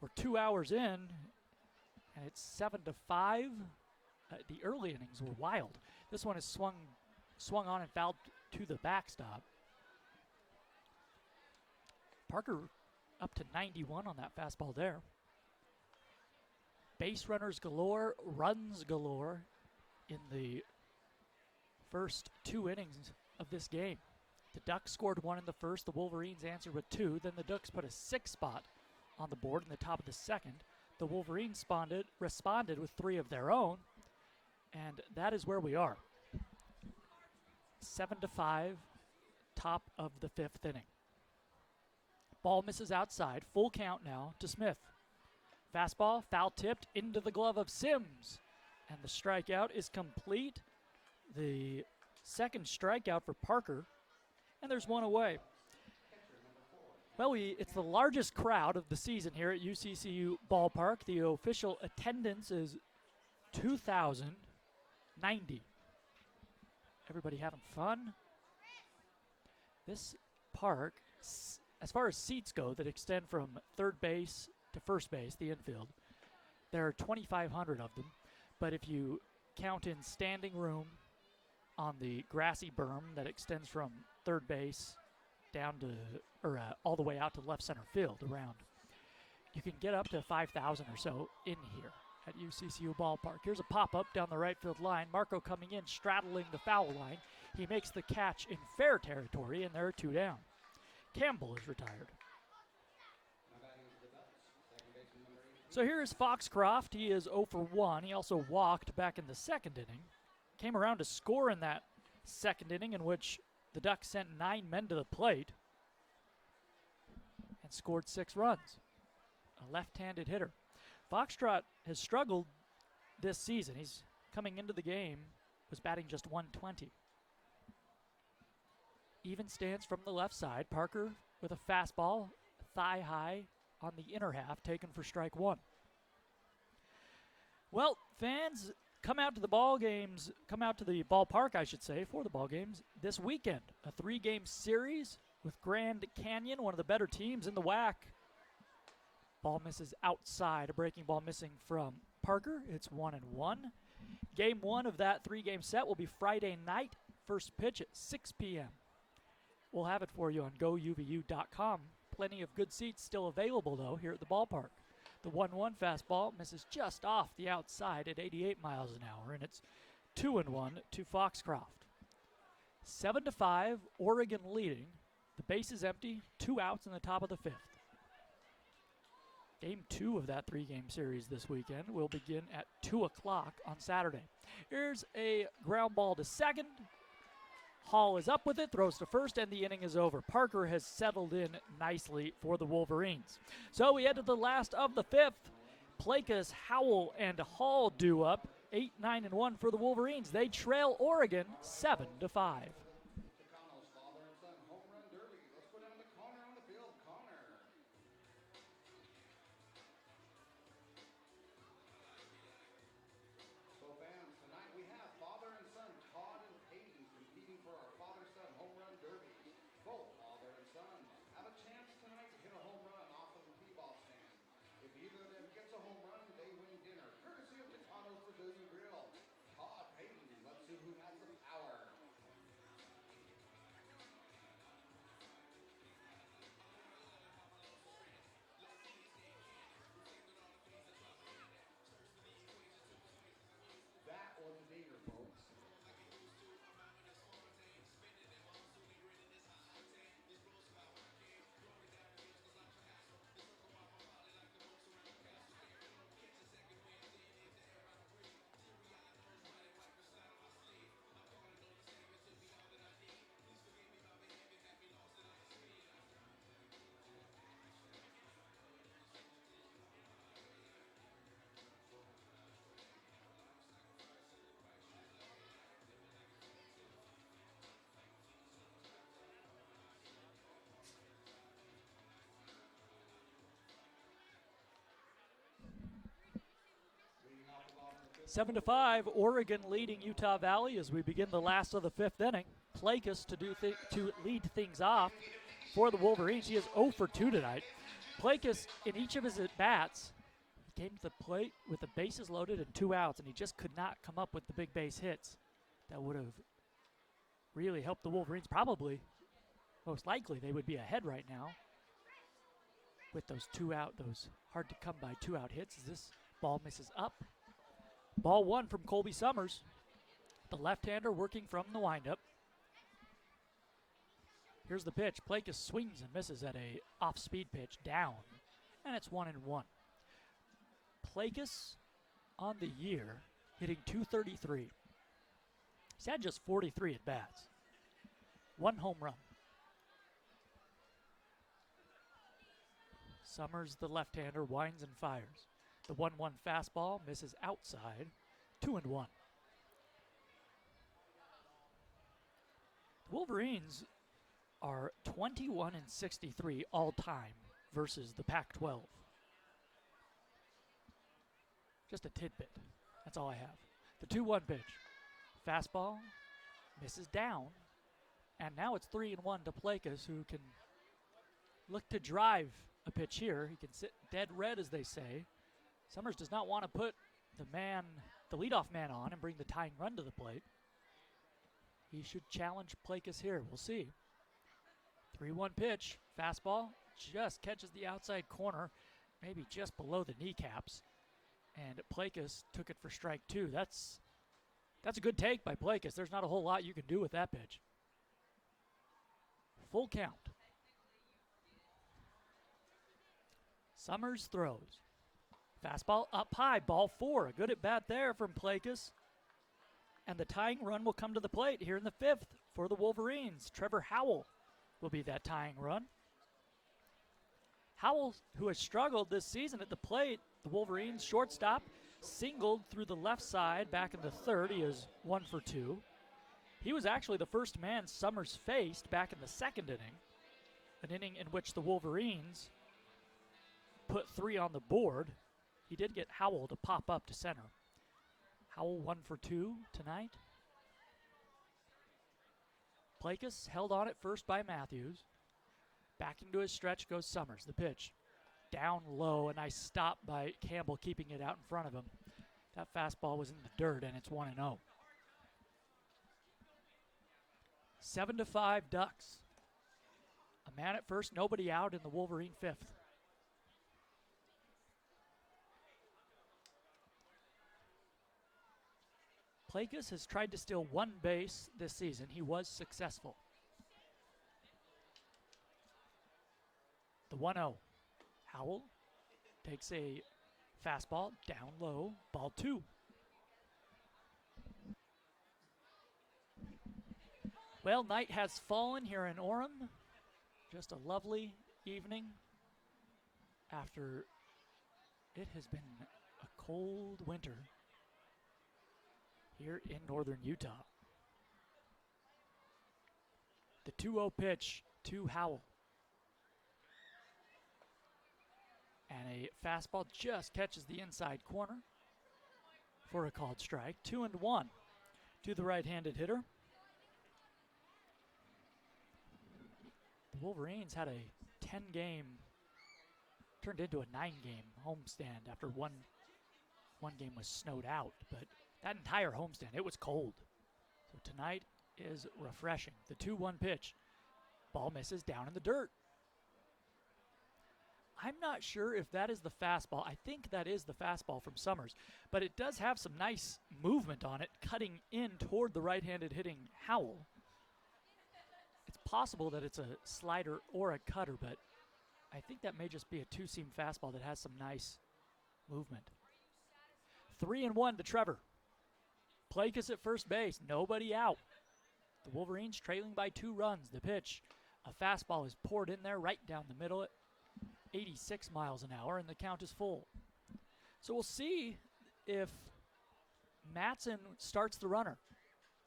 We're 2 hours in, and it's 7-5. The early innings were wild. This one is swung on and fouled to the backstop. Parker up to 91 on that fastball there. Base runners galore, runs galore in the first 2 innings of this game. The Ducks scored 1 in the first. The Wolverines answered with 2. Then the Ducks put a 6 spot on the board in the top of the second. The Wolverines responded with 3 of their own. And that is where we are. 7-5, top of the 5th inning. Ball misses outside. Full count now to Smith. Fastball, foul tipped into the glove of Sims. And the strikeout is complete. The second strikeout for Parker. And there's 1 away. Well, it's the largest crowd of the season here at UCCU Ballpark. The official attendance is 2,090. Everybody having fun? This park, as far as seats go that extend from third base to first base, the infield, there are 2,500 of them. But if you count in standing room on the grassy berm that extends from third base down to, all the way out to left center field around, you can get up to 5,000 or so in here at UCCU Ballpark. Here's a pop-up down the right field line. Marco coming in, straddling the foul line. He makes the catch in fair territory, and there are 2 down. Campbell is retired. So here is Foxcroft. He is 0 for 1. He also walked back in the 2nd inning. Came around to score in that 2nd inning, in which the Ducks sent 9 men to the plate and scored 6 runs. A left-handed hitter. Foxtrot has struggled this season. He's coming into the game, was batting just 120. Even stance from the left side. Parker with a fastball, thigh high on the inner half, taken for strike 1. Well, fans, come out to the ballpark, I should say, for the ball games this weekend. A 3-game series with Grand Canyon, one of the better teams in the WAC. Ball misses outside, a breaking ball missing from Parker. It's 1-1. Game 1 of that 3-game set will be Friday night, first pitch at 6 p.m. We'll have it for you on GoUVU.com. Plenty of good seats still available, though, here at the ballpark. The 1-1 fastball misses just off the outside at 88 miles an hour, and it's 2-1 to Foxcroft. 7-5, Oregon leading. The base is empty, 2 outs in the top of the 5th. Game 2 of that 3-game series this weekend will begin at 2 o'clock on Saturday. Here's a ground ball to second. Hall is up with it, throws to first, and the inning is over. Parker has settled in nicely for the Wolverines. So we head to the last of the 5th. Plakas, Howell, and Hall due up. 8, 9, and 1 for the Wolverines. They trail Oregon 7-5. 7-5, Oregon leading Utah Valley as we begin the last of the 5th inning. Plakus to lead things off for the Wolverines. He is 0 for 2 tonight. Plakus, in each of his at-bats, came to the plate with the bases loaded and 2 outs, and he just could not come up with the big base hits that would have really helped the Wolverines. Probably, most likely, they would be ahead right now with those those hard-to-come-by 2-out hits as this ball misses up. Ball 1 from Colby Summers, the left-hander working from the windup. Here's the pitch. Plakus swings and misses at a off-speed pitch down, and it's 1-1. Plakus on the year hitting .233. He's had just 43 at-bats. 1 home run. Summers, the left-hander, winds and fires. The 1-1 fastball misses outside. 2-1. The Wolverines are 21-63 all time versus the Pac-12. Just a tidbit. That's all I have. The 2-1 pitch. Fastball misses down. And now it's 3-1 to Plakus, who can look to drive a pitch here. He can sit dead red, as they say. Summers does not want to put the leadoff man on and bring the tying run to the plate. He should challenge Plakus here. We'll see. 3-1 pitch. Fastball just catches the outside corner, maybe just below the kneecaps. And Plakus took it for strike 2. That's a good take by Plakus. There's not a whole lot you can do with that pitch. Full count. Summers throws. Fastball up high, ball 4. A good at bat there from Plakus. And the tying run will come to the plate here in the 5th for the Wolverines. Trevor Howell will be that tying run. Howell, who has struggled this season at the plate, the Wolverines shortstop, singled through the left side back in the 3rd. He is 1 for 2. He was actually the first man Summers faced back in the 2nd inning, an inning in which the Wolverines put 3 on the board. He did get Howell to pop up to center. Howell 1 for 2 tonight. Plakus held on at first by Matthews. Back into his stretch goes Summers. The pitch down low. A nice stop by Campbell, keeping it out in front of him. That fastball was in the dirt, and it's 1-0. 7-5 Ducks. A man at first, nobody out in the Wolverine 5th. Plakus has tried to steal 1 base this season. He was successful. The 1-0. Howell takes a fastball down low, ball 2. Well, night has fallen here in Orem. Just a lovely evening after it has been a cold winter here in northern Utah. The 2-0 pitch to Howell. And a fastball just catches the inside corner for a called strike. 2-1 to the right-handed hitter. The Wolverines had a 10-game, turned into a 9-game homestand after one game was snowed out. But that entire homestand, it was cold. So tonight is refreshing. The 2-1 pitch. Ball misses down in the dirt. I'm not sure if that is the fastball. I think that is the fastball from Summers. But it does have some nice movement on it, cutting in toward the right-handed hitting Howell. It's possible that it's a slider or a cutter, but I think that may just be a 2-seam fastball that has some nice movement. 3-1 to Trevor. Plakus at first base, nobody out. The Wolverines trailing by 2 runs. The pitch, a fastball is poured in there right down the middle at 86 miles an hour, and the count is full. So we'll see if Matson starts the runner.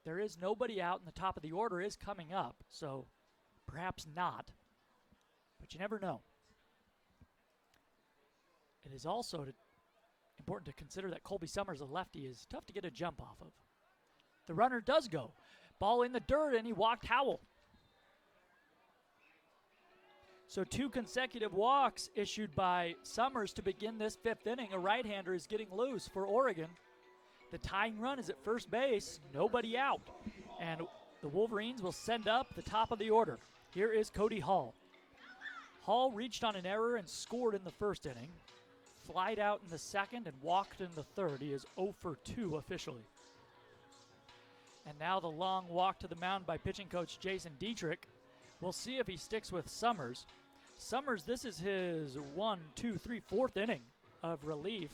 There is nobody out, and the top of the order is coming up, so perhaps not, but you never know. It is also important to consider that Colby Summers, a lefty, is tough to get a jump off of. The runner does go. Ball in the dirt, and he walked Howell. So 2 consecutive walks issued by Summers to begin this 5th inning. A right-hander is getting loose for Oregon. The tying run is at first base, nobody out. And the Wolverines will send up the top of the order. Here is Cody Hall. Hall reached on an error and scored in the 1st inning. Flied out in the 2nd and walked in the 3rd. He is 0 for 2 officially. And now the long walk to the mound by pitching coach Jason Dietrich. We'll see if he sticks with Summers. Summers, this is his 4th inning of relief.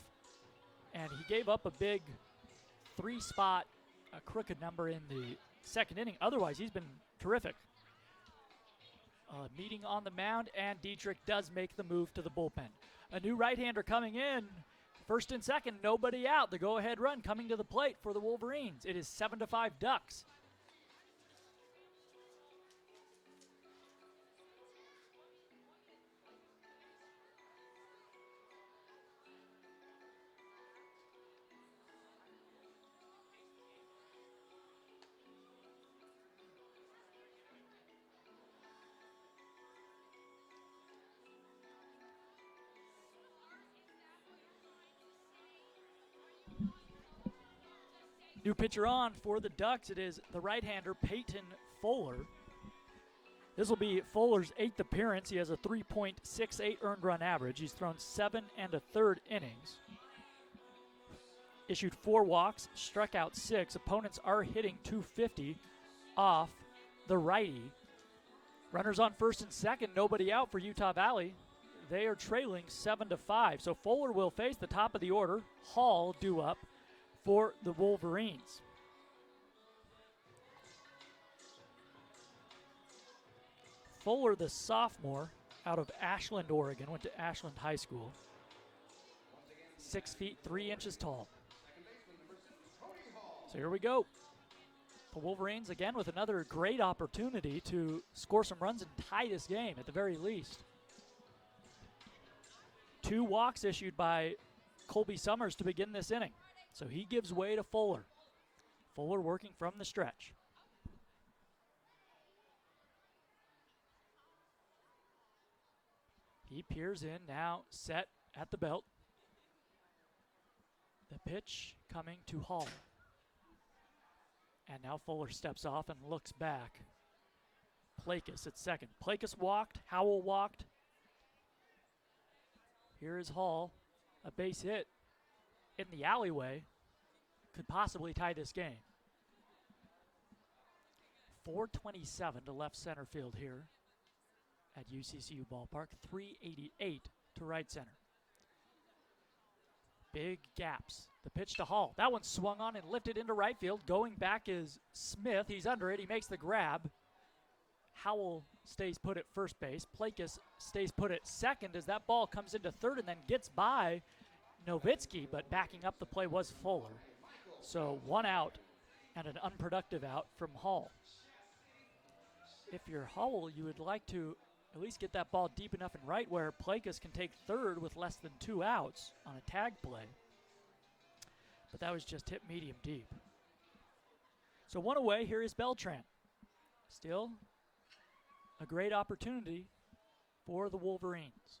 And he gave up a big 3-spot, crooked number in the 2nd inning. Otherwise, he's been terrific. Meeting on the mound, and Dietrich does make the move to the bullpen. A new right-hander coming in. 1st and 2nd, nobody out. The go-ahead run coming to the plate for the Wolverines. It is 7-5 Ducks. New pitcher on for the Ducks. It is the right-hander Peyton Fuller. This will be Fuller's 8th appearance. He has a 3.68 earned run average. He's thrown 7 1/3 innings. Issued 4 walks, struck out 6. Opponents are hitting .250 off the righty. Runners on 1st and 2nd, nobody out for Utah Valley. They are trailing 7-5. So Fuller will face the top of the order. Hall due up for the Wolverines. Fuller, the sophomore out of Ashland, Oregon, went to Ashland High School. 6 feet 3 inches tall. So here we go. The Wolverines again with another great opportunity to score some runs and tie this game at the very least. 2 walks issued by Colby Summers to begin this inning. So he gives way to Fuller. Fuller working from the stretch. He peers in, now set at the belt. The pitch coming to Hall. And now Fuller steps off and looks back. Plakus at 2nd. Plakus walked, Howell walked. Here is Hall, a base hit in the alleyway, could possibly tie this game. 427 to left center field here at UCCU Ballpark, 388 to right center. Big gaps. The pitch to Hall. That one swung on and lifted into right field. Going back is Smith. He's under it. He makes the grab. Howell stays put at first base. Plakus stays put at 2nd as that ball comes into 3rd and then gets by Nowitzki, but backing up the play was Fuller. So 1 out and an unproductive out from Hall. If you're Howell, you would like to at least get that ball deep enough and right where Plakus can take 3rd with less than 2 outs on a tag play. But that was just hit medium deep. So 1 away, here is Beltran. Still a great opportunity for the Wolverines.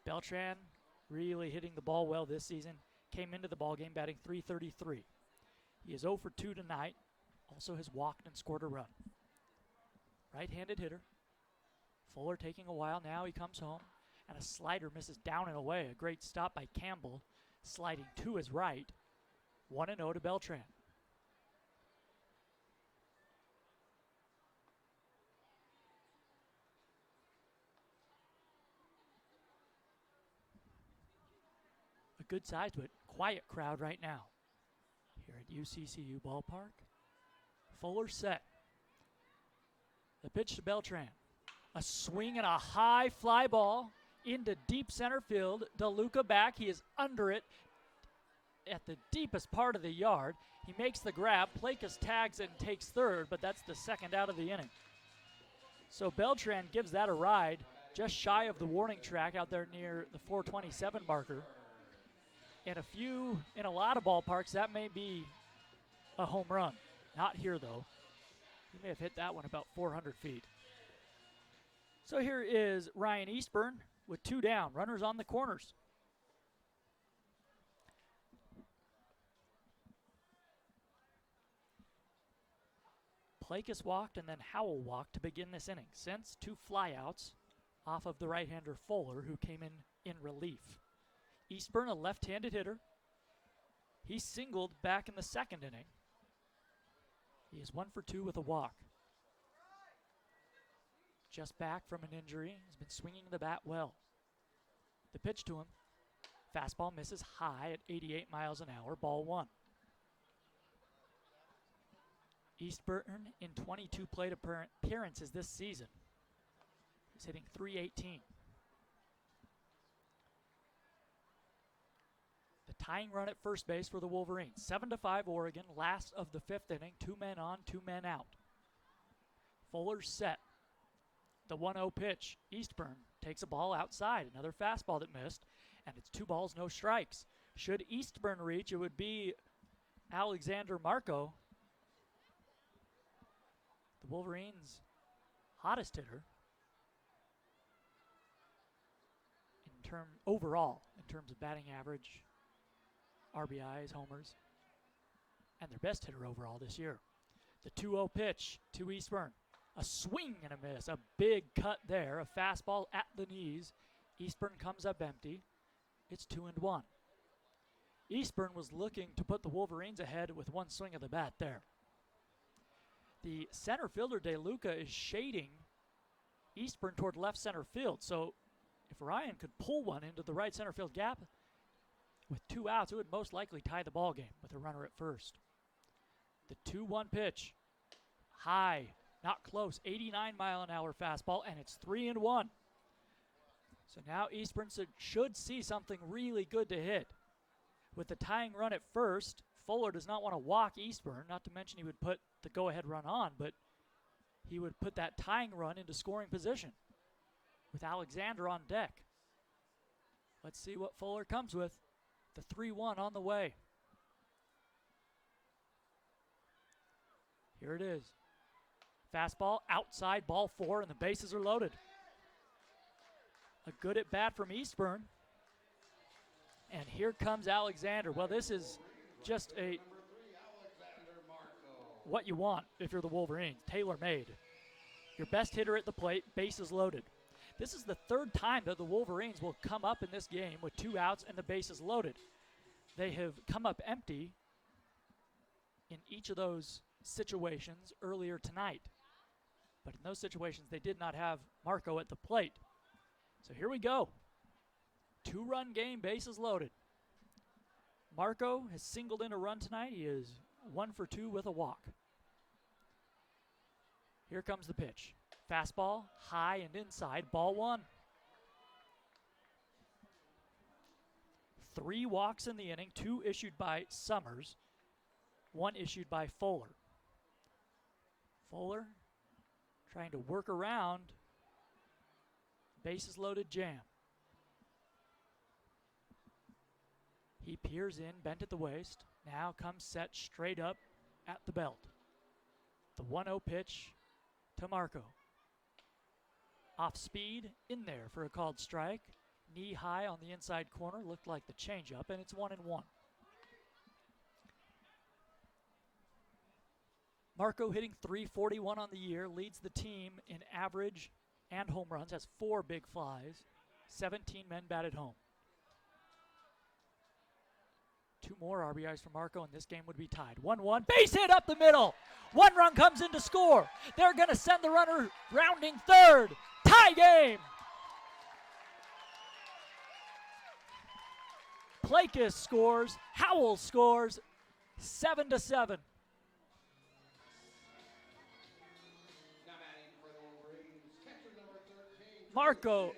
Beltran really hitting the ball well this season. Came into the ball game batting .333. He is 0 for 2 tonight. Also has walked and scored a run. Right-handed hitter. Fuller taking a while. Now he comes home. And a slider misses down and away. A great stop by Campbell. Sliding to his right. 1-0 to Beltran. Good sized but quiet crowd right now here at UCCU Ballpark. Fuller set. The pitch to Beltran. A swing and a high fly ball into deep center field. DeLuca back. He is under it at the deepest part of the yard. He makes the grab. Plakus tags and takes 3rd, but that's the 2nd out of the inning. So Beltran gives that a ride just shy of the warning track out there near the 427 marker. In a lot of ballparks, that may be a home run. Not here, though. He may have hit that one about 400 feet. So here is Ryan Eastburn with 2 down. Runners on the corners. Plakis walked and then Howell walked to begin this inning. Since 2 flyouts off of the right-hander Fuller, who came in relief. Eastburn, a left-handed hitter. He singled back in the 2nd inning. He is 1 for 2 with a walk. Just back from an injury. He's been swinging the bat well. The pitch to him. Fastball misses high at 88 miles an hour. Ball 1. Eastburn in 22 plate appearances this season. He's hitting .318. The tying run at first base for the Wolverines. 7-5 Oregon, last of the 5th inning. 2 men on, 2 men out. Fuller's set. The 1-0 pitch. Eastburn takes a ball outside. Another fastball that missed, and it's 2 balls, no strikes. Should Eastburn reach, it would be Alexander Marco, the Wolverines' hottest hitter overall in terms of batting average, RBIs, homers, and their best hitter overall this year. The 2-0 pitch to Eastburn. A swing and a miss. A big cut there. A fastball at the knees. Eastburn comes up empty. It's 2-1. Eastburn was looking to put the Wolverines ahead with 1 swing of the bat there. The center fielder, DeLuca, is shading Eastburn toward left center field. So if Ryan could pull one into the right center field gap with 2 outs, it would most likely tie the ball game with a runner at first. The 2-1 pitch. High, not close, 89 mile an hour fastball, and it's 3-1. So now Eastburn should see something really good to hit. With the tying run at first, Fuller does not want to walk Eastburn, not to mention he would put the go-ahead run on, but he would put that tying run into scoring position with Alexander on deck. Let's see what Fuller comes with. The 3-1 on the way. Here it is. Fastball outside, ball 4, and the bases are loaded. A good at bat from Eastburn. And here comes Alexander. Well, this is just what you want if you're the Wolverines. Tailor-made. Your best hitter at the plate, bases loaded. This is the 3rd time that the Wolverines will come up in this game with 2 outs and the bases loaded. They have come up empty in each of those situations earlier tonight. But in those situations, they did not have Marco at the plate. So here we go. 2-run game, bases loaded. Marco has singled in a run tonight. He is 1 for 2 with a walk. Here comes the pitch. Fastball, high and inside, ball 1. 3 walks in the inning, 2 issued by Summers, 1 issued by Fuller. Fuller trying to work around bases loaded jam. He peers in, bent at the waist, now comes set straight up at the belt. The 1-0 pitch to Marco. Off speed, in there for a called strike. Knee high on the inside corner, looked like the changeup, and it's 1-1. Marco hitting .341 on the year, leads the team in average and home runs, has 4 big flies, 17 men batted home. 2 more RBIs for Marco, and this game would be tied. 1-1, base hit up the middle. 1 run comes in to score. They're going to send the runner rounding third. Tie game. Plakis scores. Howell scores. 7-7.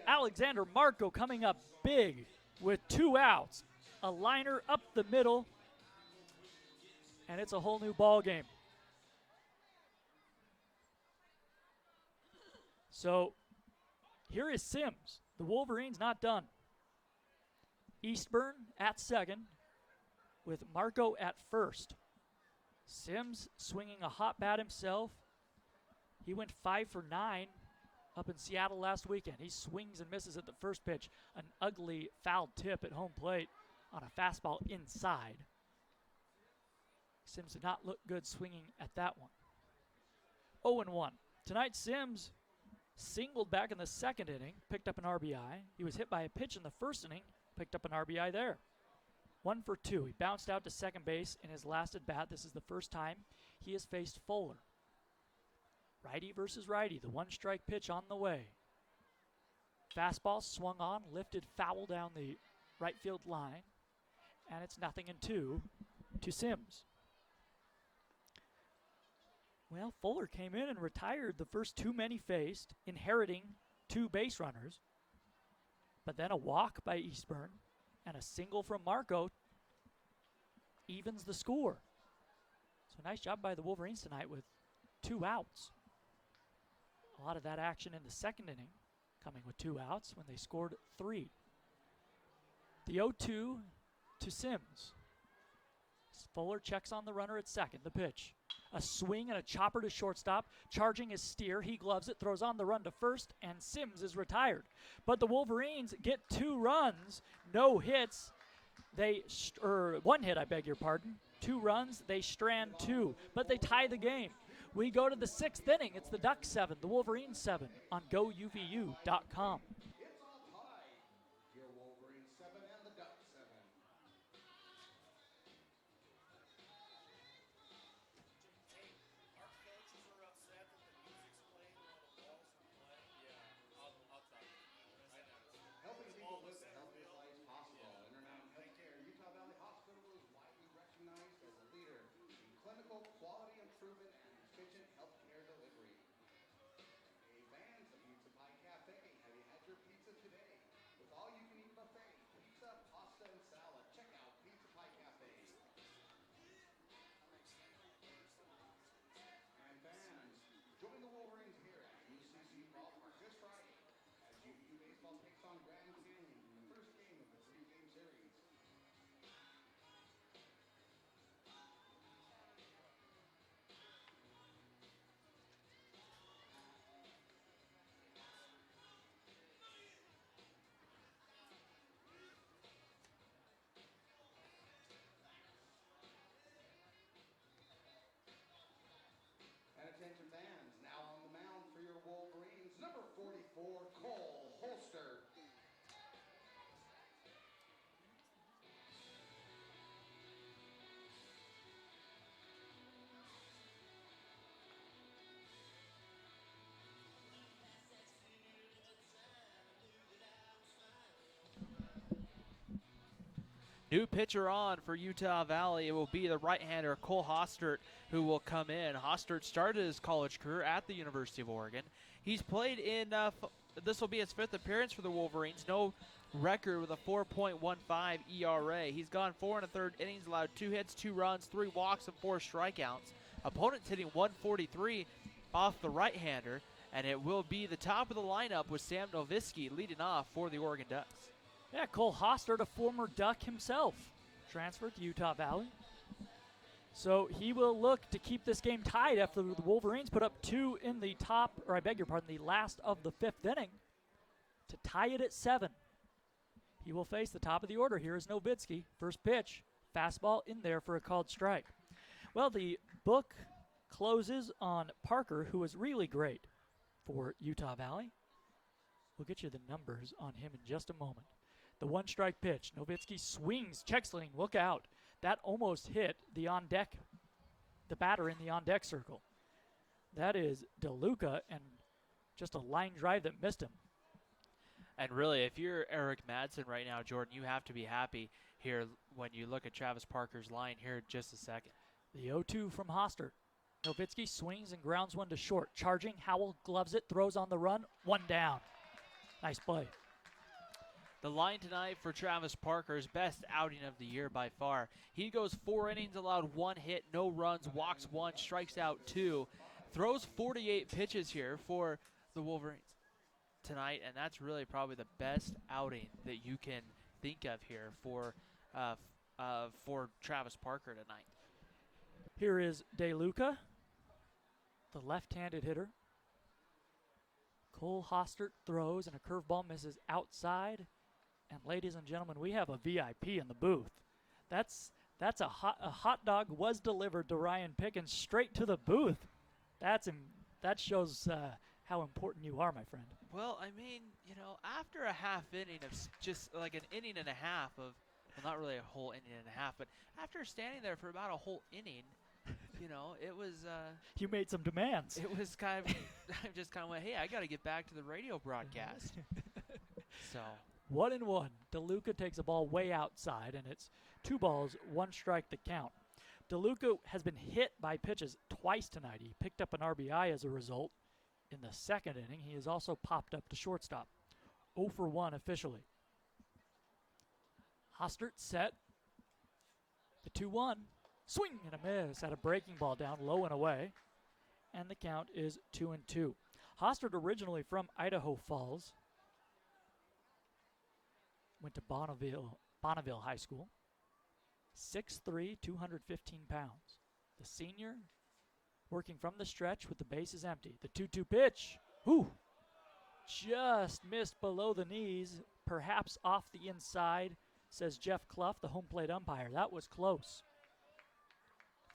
Alexander Marco coming up big with 2 outs. A liner up the middle, and it's a whole new ball game. So here is Sims. The Wolverines not done. Eastburn at second with Marco at first. Sims swinging a hot bat himself. He went 5 for 9 up in Seattle last weekend. He swings and misses at the first pitch. An ugly foul tip at home plate on a fastball inside. Sims did not look good swinging at that one. 0-1. Tonight, Sims singled back in the second inning, picked up an RBI. He was hit by a pitch in the first inning, picked up an RBI there. 1 for 2. He bounced out to second base in his last at bat. This is the first time he has faced Fuller. Righty versus righty, the one-strike pitch on the way. Fastball swung on, lifted foul down the right field line, and it's 0-2 to Sims. Well, Fuller came in and retired the first 2 men he faced, inheriting 2 base runners, but then a walk by Eastburn and a single from Marco evens the score. So nice job by the Wolverines tonight with 2 outs. A lot of that action in the second inning, coming with 2 outs when they scored 3. The 0-2 to Sims. Fuller checks on the runner at second. The pitch. A swing and a chopper to shortstop. Charging his steer. He gloves it, throws on the run to first, and Sims is retired. But the Wolverines get 2 runs, no hits. 1 hit, I beg your pardon. 2 runs, they strand 2, but they tie the game. We go to the 6th inning. It's the Ducks 7, the Wolverines 7 on GoUVU.com. It's all tied. Your Wolverines 7 and the Ducks 7. Helping people live the healthiest lives possible. Intermountain Healthcare Utah Valley Hospital is widely recognized as a leader in clinical quality improvement and efficient healthcare delivery. Hey, fans of Pizza Pie Cafe, have you had your pizza today? With all-you-can-eat buffet, pizza, pasta, and salad, check out Pizza Pie Cafe. And fans, join the Wolverines here at UCCU Ballpark this Friday as UVU baseball takes on Grand Canyon in the first game of the 3-game series. And attention fans, now on the mound for your Wolverines, number 44, Cole Holster. New pitcher on for Utah Valley. It will be the right-hander Cole Hostert who will come in. Hostert started his college career at the University of Oregon. He's played in, this will be his 5th appearance for the Wolverines. No record with a 4.15 ERA. He's gone 4 1/3 innings, allowed 2 hits, 2 runs, 3 walks, and 4 strikeouts. Opponents hitting 143 off the right-hander, and it will be the top of the lineup with Sam Nowitzki leading off for the Oregon Ducks. Yeah, Cole Hostert, a former Duck himself, transferred to Utah Valley. So he will look to keep this game tied after the Wolverines put up 2 in the the last of the 5th inning to tie it at 7. He will face the top of the order. Here is Nowitzki. First pitch, fastball in there for a called strike. Well, the book closes on Parker, who was really great for Utah Valley. We'll get you the numbers on him in just a moment. The 1-strike pitch. Nowitzki swings. Check swing. Look out. That almost hit the on-deck, the batter in the on-deck circle. That is DeLuca, and just a line drive that missed him. And really, if you're Eric Madsen right now, Jordan, you have to be happy here when you look at Travis Parker's line here in just a second. The 0-2 from Hostert. Nowitzki swings and grounds one to short. Charging, Howell gloves it, throws on the run, 1 down. Nice play. The line tonight for Travis Parker's best outing of the year by far. He goes 4 innings, allowed 1 hit, no runs, walks 1, strikes out 2. Throws 48 pitches here for the Wolverines tonight, and that's really probably the best outing that you can think of here for for Travis Parker tonight. Here is DeLuca, the left-handed hitter. Cole Hostert throws, and a curveball misses outside. And ladies and gentlemen, we have a VIP in the booth. That's a hot dog was delivered to Ryan Pickens straight to the booth. That shows how important you are, my friend. Well, I mean, after a half inning of just like an inning and a half of, well, not really a whole inning and a half, but after standing there for about a whole inning, it was. You made some demands. It was kind of, I just kind of went, hey, I got to get back to the radio broadcast. So 1-1. DeLuca takes a ball way outside, and it's 2 balls, 1 strike to count. DeLuca has been hit by pitches twice tonight. He picked up an RBI as a result in the second inning. He has also popped up to shortstop. 0 for 1 officially. Hostert set. The 2-1. Swing and a miss. Had a breaking ball down low and away. And the count is 2-2. Hostert originally from Idaho Falls. Went to Bonneville High School. 6'3", 215 pounds. The senior working from the stretch with the bases empty. The 2-2 pitch. Whew. Just missed below the knees, perhaps off the inside, says Jeff Clough, the home plate umpire. That was close.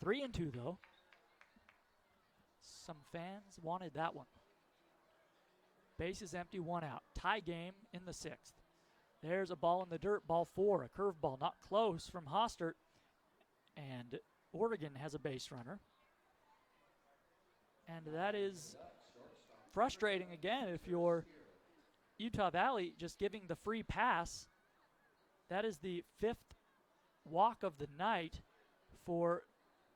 3-2 though. Some fans wanted that one. Bases empty, 1 out. Tie game in the 6th. There's a ball in the dirt, ball 4, a curveball, not close from Hostert. And Oregon has a base runner. And that is frustrating again if you're Utah Valley just giving the free pass. That is the 5th walk of the night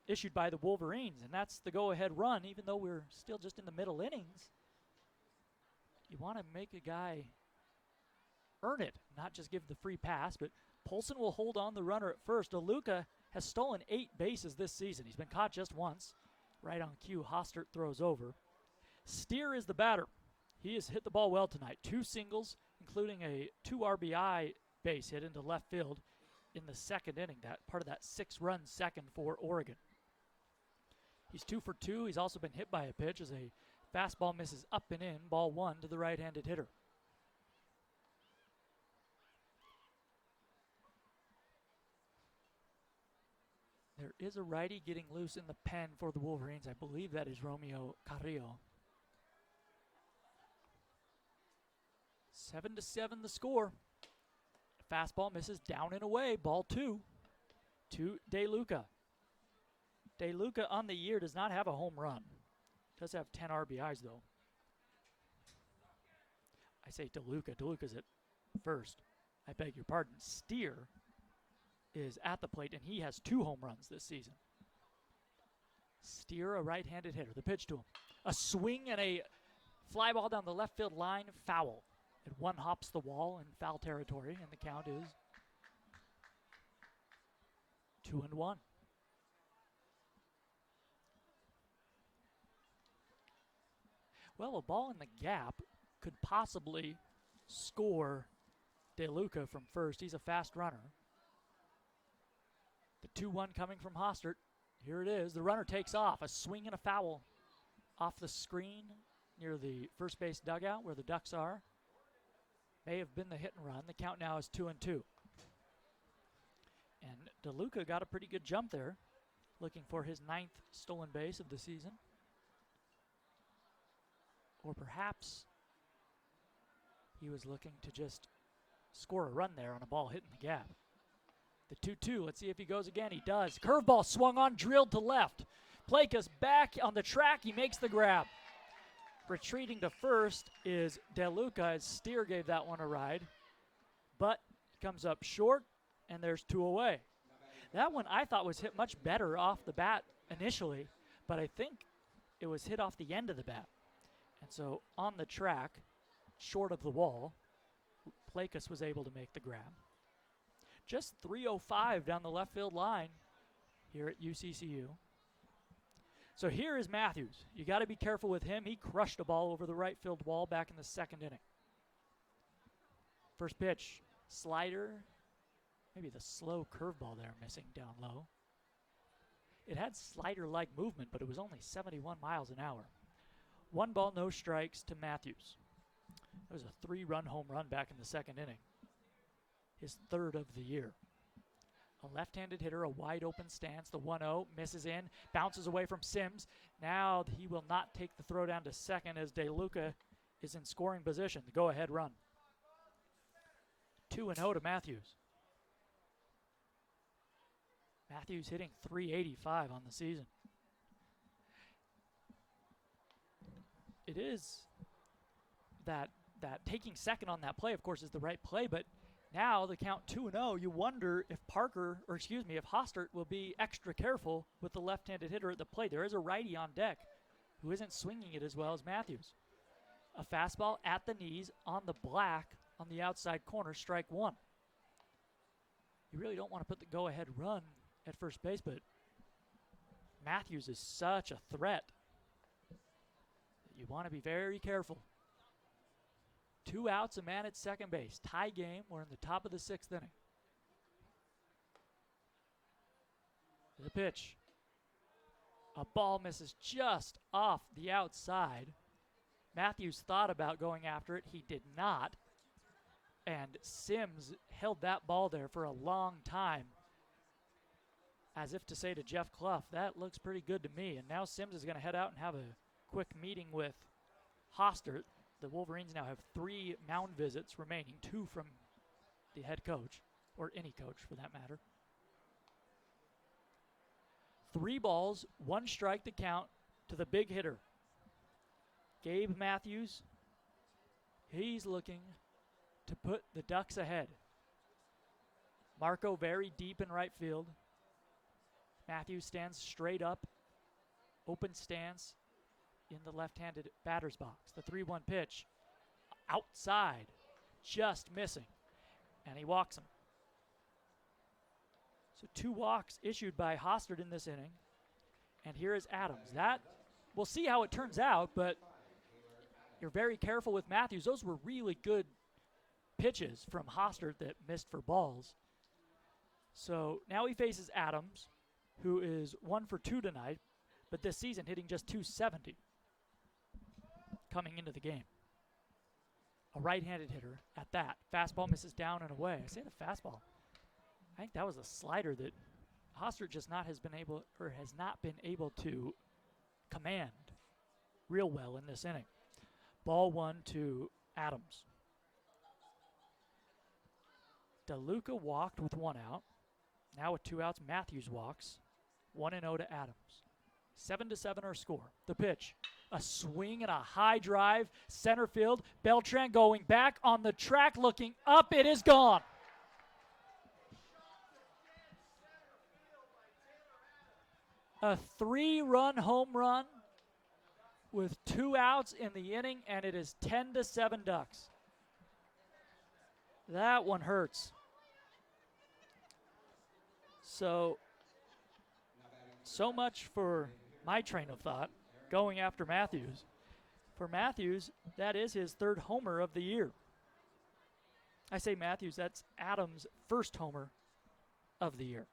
issued by the Wolverines, and that's the go-ahead run, even though we're still just in the middle innings. You want to make a guy earn it, not just give the free pass, but Polson will hold on the runner at first. DeLuca has stolen 8 bases this season. He's been caught just once. Right on cue, Hostert throws over. Steer is the batter. He has hit the ball well tonight. 2 singles, including a 2 RBI base hit into left field in the second inning. That part of that 6-run second for Oregon. He's 2 for 2. He's also been hit by a pitch as a fastball misses up and in. Ball 1 to the right-handed hitter. There is a righty getting loose in the pen for the Wolverines. I believe that is Romeo Carrillo. 7-7 the score. Fastball misses down and away. Ball 2 to DeLuca. DeLuca on the year does not have a home run. Does have 10 RBIs though. I say DeLuca. DeLuca's at first. I beg your pardon. Steer is at the plate, and he has 2 home runs this season. Steer, a right-handed hitter. The pitch to him. A swing and a fly ball down the left field line. Foul. It 1 hops the wall in foul territory, and the count is 2-1. Well, a ball in the gap could possibly score DeLuca from first. He's a fast runner. The 2-1 coming from Hostert. Here it is. The runner takes off. A swing and a foul off the screen near the first base dugout where the Ducks are. May have been the hit and run. The count now is 2-2. And DeLuca got a pretty good jump there, looking for his 9th stolen base of the season. Or perhaps he was looking to just score a run there on a ball hit in the gap. The 2-2, let's see if he goes again. He does. Curveball swung on, drilled to left. Plakas back on the track. He makes the grab. Retreating to first is DeLuca as Steer gave that one a ride. But comes up short, and there's 2 away. That one I thought was hit much better off the bat initially, but I think it was hit off the end of the bat. And so on the track, short of the wall, Plakas was able to make the grab. Just 305 down the left field line here at UCCU. So here is Matthews. You got to be careful with him. He crushed a ball over the right field wall back in the second inning. First pitch, slider, maybe the slow curveball there missing down low. It had slider-like movement, but it was only 71 miles an hour. 1 ball, no strikes to Matthews. That was a 3-run home run back in the second inning. His 3rd of the year. A left-handed hitter, a wide-open stance. The 1-0 misses in, bounces away from Sims. Now he will not take the throw down to second as DeLuca is in scoring position. The go-ahead run. 2-0 to Matthews. Matthews hitting .385 on the season. It is that taking second on that play, of course, is the right play, but now the count 2-0, you wonder if if Hostert will be extra careful with the left-handed hitter at the plate. There is a righty on deck who isn't swinging it as well as Matthews. A fastball at the knees on the black on the outside corner, strike 1. You really don't want to put the go-ahead run at first base, but Matthews is such a threat that you want to be very careful. 2 outs, a man at second base. Tie game. We're in the top of the 6th inning. The pitch. A ball misses just off the outside. Matthews thought about going after it. He did not. And Sims held that ball there for a long time, as if to say to Jeff Clough, that looks pretty good to me. And now Sims is going to head out and have a quick meeting with Hostert. The Wolverines now have 3 mound visits remaining, 2 from the head coach, or any coach for that matter. 3 balls, 1 strike to count to the big hitter. Gabe Matthews, he's looking to put the Ducks ahead. Marco very deep in right field. Matthews stands straight up, open stance in the left-handed batter's box. The 3-1 pitch, outside, just missing, and he walks him. So 2 walks issued by Hostert in this inning, and here is Adams. That, we'll see how it turns out, but you're very careful with Matthews. Those were really good pitches from Hostert that missed for balls. So now he faces Adams, who is 1 for 2 tonight, but this season hitting just .270 coming into the game. A right-handed hitter at that. Fastball misses down and away. I say the fastball. I think that was a slider that Hostert just has not been able to command real well in this inning. Ball 1 to Adams. DeLuca walked with 1 out. Now with 2 outs, Matthews walks. 1-0 to Adams. 7-7 our score. The pitch. A swing and a high drive. Center field. Beltran going back on the track, looking up. It is gone. A 3-run home run with 2 outs in the inning, and it is 10-7 Ducks. That one hurts. So much for my train of thought going after Matthews. For Matthews, that is his 3rd homer of the year. I say Matthews, that's Adams' 1st homer of the year.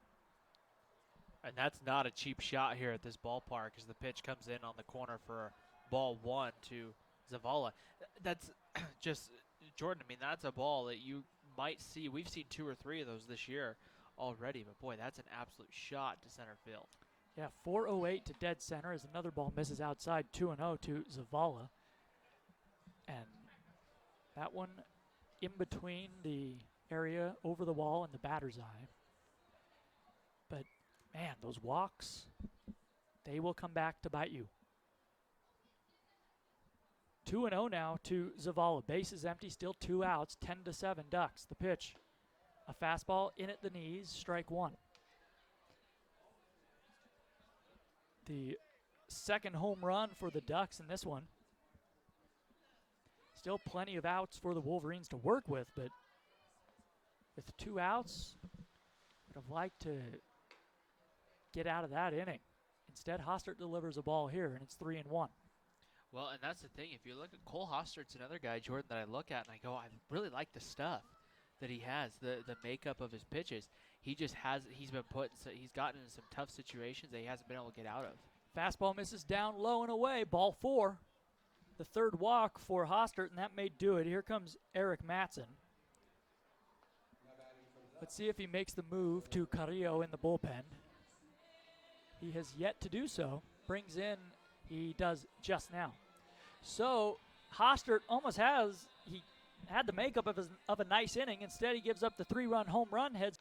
And that's not a cheap shot here at this ballpark as the pitch comes in on the corner for ball 1 to Zavala. That's just, Jordan, I mean, that's a ball that you might see. We've seen 2 or 3 of those this year already, but boy, that's an absolute shot to center field. Yeah, 408 to dead center as another ball misses outside. 2-0 to Zavala. And that one in between the area over the wall and the batter's eye. But, man, those walks, they will come back to bite you. 2-0 now to Zavala. Base is empty, still 2 outs, 10-7 Ducks. The pitch, a fastball in at the knees, strike 1. The 2nd home run for the Ducks in this one. Still plenty of outs for the Wolverines to work with, but with 2 outs, would have liked to get out of that inning. Instead, Hostert delivers a ball here, and it's 3-1. Well, and that's the thing. If you look at Cole Hostert's another guy, Jordan, that I look at and I go, I really like the stuff. that he has, the makeup of his pitches. He's gotten into some tough situations that he hasn't been able to get out of. Fastball misses down low and away. Ball 4. The third walk for Hostert, and that may do it. Here comes Eric Matson. Let's see if he makes the move to Carrillo in the bullpen. He has yet to do so. Brings in, he does just now. So Hostert almost he had the makeup of a nice inning. Instead, he gives up the 3-run home run, heads.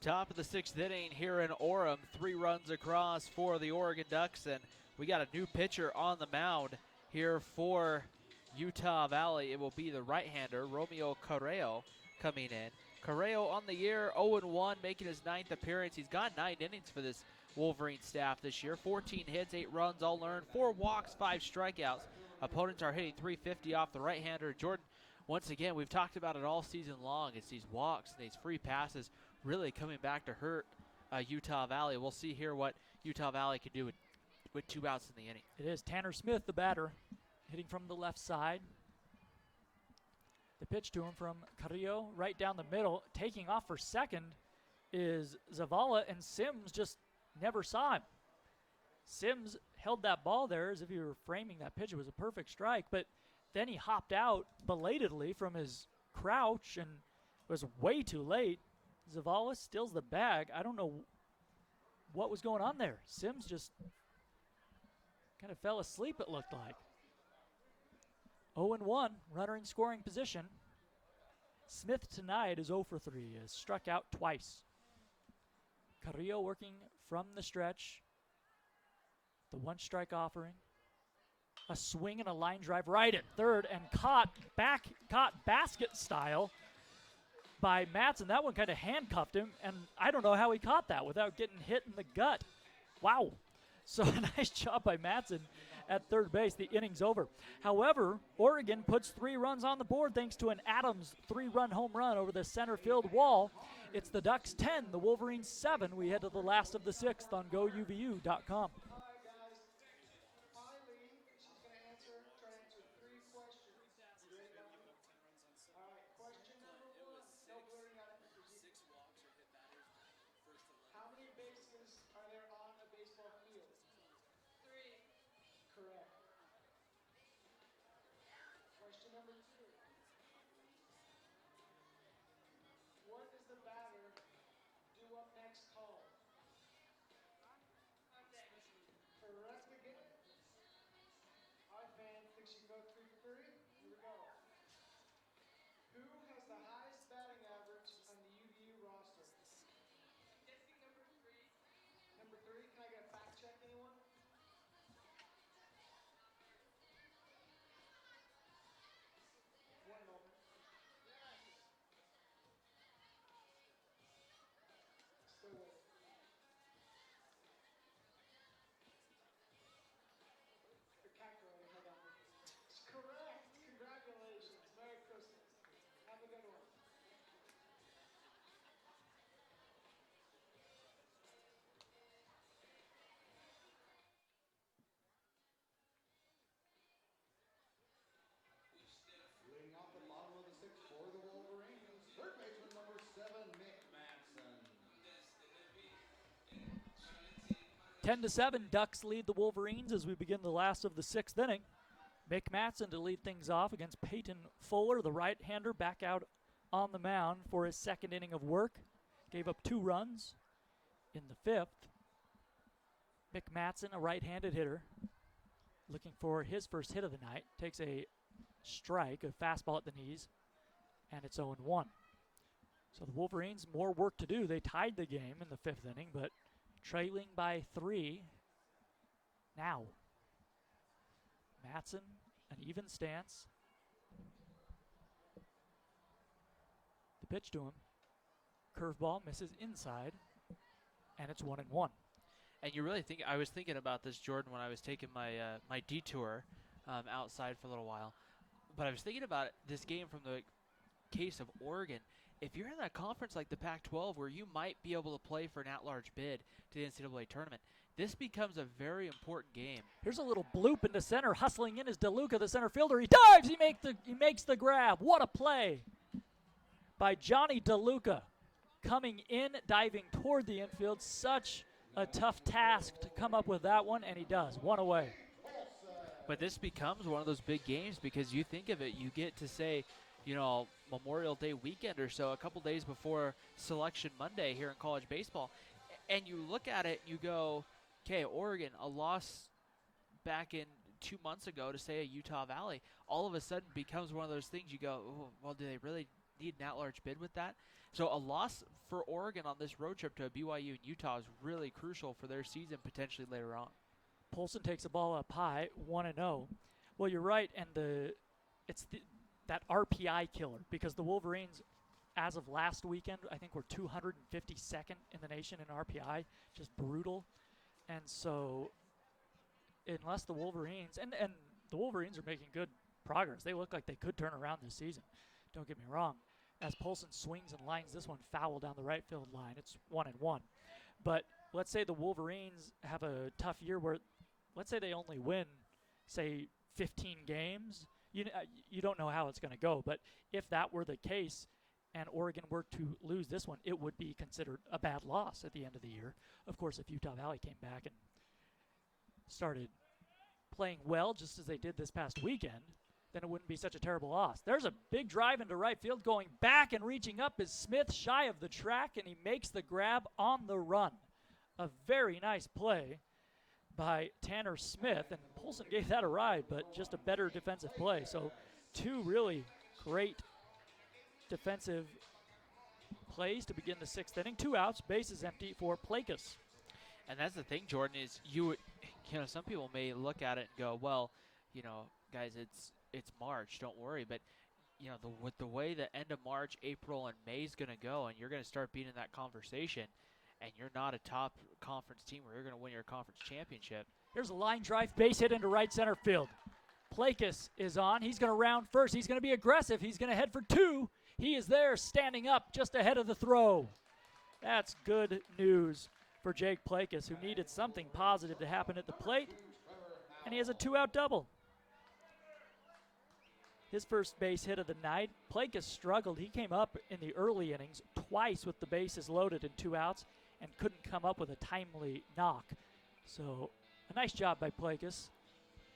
Top of the 6th inning here in Orem. 3 runs across for the Oregon Ducks, and we got a new pitcher on the mound here for Utah Valley. It will be the right-hander, Romeo Carrillo, coming in. Carrillo on the year, 0-1, making his 9th appearance. He's got 9 innings for this Wolverine staff this year. 14 hits, 8 runs, all earned, 4 walks, 5 strikeouts. Opponents are hitting .350 off the right-hander. Jordan, once again, we've talked about it all season long. It's these walks and these free passes really coming back to hurt Utah Valley. We'll see here what Utah Valley can do with 2 outs in the inning. It is Tanner Smith, the batter, hitting from the left side. The pitch to him from Carrillo, right down the middle. Taking off for second is Zavala, and Sims just never saw him. Sims held that ball there as if he were framing that pitch. It was a perfect strike, but then he hopped out belatedly from his crouch and was way too late. Zavala steals the bag. I don't know what was going on there. Sims just kind of fell asleep, it looked like. 0-1, runner in scoring position. Smith tonight is 0 for 3, has struck out twice. Carrillo working from the stretch. The 1-strike offering. A swing and a line drive right at third, and caught basket style by Matson. That one kind of handcuffed him, and I don't know how he caught that without getting hit in the gut. Wow. So a nice job by Matson at third base. The inning's over. However, Oregon puts 3 runs on the board thanks to an Adams 3-run home run over the center field wall. It's the Ducks 10, the Wolverines 7. We head to the last of the 6th on GoUVU.com. Leading off the bottom of the 6th for the Wolverines, third baseman number 7, Mick Matson. 10-7, Ducks lead the Wolverines as we begin the last of the 6th inning. Mick Matson to lead things off against Peyton Fuller, the right-hander, back out on the mound for his 2nd inning of work. Gave up 2 runs in the 5th. Mick Matson, a right-handed hitter, looking for his first hit of the night. Takes a strike, a fastball at the knees, and it's 0-1. So the Wolverines, more work to do. They tied the game in the 5th inning, but trailing by 3 now. Matson, an even stance. The pitch to him. Curveball misses inside, and it's 1-1. And you really think, I was thinking about this, Jordan, when I was taking my my detour outside for a little while. But I was thinking about this game from the case of Oregon. If you're in that conference like the Pac-12 where you might be able to play for an at-large bid to the NCAA tournament, this becomes a very important game. Here's a little bloop into center. Hustling in is DeLuca, the center fielder. He dives. He makes the grab. What a play by Johnny DeLuca. Coming in, diving toward the infield. Such a tough task to come up with that one, and he does. 1 away. But this becomes one of those big games because you think of it, you get to say, you know, Memorial Day weekend or so, a couple days before Selection Monday here in college baseball, and you look at it and you go, okay, Oregon, a loss back in 2 months ago to, say, a Utah Valley, all of a sudden becomes one of those things you go, oh, well, do they really need an at-large bid with that? So a loss for Oregon on this road trip to BYU and Utah is really crucial for their season potentially later on. Polson takes the ball up high, 1-0. Well, you're right, and it's that RPI killer because the Wolverines, as of last weekend, I think were 252nd in the nation in RPI, just brutal. And so unless the Wolverines, and the Wolverines are making good progress. They look like they could turn around this season. Don't get me wrong. As Polson swings and lines this one foul down the right field line, it's 1-1. But let's say the Wolverines have a tough year where, let's say they only win, say, 15 games. You don't know how it's going to go. But if that were the case and Oregon were to lose this one, it would be considered a bad loss at the end of the year. Of course, if Utah Valley came back and started playing well, just as they did this past weekend, then it wouldn't be such a terrible loss. There's a big drive into right field. Going back and reaching up is Smith, shy of the track, and he makes the grab on the run. A very nice play by Tanner Smith, and Polson gave that a ride, but just a better defensive play. So 2 really great defensive plays to begin the 6th inning. 2 outs, bases empty for Plakas. And that's the thing, Jordan, is you know, some people may look at it and go, well, you know, guys, it's March, don't worry. But, you know, with the way the end of March, April, and May is going to go, and you're going to start being in that conversation, and you're not a top conference team where you're going to win your conference championship. Here's a line drive, base hit into right center field. Plakas is on. He's going to round first. He's going to be aggressive. He's going to head for 2. He is there, standing up just ahead of the throw. That's good news for Jake Plakas, who needed something positive to happen at the plate, and he has a 2-out double. His first base hit of the night. Plakas struggled. He came up in the early innings twice with the bases loaded and 2 outs and couldn't come up with a timely knock. So a nice job by Plakas,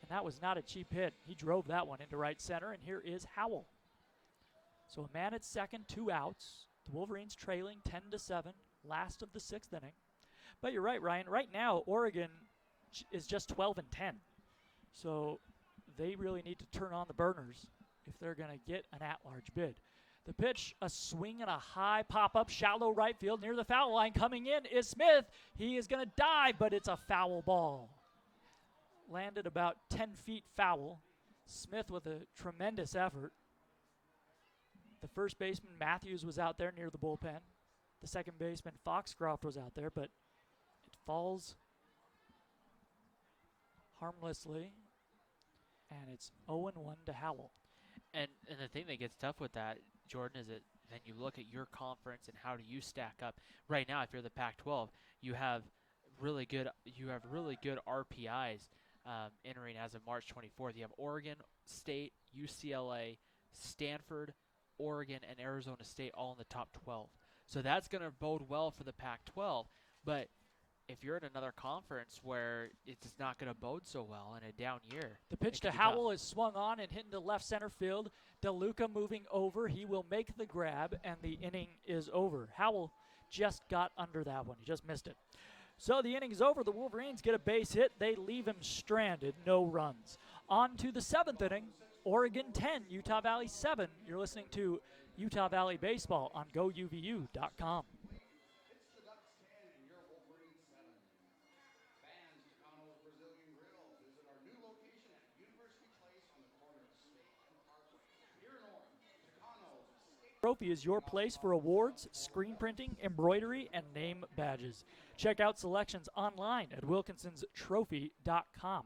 and that was not a cheap hit. He drove that one into right center, and here is Howell. So a man at second, 2 outs. The Wolverines trailing 10-7, last of the 6th inning. But you're right, Ryan. Right now, Oregon is just 12-10. So they really need to turn on the burners if they're going to get an at-large bid. The pitch, a swing and a high pop-up, shallow right field near the foul line. Coming in is Smith. He is going to dive, but it's a foul ball. Landed about 10 feet foul. Smith with a tremendous effort. The first baseman, Matthews, was out there near the bullpen. The second baseman, Foxcroft, was out there, but it falls harmlessly, and it's 0-1 to Howell. And the thing that gets tough with that, Jordan, is that then you look at your conference and how do you stack up. Right now, if you're the Pac-12, you have really good RPIs entering as of March 24th. You have Oregon State, UCLA, Stanford, Oregon, and Arizona State all in the top 12. So that's going to bode well for the Pac-12. But if you're in another conference where it's not going to bode so well in a down year. The pitch to Howell is swung on and hit into left center field. DeLuca moving over. He will make the grab, and the inning is over. Howell just got under that one. He just missed it. So the inning is over. The Wolverines get a base hit. They leave him stranded. No runs. On to the 7th inning. Oregon 10, Utah Valley 7. You're listening to Utah Valley Baseball on GoUVU.com. It's the Ducks 10 and your Wolverines 7. Fans, Chicano's Brazilian Grill. Visit our new location at University Place on the corner of State and Parkway. Here in Orem, Chicano's State Trophy is your place for awards, screen printing, embroidery, and name badges. Check out selections online at wilkinsonstrophy.com.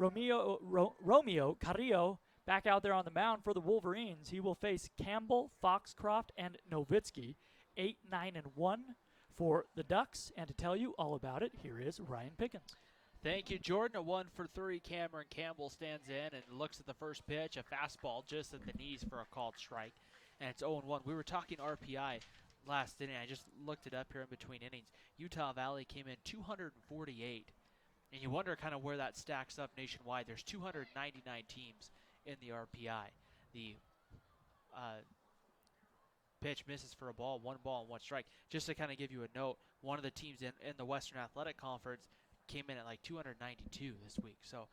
Romeo Carrillo back out there on the mound for the Wolverines. He will face Campbell, Foxcroft, and Nowitzki. 8, 9, and 1 for the Ducks. And to tell you all about it, here is Ryan Pickens. Thank you, Jordan. A 1 for 3. Cameron Campbell stands in and looks at the first pitch, a fastball just at the knees for a called strike. And it's 0-1. We were talking RPI last inning. I just looked it up here in between innings. Utah Valley came in 248. And you wonder kind of where that stacks up nationwide. There's 299 teams in the RPI. The pitch misses for a ball, 1 ball and 1 strike. Just to kind of give you a note, one of the teams in the Western Athletic Conference came in at like 292 this week. So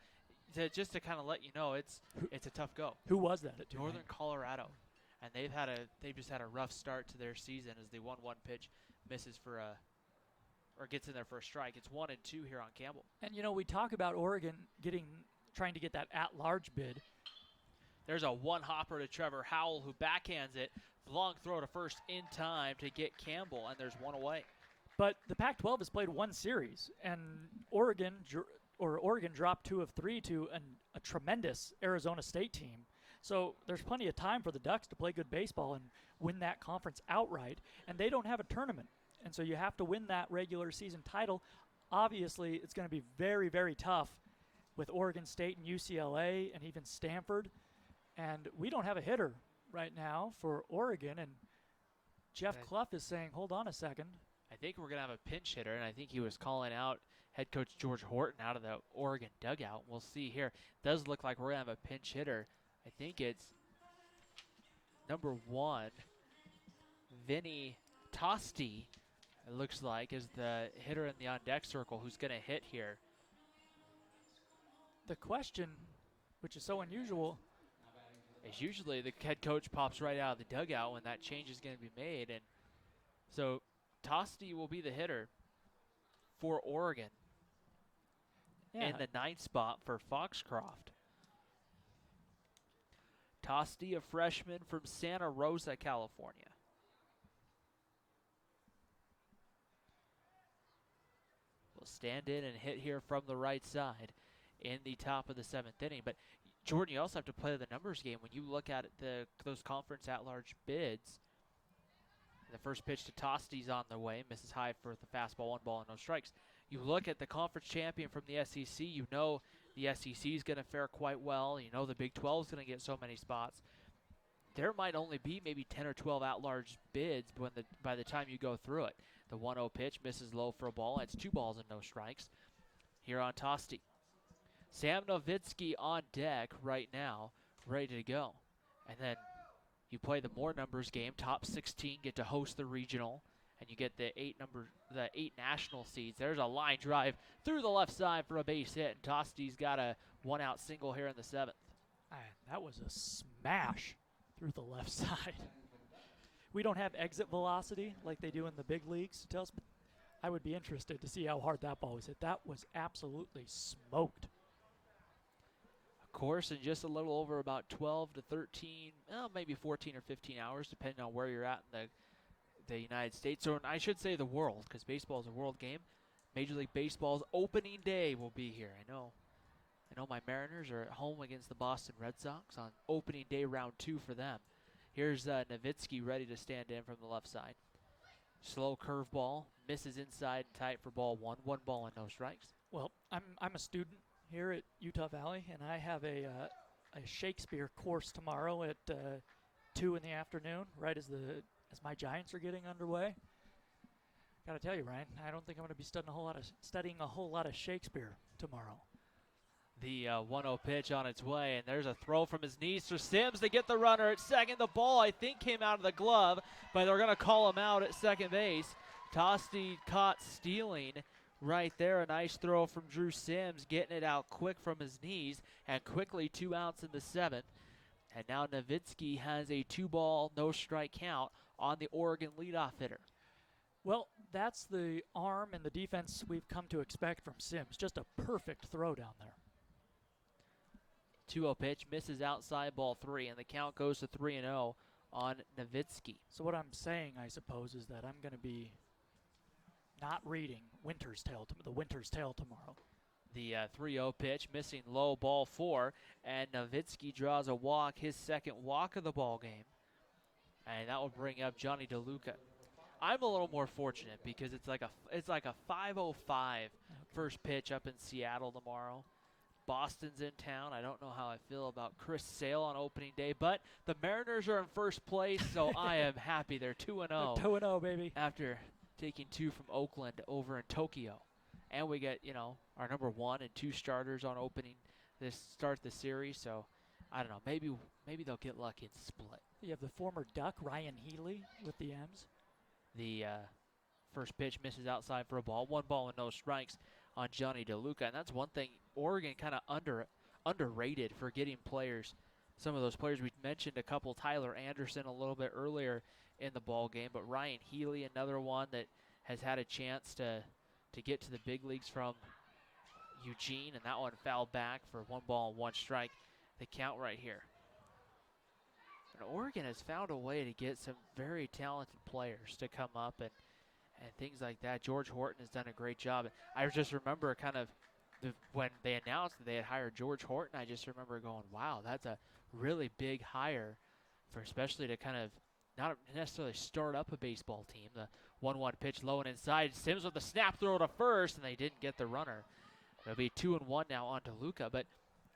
just to kind of let you know, it's a tough go. Who was that at Northern Colorado. And they've just had a rough start to their season as the 1-1 pitch misses for or gets in there for a strike. It's 1 and 2 here on Campbell. And we talk about Oregon trying to get that at-large bid. There's a one-hopper to Trevor Howell who backhands it. Long throw to first in time to get Campbell, and there's 1 away. But the Pac-12 has played 1 series, and Oregon dropped 2 of 3 to a tremendous Arizona State team. So there's plenty of time for the Ducks to play good baseball and win that conference outright, and they don't have a tournament. And so you have to win that regular season title. Obviously, it's going to be very, very tough with Oregon State and UCLA and even Stanford. And we don't have a hitter right now for Oregon. And Jeff Clough is saying, hold on a second. I think we're going to have a pinch hitter, and I think he was calling out head coach George Horton out of the Oregon dugout. We'll see here. Does look like we're going to have a pinch hitter. I think it's number 1, Vinny Tosti, it looks like, is the hitter in the on-deck circle who's going to hit here. The question, which is so unusual, is usually the head coach pops right out of the dugout when that change is going to be made. And so Tosti will be the hitter for Oregon in the 9th spot for Foxcroft. Tosti, a freshman from Santa Rosa, California. Will stand in and hit here from the right side in the top of the 7th inning. But Jordan, you also have to play the numbers game. When you look at those conference at-large bids, the first pitch to Tosti's on the way, misses high for the fastball, 1 ball and no strikes. You look at the conference champion from the SEC, you know the SEC is going to fare quite well. You know the Big 12 is going to get so many spots. There might only be maybe 10 or 12 at-large bids by the time you go through it. The 1-0 pitch misses low for a ball. It's 2 balls and no strikes here on Tosti. Sam Nowitzki on deck right now, ready to go. And then you play the more numbers game. Top 16 get to host the regional, and you get the 8 national seeds. There's a line drive through the left side for a base hit, and Tosti's got a 1-out single here in the 7th. That was a smash through the left side. We don't have exit velocity like they do in the big leagues to tell us, but I would be interested to see how hard that ball was hit. That was absolutely smoked. Course in just a little over about 12 to 13, maybe 14 or 15 hours, depending on where you're at in the United States, or I should say the world, because baseball is a world game. Major League Baseball's opening day will be here. I know my Mariners are at home against the Boston Red Sox on opening day round 2 for them. Here's Nowitzki ready to stand in from the left side. Slow curveball, misses inside tight for ball 1. 1 ball and no strikes. Well, I'm a student here at Utah Valley, and I have a Shakespeare course tomorrow at 2 in the afternoon, right as my Giants are getting underway. Got to tell you, Ryan, I don't think I'm going to be studying a whole lot of Shakespeare tomorrow. The 1-0 pitch on its way, and there's a throw from his knees for Sims to get the runner at second. The ball, I think, came out of the glove, but they're going to call him out at second base. Tosti caught stealing right there. A nice throw from Drew Sims, getting it out quick from his knees, and quickly 2 outs in the 7th And now Nowitzki has a 2-ball, no strike count on the Oregon leadoff hitter. Well, that's the arm and the defense we've come to expect from Sims. Just a perfect throw down there. 2-0 pitch, misses outside, ball 3, and the count goes to 3-0 on Nowitzki. So what I'm saying, I suppose, is that I'm going to be not reading the Winter's Tale tomorrow. The 3-0 pitch, missing low, ball 4, and Nowitzki draws a walk, his second walk of the ball game, and that will bring up Johnny DeLuca. I'm a little more fortunate because it's like a 5:05 first pitch up in Seattle tomorrow. Boston's in town. I don't know how I feel about Chris Sale on opening day, but the Mariners are in first place, so I am happy. They're 2-0. 2-0, baby. After taking 2 from Oakland over in Tokyo. And we get, our number 1 and 2 starters on opening start the series, so I don't know. Maybe they'll get lucky and split. You have the former Duck, Ryan Healy, with the M's. The first pitch misses outside for a ball. 1 ball and no strikes on Johnny DeLuca. And that's one thing Oregon kind of underrated for getting players. Some of those players we mentioned, a couple, Tyler Anderson a little bit earlier in the ball game, but Ryan Healy, another one that has had a chance to get to the big leagues from Eugene, and that one fouled back for 1 ball and 1 strike. The count right here. And Oregon has found a way to get some very talented players to come up and things like that. George Horton has done a great job. I just remember when they announced that they had hired George Horton, I just remember going, wow, that's a really big hire for especially to kind of not necessarily start up a baseball team. The 1-1 pitch low and inside. Sims with the snap throw to first, and they didn't get the runner. It'll be 2-1 now on DeLuca, but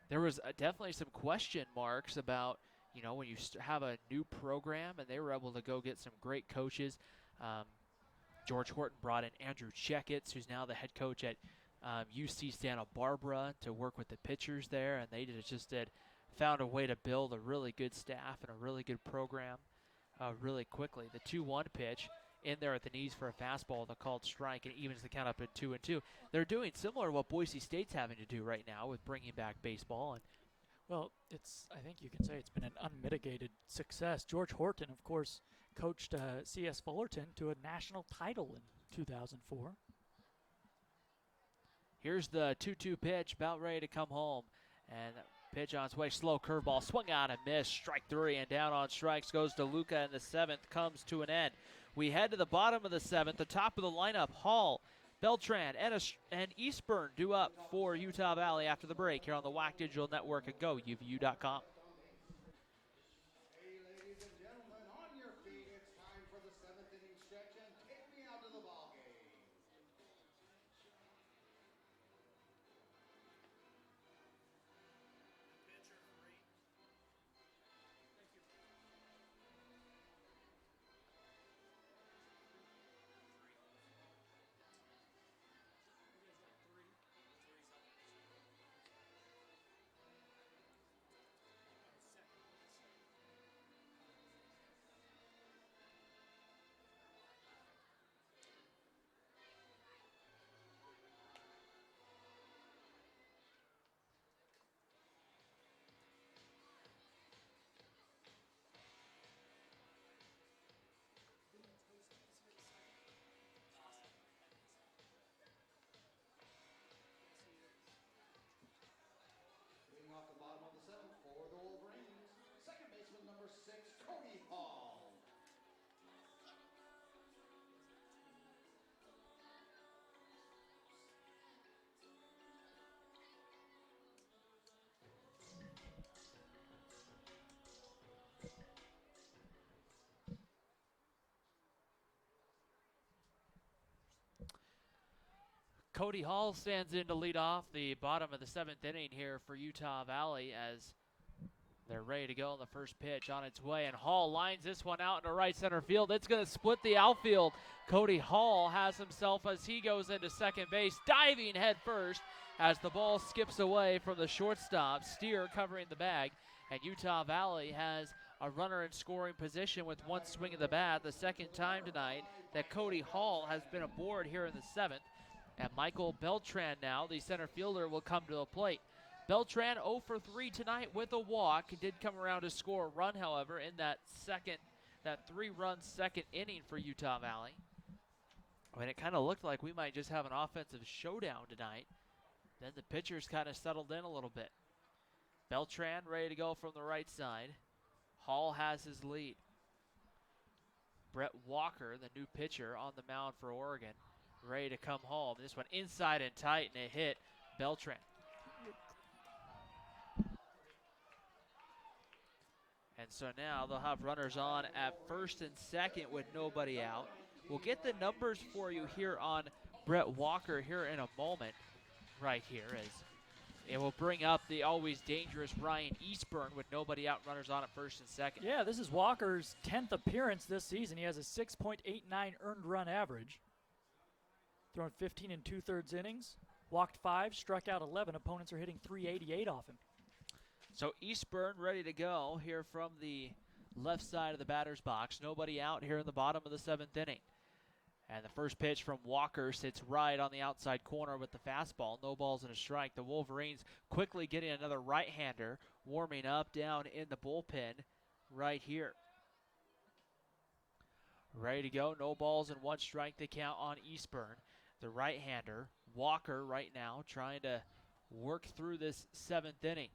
there was definitely some question marks about, when you have a new program, and they were able to go get some great coaches. George Horton brought in Andrew Checketts, who's now the head coach at UC Santa Barbara, to work with the pitchers there, and they found a way to build a really good staff and a really good program really quickly. The 2-1 pitch in there at the knees for a fastball, the called strike, and evens the count up at 2-2. They're doing similar to what Boise State's having to do right now with bringing back baseball. And well, I think you can say it's been an unmitigated success. George Horton, of course, coached C.S. Fullerton to a national title in 2004. Here's the 2-2 pitch, about ready to come home. And pitch on its way, slow curveball, swung out and missed. Strike 3, and down on strikes goes DeLuca, and the 7th comes to an end. We head to the bottom of the 7th, the top of the lineup. Hall, Beltran, and Eastburn due up for Utah Valley after the break here on the WAC Digital Network and GoUVU.com. Hey, ladies and gentlemen, on your feet, it's time for the 7th inning stretch, and take me out to the ball game. Off the bottom of the 7th for the Wolverines, second baseman number 6, Cody Hall. Cody Hall stands in to lead off the bottom of the 7th inning here for Utah Valley as they're ready to go on the first pitch on its way. And Hall lines this one out into right center field. It's going to split the outfield. Cody Hall has himself as he goes into second base, diving head first as the ball skips away from the shortstop. Steer covering the bag. And Utah Valley has a runner in scoring position with one swing of the bat. The second time tonight that Cody Hall has been aboard here in the 7th. And Michael Beltran now, the center fielder, will come to the plate. Beltran 0 for 3 tonight with a walk. He did come around to score a run, however, in that 3-run second inning for Utah Valley. I mean, it kind of looked like we might just have an offensive showdown tonight. Then the pitchers kind of settled in a little bit. Beltran ready to go from the right side. Hall has his lead. Brett Walker, the new pitcher, on the mound for Oregon, ready to come home. This one inside and tight, and it hit Beltran. And so now they'll have runners on at first and second with nobody out. We'll get the numbers for you here on Brett Walker here in a moment, right here, as it will bring up the always dangerous Ryan Eastburn with nobody out, runners on at first and second. Yeah, this is Walker's 10th appearance this season. He has a 6.89 earned run average. Thrown 15 and 2/3 innings, walked 5, struck out 11. Opponents are hitting .388 off him. So Eastburn ready to go here from the left side of the batter's box. Nobody out here in the bottom of the 7th inning. And the first pitch from Walker sits right on the outside corner with the fastball. No balls and a strike. The Wolverines quickly getting another right-hander warming up down in the bullpen right here. Ready to go. No balls and 1 strike to count on Eastburn. The right-hander, Walker, right now trying to work through this 7th inning.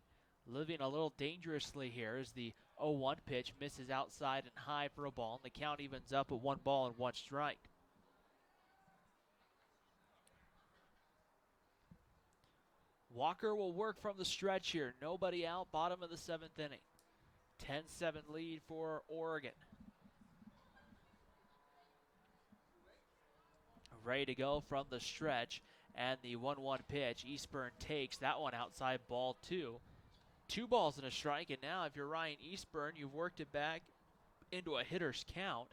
Living a little dangerously here as the 0-1 pitch misses outside and high for a ball. And the count evens up at 1 ball and 1 strike. Walker will work from the stretch here. Nobody out, bottom of the 7th inning. 10-7 lead for Oregon. Ready to go from the stretch, and the 1-1 pitch. Eastburn takes that one outside, ball 2. 2 balls and a strike, and now if you're Ryan Eastburn, you've worked it back into a hitter's count,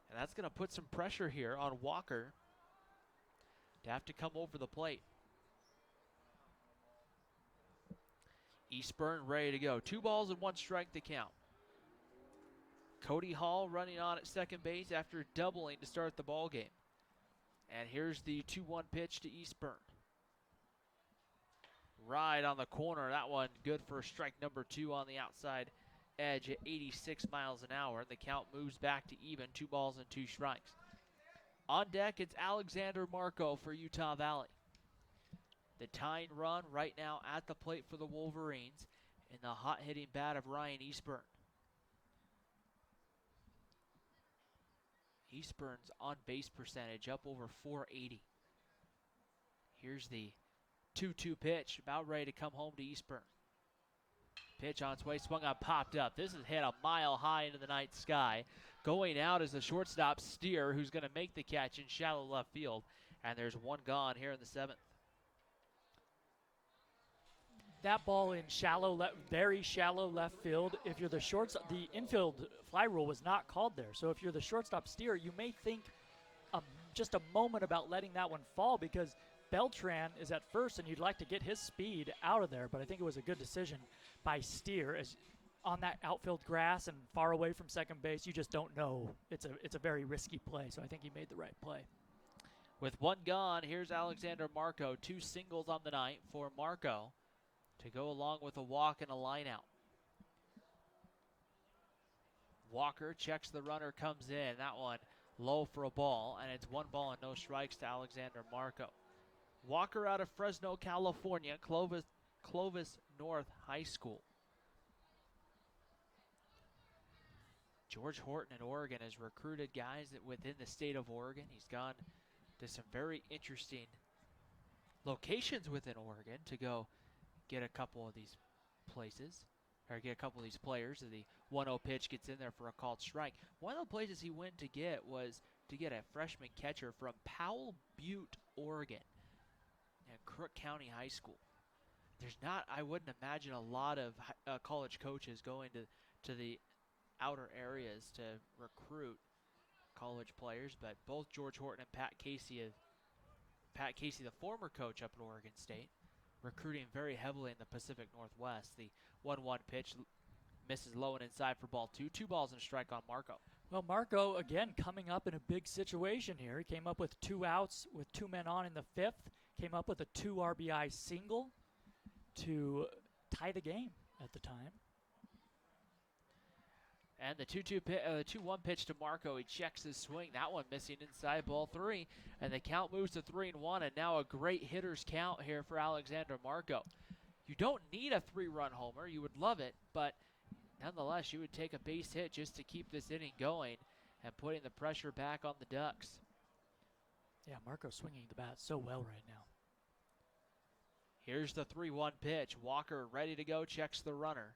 and that's going to put some pressure here on Walker to have to come over the plate. Eastburn ready to go. 2 balls and 1 strike to count. Cody Hall running on at second base after doubling to start the ball game. And here's the 2-1 pitch to Eastburn. Right on the corner. That one good for strike number 2 on the outside edge at 86 miles an hour. The count moves back to even. 2 balls and 2 strikes. On deck, it's Alexander Marco for Utah Valley. The tying run right now at the plate for the Wolverines in the hot-hitting bat of Ryan Eastburn. Eastburn's on-base percentage up over .480. Here's the 2-2 pitch, about ready to come home to Eastburn. Pitch on its way, swung on, popped up. This is hit a mile high into the night sky. Going out is the shortstop Steer, who's going to make the catch in shallow left field. And there's 1 gone here in the 7th. That ball in very shallow left field. If you're the shortstop, the infield fly rule was not called there. So if you're the shortstop Steer, you may think just a moment about letting that one fall because Beltran is at first and you'd like to get his speed out of there. But I think it was a good decision by Steer as on that outfield grass and far away from second base. You just don't know. It's a very risky play. So I think he made the right play. With 1 gone, here's Alexander Marco. 2 singles on the night for Marco to go along with a walk and a line out. Walker checks the runner, comes in. That one low for a ball, and it's 1 ball and no strikes to Alexander Marco. Walker out of Fresno, California, Clovis North High School. George Horton in Oregon has recruited guys within the state of Oregon. He's gone to some very interesting locations within Oregon to go get a couple of these places, or get a couple of these players. The 1-0 pitch gets in there for a called strike. One of the places he went to get was to get a freshman catcher from Powell Butte, Oregon, at Crook County High School. There's not, I wouldn't imagine a lot of college coaches going to the outer areas to recruit college players, but both George Horton and Pat Casey, the former coach up at Oregon State, recruiting very heavily in the Pacific Northwest. The 1-1 pitch misses low and inside for ball 2. 2 balls and a strike on Marco. Well, Marco, again, coming up in a big situation here. He came up with 2 outs with 2 men on in the 5th. Came up with a 2 RBI single to tie the game at the time. And the 2-1 pitch to Marco. He checks his swing. That one missing inside, ball 3. And the count moves to 3-1, and now a great hitter's count here for Alexander Marco. You don't need a 3-run homer. You would love it, but nonetheless, you would take a base hit just to keep this inning going and putting the pressure back on the Ducks. Yeah, Marco's swinging the bat so well right now. Here's the 3-1 pitch. Walker ready to go, checks the runner.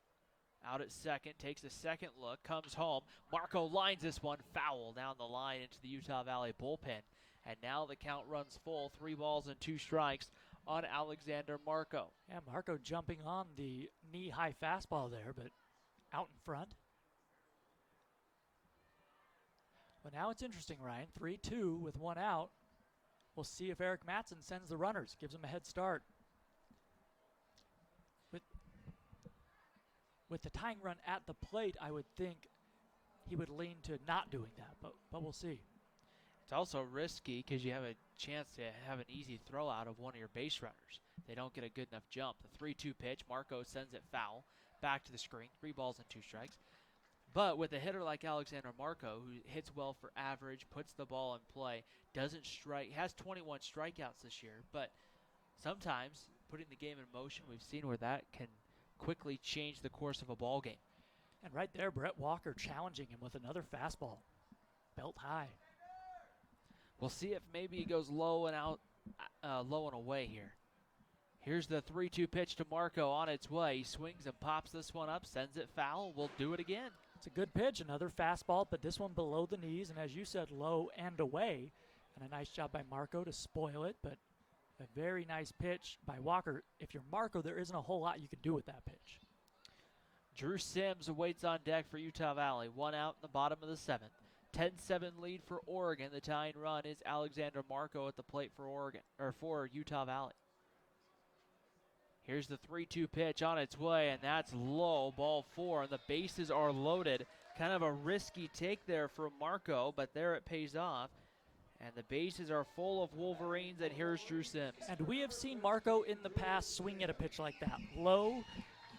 Out at second, takes a second look, comes home. Marco lines this one foul down the line into the Utah Valley bullpen. And now the count runs full, 3 balls and 2 strikes on Alexander Marco. Yeah, Marco jumping on the knee-high fastball there, but out in front. But now it's interesting, Ryan. 3-2 with 1 out. We'll see if Eric Matson sends the runners, gives him a head start. With the tying run at the plate, I would think he would lean to not doing that, but we'll see. It's also risky because you have a chance to have an easy throw out of one of your base runners. They don't get a good enough jump. The 3-2 pitch, Marco sends it foul, back to the screen, 3 balls and 2 strikes. But with a hitter like Alexander Marco, who hits well for average, puts the ball in play, doesn't strike, has 21 strikeouts this year, but sometimes putting the game in motion, we've seen where that can quickly change the course of a ball game. And right there, Brett Walker challenging him with another fastball, belt high. We'll see if maybe he goes low and out, low and away here. Here's the 3-2 pitch to Marco on its way. He swings and pops this one up, sends it foul. We'll do it again. It's a good pitch, another fastball, but this one below the knees, and as you said, low and away. And a nice job by Marco to spoil it, but a very nice pitch by Walker. If you're Marco, there isn't a whole lot you can do with that pitch. Drew Sims waits on deck for Utah Valley. 1 out in the bottom of the 7th. 10-7 lead for Oregon. The tying run is Alexander Marco at the plate for Utah Valley. Here's the 3-2 pitch on its way, and that's low, ball 4, and the bases are loaded. Kind of a risky take there for Marco, but there it pays off. And the bases are full of Wolverines, and here's Drew Sims. And we have seen Marco in the past swing at a pitch like that. Low,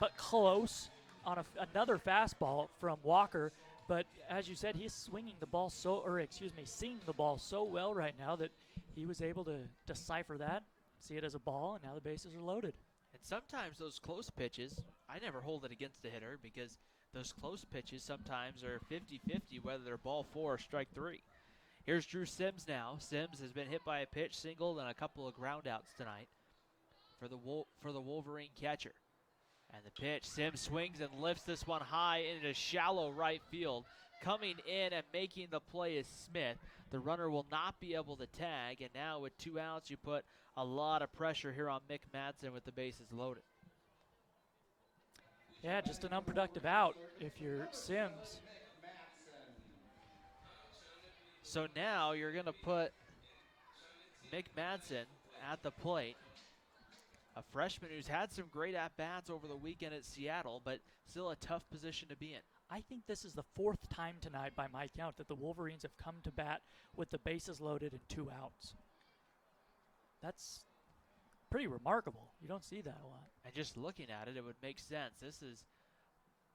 but close on another fastball from Walker. But as you said, he's swinging the ball seeing the ball so well right now that he was able to decipher that, see it as a ball, and now the bases are loaded. And sometimes those close pitches, I never hold it against a hitter because those close pitches sometimes are 50-50 whether they're ball 4 or strike 3. Here's Drew Sims now. Sims has been hit by a pitch, singled, and a couple of groundouts tonight for the Wolverine catcher. And the pitch, Sims swings and lifts this one high into shallow right field. Coming in and making the play is Smith. The runner will not be able to tag, and now with 2 outs, you put a lot of pressure here on Mick Madsen with the bases loaded. Yeah, just an unproductive out if you're Sims. So now you're going to put Mick Madsen at the plate, a freshman who's had some great at-bats over the weekend at Seattle, but still a tough position to be in. I think this is the 4th time tonight by my count that the Wolverines have come to bat with the bases loaded and 2 outs. That's pretty remarkable. You don't see that a lot. And just looking at it, it would make sense. This is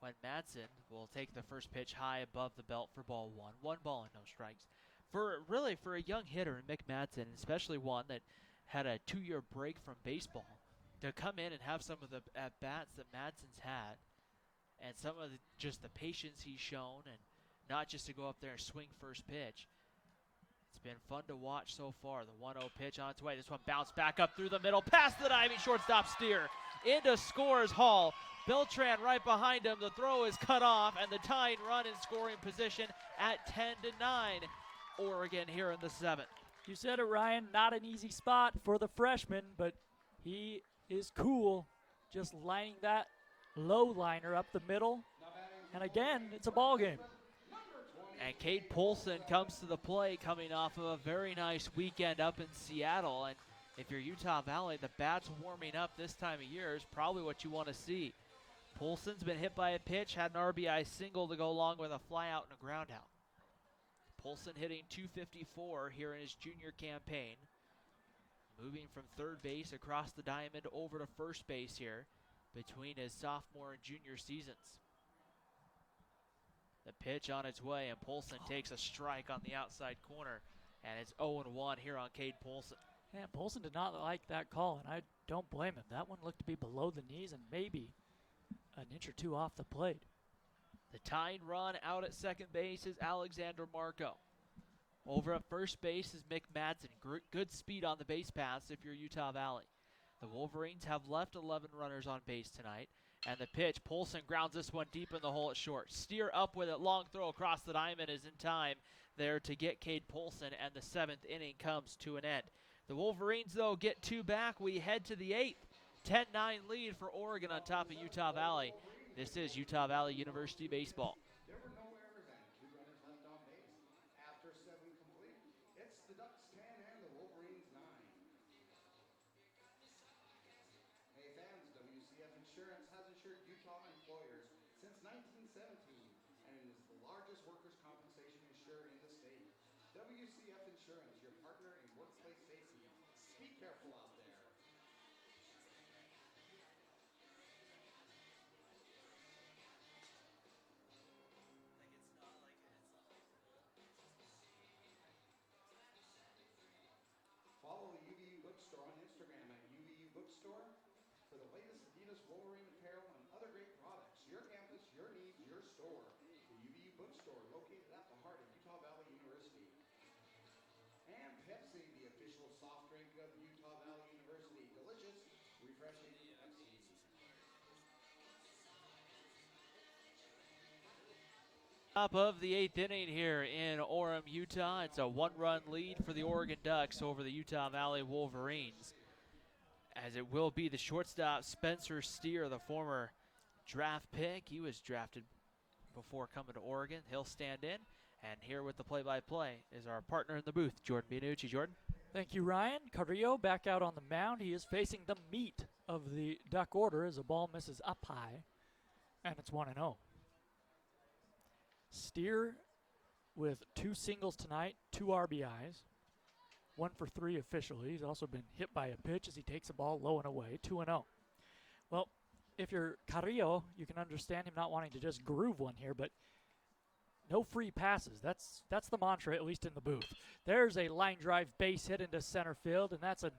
when Madsen will take the first pitch high above the belt for ball 1. 1 ball and no strikes. For a young hitter, Mick Madsen, especially one that had a 2-year break from baseball, to come in and have some of the at-bats that Madsen's had, and some of just the patience he's shown, and not just to go up there and swing first pitch. It's been fun to watch so far. The 1-0 pitch on its way. This one bounced back up through the middle, past the diving shortstop Steer, into Scores Hall. Beltran right behind him. The throw is cut off, and the tying run in scoring position at 10-9. Oregon here in the 7th. You said it, Ryan. Not an easy spot for the freshman, but he is cool, just lining that low liner up the middle. And again, it's a ball game. And Cade Polson comes to the plate, coming off of a very nice weekend up in Seattle. And if you're Utah Valley, the bats warming up this time of year is probably what you want to see. Polson's been hit by a pitch, had an RBI single to go along with a fly out and a ground out. Polson hitting .254 here in his junior campaign. Moving from third base across the diamond over to first base here. between his sophomore and junior seasons. The pitch on its way, and Polson takes a strike on the outside corner, and it's 0-1 here on Cade Polson. Yeah, Polson did not like that call, and I don't blame him. That one looked to be below the knees and maybe an inch or two off the plate. The tying run out at second base is Alexander Marco. Over at first base is Mick Madsen. Good speed on the base paths if you're Utah Valley. The Wolverines have left 11 runners on base tonight. And the pitch, Polson grounds this one deep in the hole at short. Steer up with it, long throw across the diamond is in time there to get Cade Polson, and the 7th inning comes to an end. The Wolverines, though, get 2 back. We head to the 8th. 10-9 lead for Oregon on top of Utah Valley. This is Utah Valley University baseball. There were no errors and 2 runners left on base. After 7 complete, it's the Ducks 10 and the Wolverines 9. Hey fans, WCF Insurance has insured Utah employers since 1917 and is the largest workers' compensation insurer in the state. WCF Insurance, your partner in workplace safety. Be careful out there. Follow the UVU Bookstore on Instagram at UVU Bookstore for the latest Adidas Wolverine apparel and other great products. Your campus, your needs, your store. The UVU Bookstore, located at the heart of Utah Valley University. And Pepsi, the official soft drink of Utah Valley University. Delicious, refreshing Pepsi. Top of the 8th inning here in Orem, Utah. It's a 1-run lead for the Oregon Ducks over the Utah Valley Wolverines, as it will be the shortstop Spencer Steer, the former draft pick. He was drafted before coming to Oregon. He'll stand in, and here with the play-by-play is our partner in the booth, Jordan Bianucci. Jordan. Thank you, Ryan. Carrillo back out on the mound. He is facing the meat of the Duck order as the ball misses up high, and it's 1-0. Steer with 2 singles tonight, 2 RBIs, 1 for 3 officially. He's also been hit by a pitch as he takes the ball low and away, 2-0. Well, if you're Carrillo, you can understand him not wanting to just groove one here, but no free passes. That's the mantra, at least in the booth. There's a line drive base hit into center field, and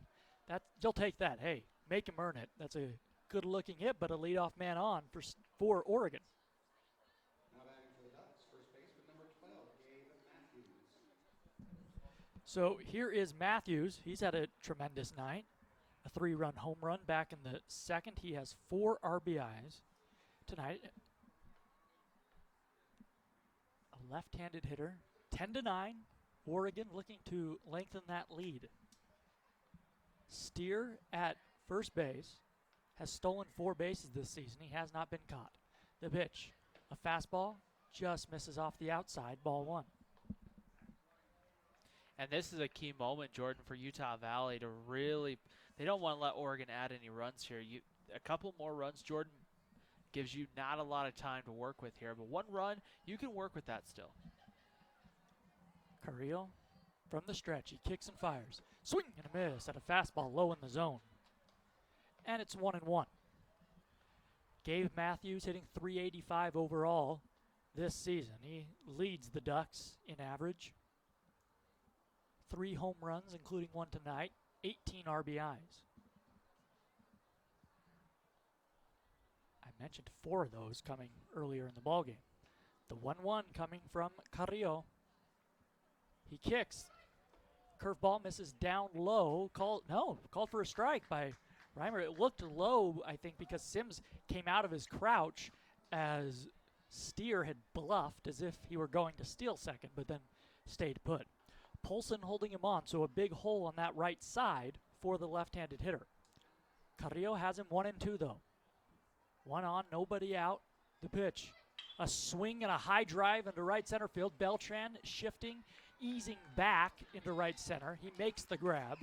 you'll take that. Hey, make him earn it. That's a good-looking hit, but a leadoff man on for Oregon. Now batting for the Ducks, first baseman number 12, Gabe Matthews. So here is Matthews. He's had a tremendous night. A 3-run home run back in the 2nd. He has 4 RBIs tonight. A left-handed hitter. 10-9. Oregon looking to lengthen that lead. Steer at first base has stolen 4 bases this season. He has not been caught. The pitch, a fastball, just misses off the outside, ball 1. And this is a key moment, Jordan, for Utah Valley to really, they don't want to let Oregon add any runs here. A couple more runs, Jordan, gives you not a lot of time to work with here, but 1 run, you can work with that still. Carrillo from the stretch, he kicks and fires. Swing and a miss at a fastball low in the zone. And it's 1-1. Gabe Matthews hitting .385 overall this season. He leads the Ducks in average. 3 home runs, including 1 tonight, 18 RBIs. I mentioned 4 of those coming earlier in the ballgame. The 1-1 coming from Carrillo. He kicks. Curveball misses down low. Called for a strike by Reimer. It looked low, I think, because Sims came out of his crouch as Steer had bluffed as if he were going to steal second, but then stayed put. Polson holding him on, so a big hole on that right side for the left-handed hitter. Carrillo has him 1-2, though. 1 on, nobody out. The pitch. A swing and a high drive into right center field. Beltran shifting, easing back into right center. He makes the grab.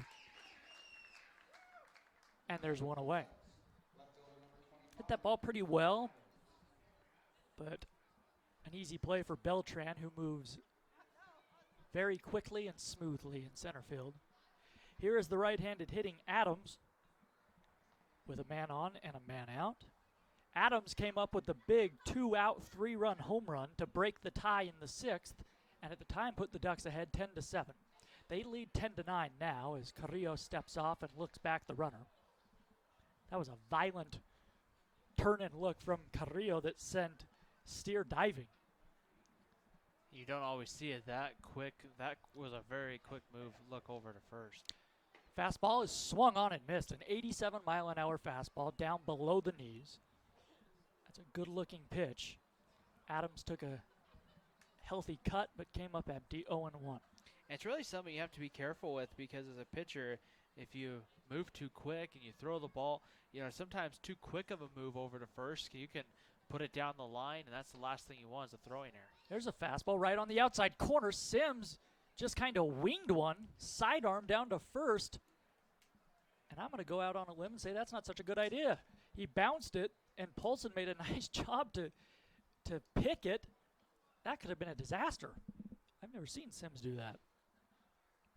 And there's 1 away. Hit that ball pretty well, but an easy play for Beltran, who moves very quickly and smoothly in center field. Here is the right-handed hitting Adams with a man on and a man out. Adams came up with the big 2-out, 3-run home run to break the tie in the 6th, and at the time put the Ducks ahead 10-7. They lead 10-9 now as Carrillo steps off and looks back the runner. That was a violent turn and look from Carrillo that sent Steer diving. You don't always see it that quick. That was a very quick move. Look over to first. Fastball is swung on and missed. An 87-mile-an-hour fastball down below the knees. That's a good-looking pitch. Adams took a healthy cut but came up empty, 0-1. It's really something you have to be careful with because as a pitcher, if you move too quick and you throw the ball, sometimes too quick of a move over to first, you can put it down the line, and that's the last thing you want is a throwing error. There's a fastball right on the outside corner. Sims just kind of winged one, sidearm down to first. And I'm going to go out on a limb and say that's not such a good idea. He bounced it, and Polson made a nice job to pick it. That could have been a disaster. I've never seen Sims do that.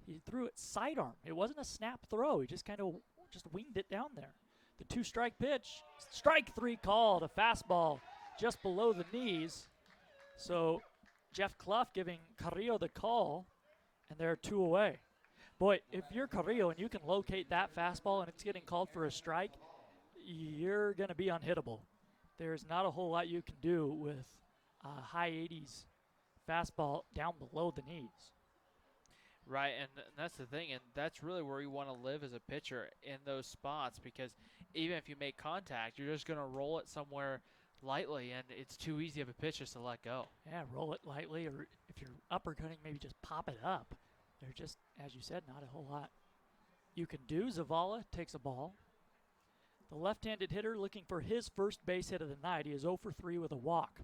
He threw it sidearm. It wasn't a snap throw. He just kind of just winged it down there. The 2-strike pitch. Strike 3 called. A fastball just below the knees. So Jeff Clough giving Carrillo the call, and they're 2 away. Boy, if you're Carrillo and you can locate that fastball and it's getting called for a strike, you're going to be unhittable. There's not a whole lot you can do with a high 80s fastball down below the knees. Right, and that's the thing, and that's really where you want to live as a pitcher in those spots because even if you make contact, you're just going to roll it somewhere lightly, and it's too easy of a pitch just to let go. Yeah, roll it lightly, or if you're uppercutting, maybe just pop it up. There's just, as you said, not a whole lot you can do. Zavala takes a ball. The left-handed hitter looking for his first base hit of the night. He is 0 for 3 with a walk.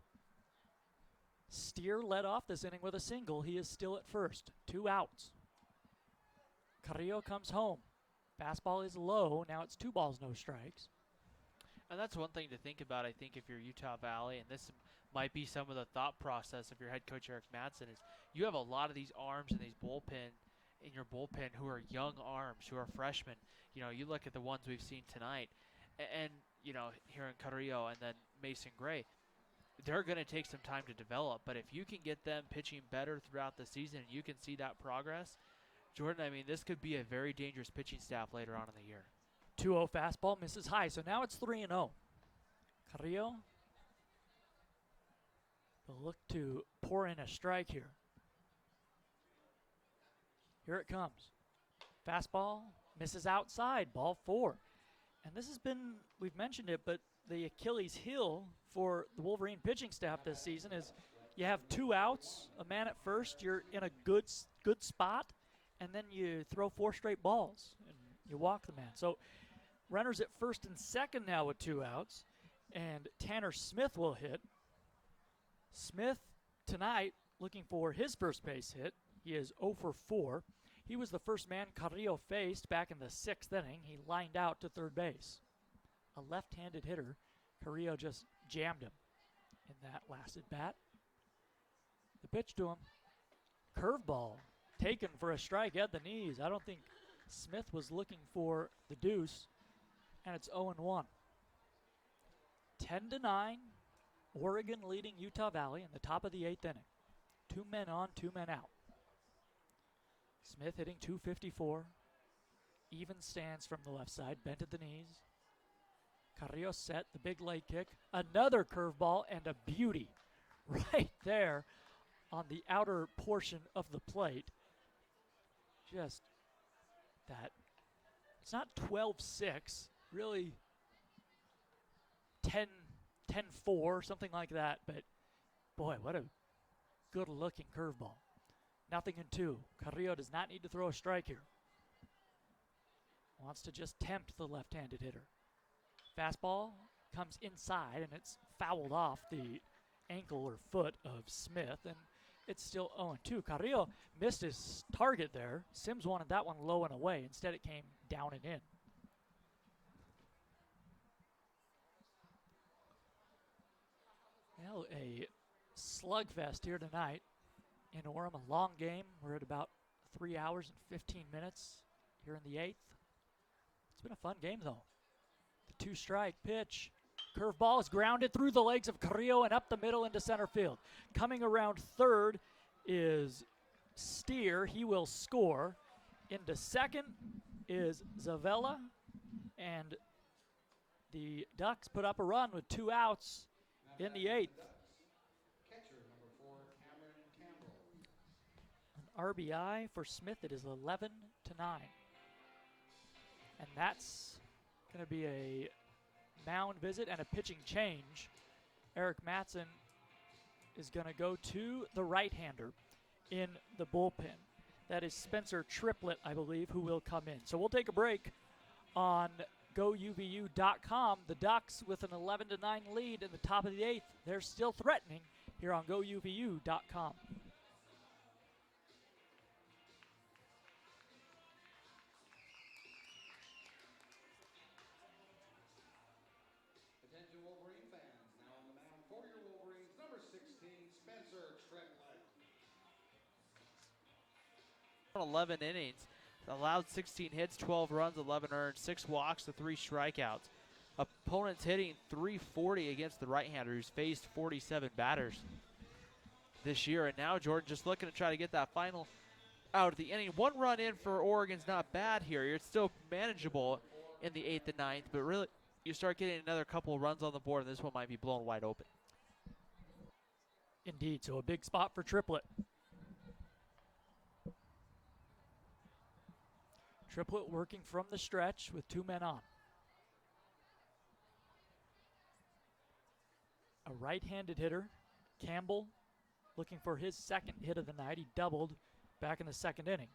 Steer led off this inning with a single. He is still at first. 2 outs. Carrillo comes home. Fastball is low. Now it's 2 balls, no strikes. And that's one thing to think about, I think, if you're Utah Valley, and this might be some of the thought process of your head coach, Eric Madsen, is you have a lot of these arms in your bullpen who are young arms, who are freshmen. You look at the ones we've seen tonight, and here in Carrillo and then Mason Gray, they're going to take some time to develop. But if you can get them pitching better throughout the season and you can see that progress, Jordan, this could be a very dangerous pitching staff later on in the year. 2-0 fastball misses high, so now it's 3-0. Carrillo will look to pour in a strike here. Here it comes. Fastball misses outside, ball 4. And this has been, we've mentioned it, but the Achilles heel for the Wolverine pitching staff this season is you have 2 outs, a man at first, you're in a good spot, and then you throw 4 straight balls and you walk the man. So runners at first and second now with 2 outs, and Tanner Smith will hit. Smith tonight looking for his first base hit. He is 0 for 4. He was the first man Carrillo faced back in the 6th inning. He lined out to third base. A left-handed hitter. Carrillo just jammed him in that last at-bat. The pitch to him. Curveball taken for a strike at the knees. I don't think Smith was looking for the deuce, and it's 0-1. 10-9, Oregon leading Utah Valley in the top of the 8th inning. 2 men on, 2 men out. Smith hitting .254. Even stance from the left side, bent at the knees. Carrillo set, the big leg kick. Another curveball and a beauty right there on the outer portion of the plate. Just that. It's not 12-6, really 10-4, something like that. But boy, what a good-looking curveball. 0-2. Carrillo does not need to throw a strike here. Wants to just tempt the left-handed hitter. Fastball comes inside, and it's fouled off the ankle or foot of Smith, and it's still 0-2. Carrillo missed his target there. Sims wanted that one low and away. Instead, it came down and in. Well, a slugfest here tonight in Orem. A long game. We're at about 3 hours and 15 minutes here in the 8th. It's been a fun game, though. The 2-strike pitch Curveball is grounded through the legs of Carrillo and up the middle into center field. Coming around third is Steer. He will score. Into second is Zavella, and the Ducks put up a run with 2 outs in the 8th. Catcher number 4, Cameron Campbell. An RBI for Smith. It is 11-9. And that's going to be a mound visit and a pitching change. Eric Matson is going to go to the right-hander in the bullpen. That is Spencer Triplett, I believe, who will come in. So we'll take a break on GoUVU.com. The Ducks with an 11-9 lead in the top of the 8th. They're still threatening here on GoUVU.com. Attention Wolverine fans, now on the mound for your Wolverines, number 16, Spencer Triplett. 11 innings, allowed 16 hits, 12 runs, 11 earned, 6 walks to 3 strikeouts. Opponents hitting .340 against the right-hander, who's faced 47 batters this year. And now Jordan just looking to try to get that final out of the inning. 1 run in for Oregon's not bad here. It's still manageable in the 8th and 9th, but really you start getting another couple of runs on the board, and this one might be blown wide open. Indeed, so a big spot for Triplett. Triplett working from the stretch with 2 men on. A right-handed hitter, Campbell, looking for his second hit of the night. He doubled back in the 2nd inning.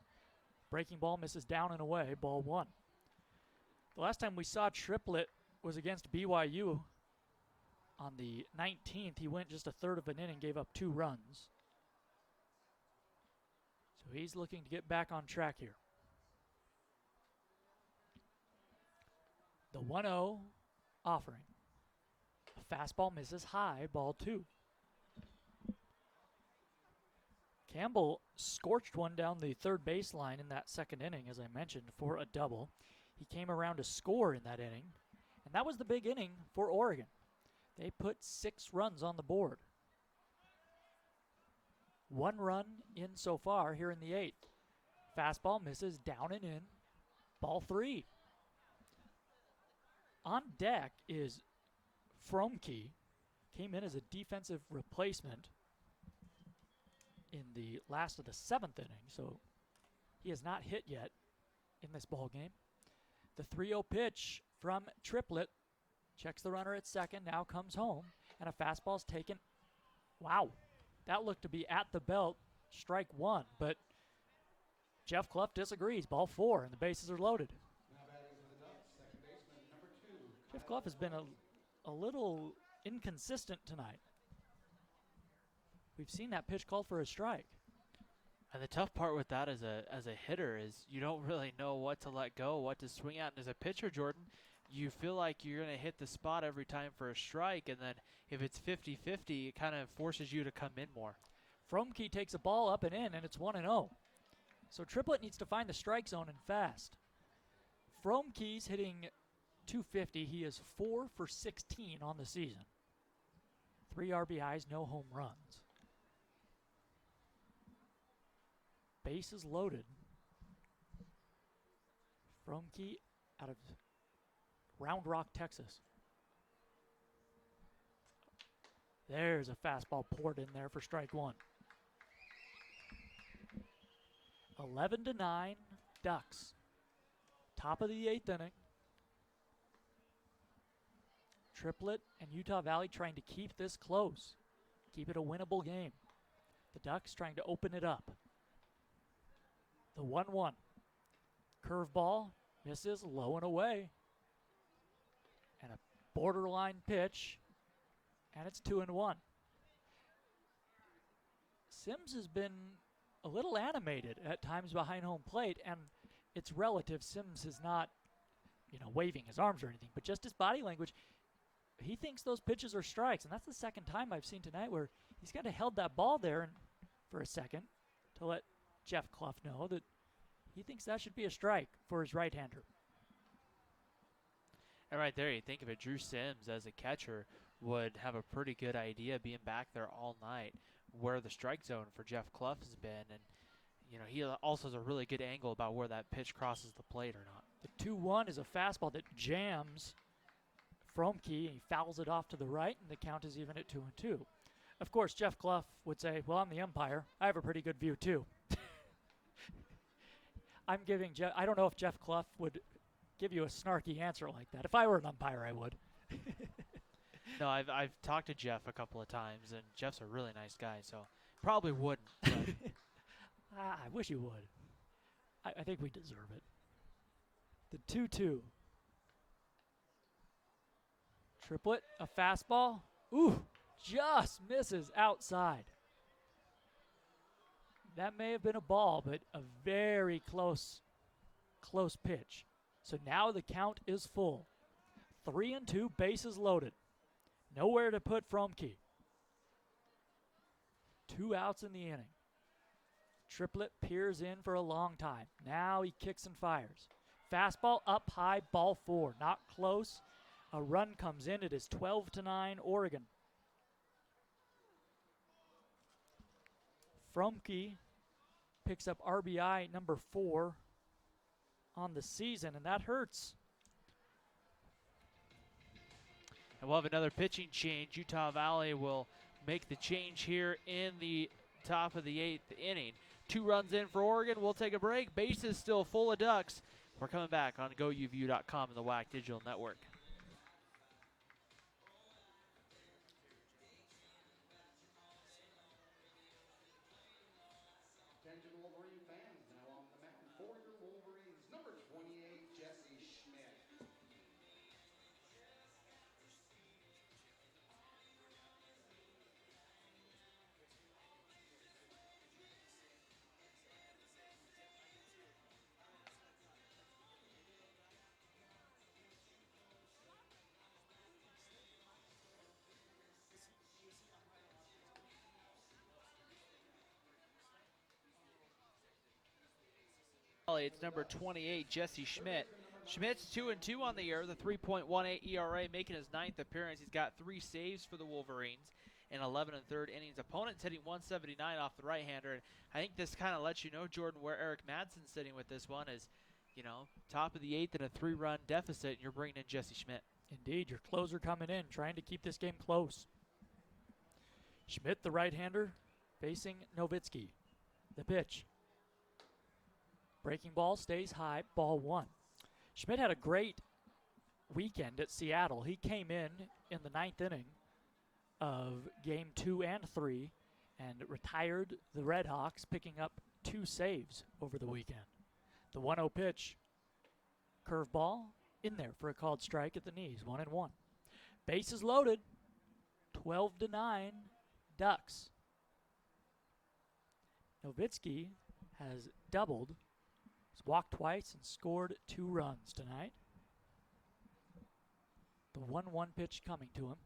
Breaking ball misses down and away, ball 1. The last time we saw Triplett was against BYU on the 19th. He went just a third of an inning, gave up 2 runs. So he's looking to get back on track here. The 1-0 offering. A fastball misses high, ball 2. Campbell scorched one down the third baseline in that 2nd inning, as I mentioned, for a double. He came around to score in that inning, and that was the big inning for Oregon. They put 6 runs on the board. 1 run in so far here in the 8th. Fastball misses down and in, ball 3. On deck is Fromke. Came in as a defensive replacement in the last of the 7th inning, so he has not hit yet in this ball game. The 3-0 pitch from Triplett checks the runner at second, now comes home, and a fastball's taken. Wow, that looked to be at the belt, strike 1, but Jeff Clough disagrees. Ball 4, and the bases are loaded. Jeff Clough has been a little inconsistent tonight. We've seen that pitch called for a strike. And the tough part with that as a hitter is you don't really know what to let go, what to swing at. And as a pitcher, Jordan, you feel like you're going to hit the spot every time for a strike, and then if it's 50-50, it kind of forces you to come in more. Fromke takes a ball up and in, and it's 1-0. So Triplett needs to find the strike zone and fast. Fromke's hitting .250. He is 4 for 16 on the season. 3 RBIs, no home runs. Bases loaded. Fromke out of Round Rock, Texas. There's a fastball poured in there for strike 1. 11-9 Ducks. Top of the 8th inning. Triplett and Utah Valley trying to keep this close. Keep it a winnable game. The Ducks trying to open it up. The 1-1. Curveball misses low and away. And a borderline pitch. And it's 2-1. Sims has been a little animated at times behind home plate, and it's relative. Sims is not, waving his arms or anything, but just his body language. He thinks those pitches are strikes, and that's the second time I've seen tonight where he's kind of held that ball there for a second to let Jeff Clough know that he thinks that should be a strike for his right-hander. And right there, you think of it, Drew Sims as a catcher would have a pretty good idea being back there all night where the strike zone for Jeff Clough has been. And, he also has a really good angle about where that pitch crosses the plate or not. The 2-1 is a fastball that jams Fromke. He fouls it off to the right, and the count is even at 2-2. Of course, Jeff Clough would say, well, I'm the umpire. I have a pretty good view, too. I don't know if Jeff Clough would give you a snarky answer like that. If I were an umpire, I would. No, I've talked to Jeff a couple of times, and Jeff's a really nice guy, so probably wouldn't. I wish you would. I think we deserve it. The 2-2. Triplet, a fastball. Ooh, just misses outside. That may have been a ball, but a very close pitch. So now the count is full. 3-2, bases loaded. Nowhere to put Fromke. 2 outs in the inning. Triplet peers in for a long time. Now he kicks and fires. Fastball up high, ball 4. Not close. A run comes in. It is 12-9 Oregon. Fromke picks up RBI number 4 on the season, and that hurts. And we'll have another pitching change. Utah Valley will make the change here in the top of the 8th inning. 2 runs in for Oregon. We'll take a break. Bases still full of Ducks. We're coming back on GoUVU.com and the WAC Digital Network. Attention Wolverine fans, now on the mound for your Wolverines, number 28, Jesse Schmidt. It's number 28, Jesse Schmidt. Schmidt's 2-2 on the year, the 3.18 ERA, making his 9th appearance. He's got 3 saves for the Wolverines in 11 1/3 innings. Opponent's hitting 179 off the right-hander. And I think this kind of lets you know, Jordan, where Eric Madsen's sitting with this one is, top of the 8th in a 3-run deficit, and you're bringing in Jesse Schmidt. Indeed, your closer coming in, trying to keep this game close. Schmidt, the right-hander, facing Nowitzki. The pitch. Breaking ball stays high, ball 1. Schmidt had a great weekend at Seattle. He came in the 9th inning of game 2 and 3 and retired the Red Hawks, picking up 2 saves over the weekend. The 1-0 pitch, curveball, in there for a called strike at the knees, 1-1. Bases loaded, 12-9, Ducks. Nowitzki has doubled. He's walked twice and scored 2 runs tonight. The 1-1 pitch coming to him.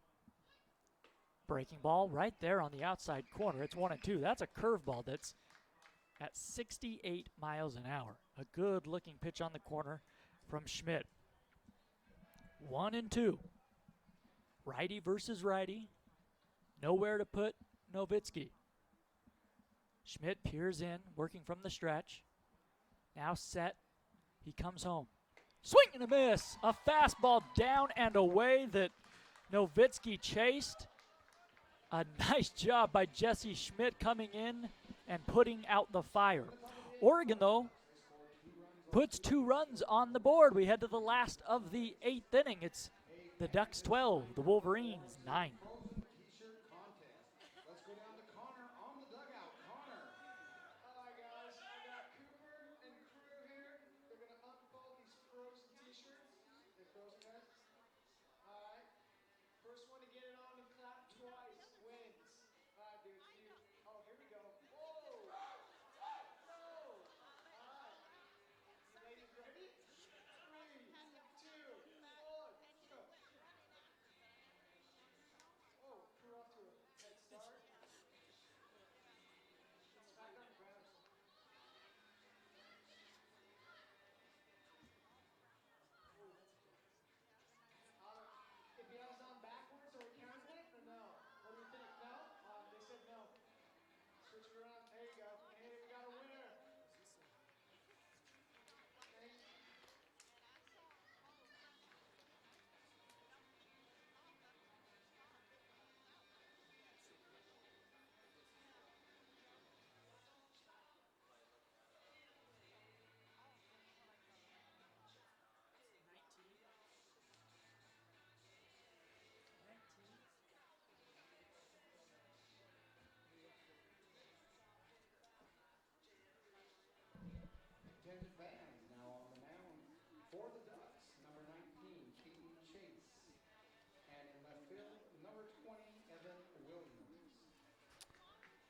Breaking ball right there on the outside corner. It's 1-2. That's a curveball that's at 68 miles an hour. A good looking pitch on the corner from Schmidt. 1-2. Righty versus righty. Nowhere to put Nowitzki. Schmidt peers in, working from the stretch. Now set, he comes home. Swing and a miss. A fastball down and away that Nowitzki chased. A nice job by Jesse Schmidt coming in and putting out the fire. Oregon, though, puts 2 runs on the board. We head to the last of the 8th inning. It's the Ducks 12, the Wolverines 9.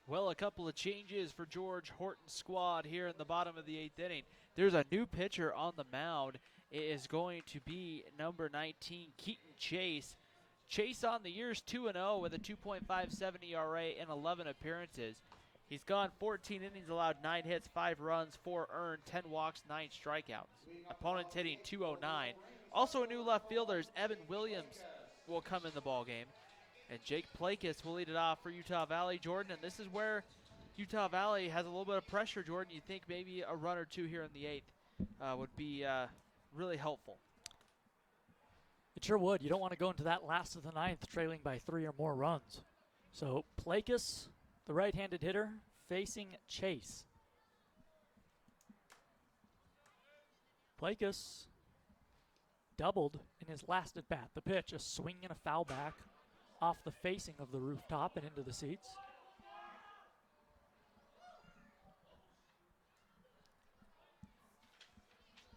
Well, a couple of changes for George Horton's squad here in the bottom of the 8th inning. There's a new pitcher on the mound. It is going to be number 19, Keaton Chase. Chase on the year's 2-0 with a 2.57 ERA and 11 appearances. He's gone 14 innings, allowed 9 hits, 5 runs, 4 earned, 10 walks, 9 strikeouts. Opponents hitting .209. Also a new left fielder is Evan Williams will come in the ball game. And Jake Plakis will lead it off for Utah Valley, Jordan. And this is where Utah Valley has a little bit of pressure, Jordan. You think maybe a run or two here in the 8th would be really helpful. It sure would. You don't want to go into that last of the 9th trailing by 3 or more runs. So Plakis, the right-handed hitter, facing Chase. Plakis doubled in his last at-bat. The pitch, a swing and a foul back off the facing of the rooftop and into the seats.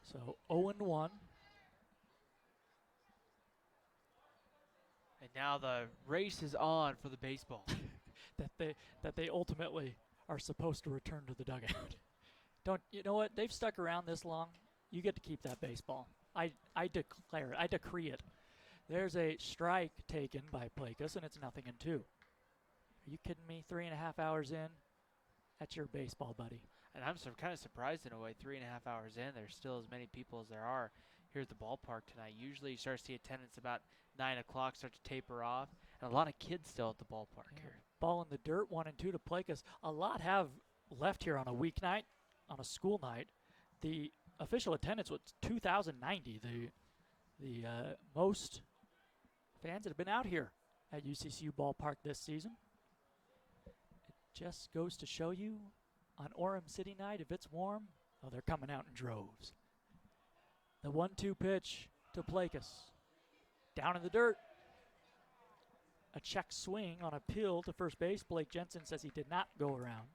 So 0-1. And now the race is on for the baseball. that they ultimately are supposed to return to the dugout. You know what? They've stuck around this long. You get to keep that baseball. I declare it. I decree it. There's a strike taken by Plakis, and it's 0-2. Are you kidding me? 3.5 hours in, that's your baseball, buddy. And I'm kind of surprised in a way. 3.5 hours in, there's still as many people as there are here at the ballpark tonight. Usually you start to see attendance about 9 o'clock, start to taper off, and a lot of kids still at the ballpark here. Ball in the dirt, 1-2 to Plakis. A lot have left here on a weeknight, on a school night. The official attendance was 2,090. The most fans that have been out here at UCCU Ballpark this season. It just goes to show you on Orem City night, if it's warm, oh, they're coming out in droves. The 1-2 pitch to Plakis. Down in the dirt. A check swing on a peel to first base. Blake Jensen says he did not go around.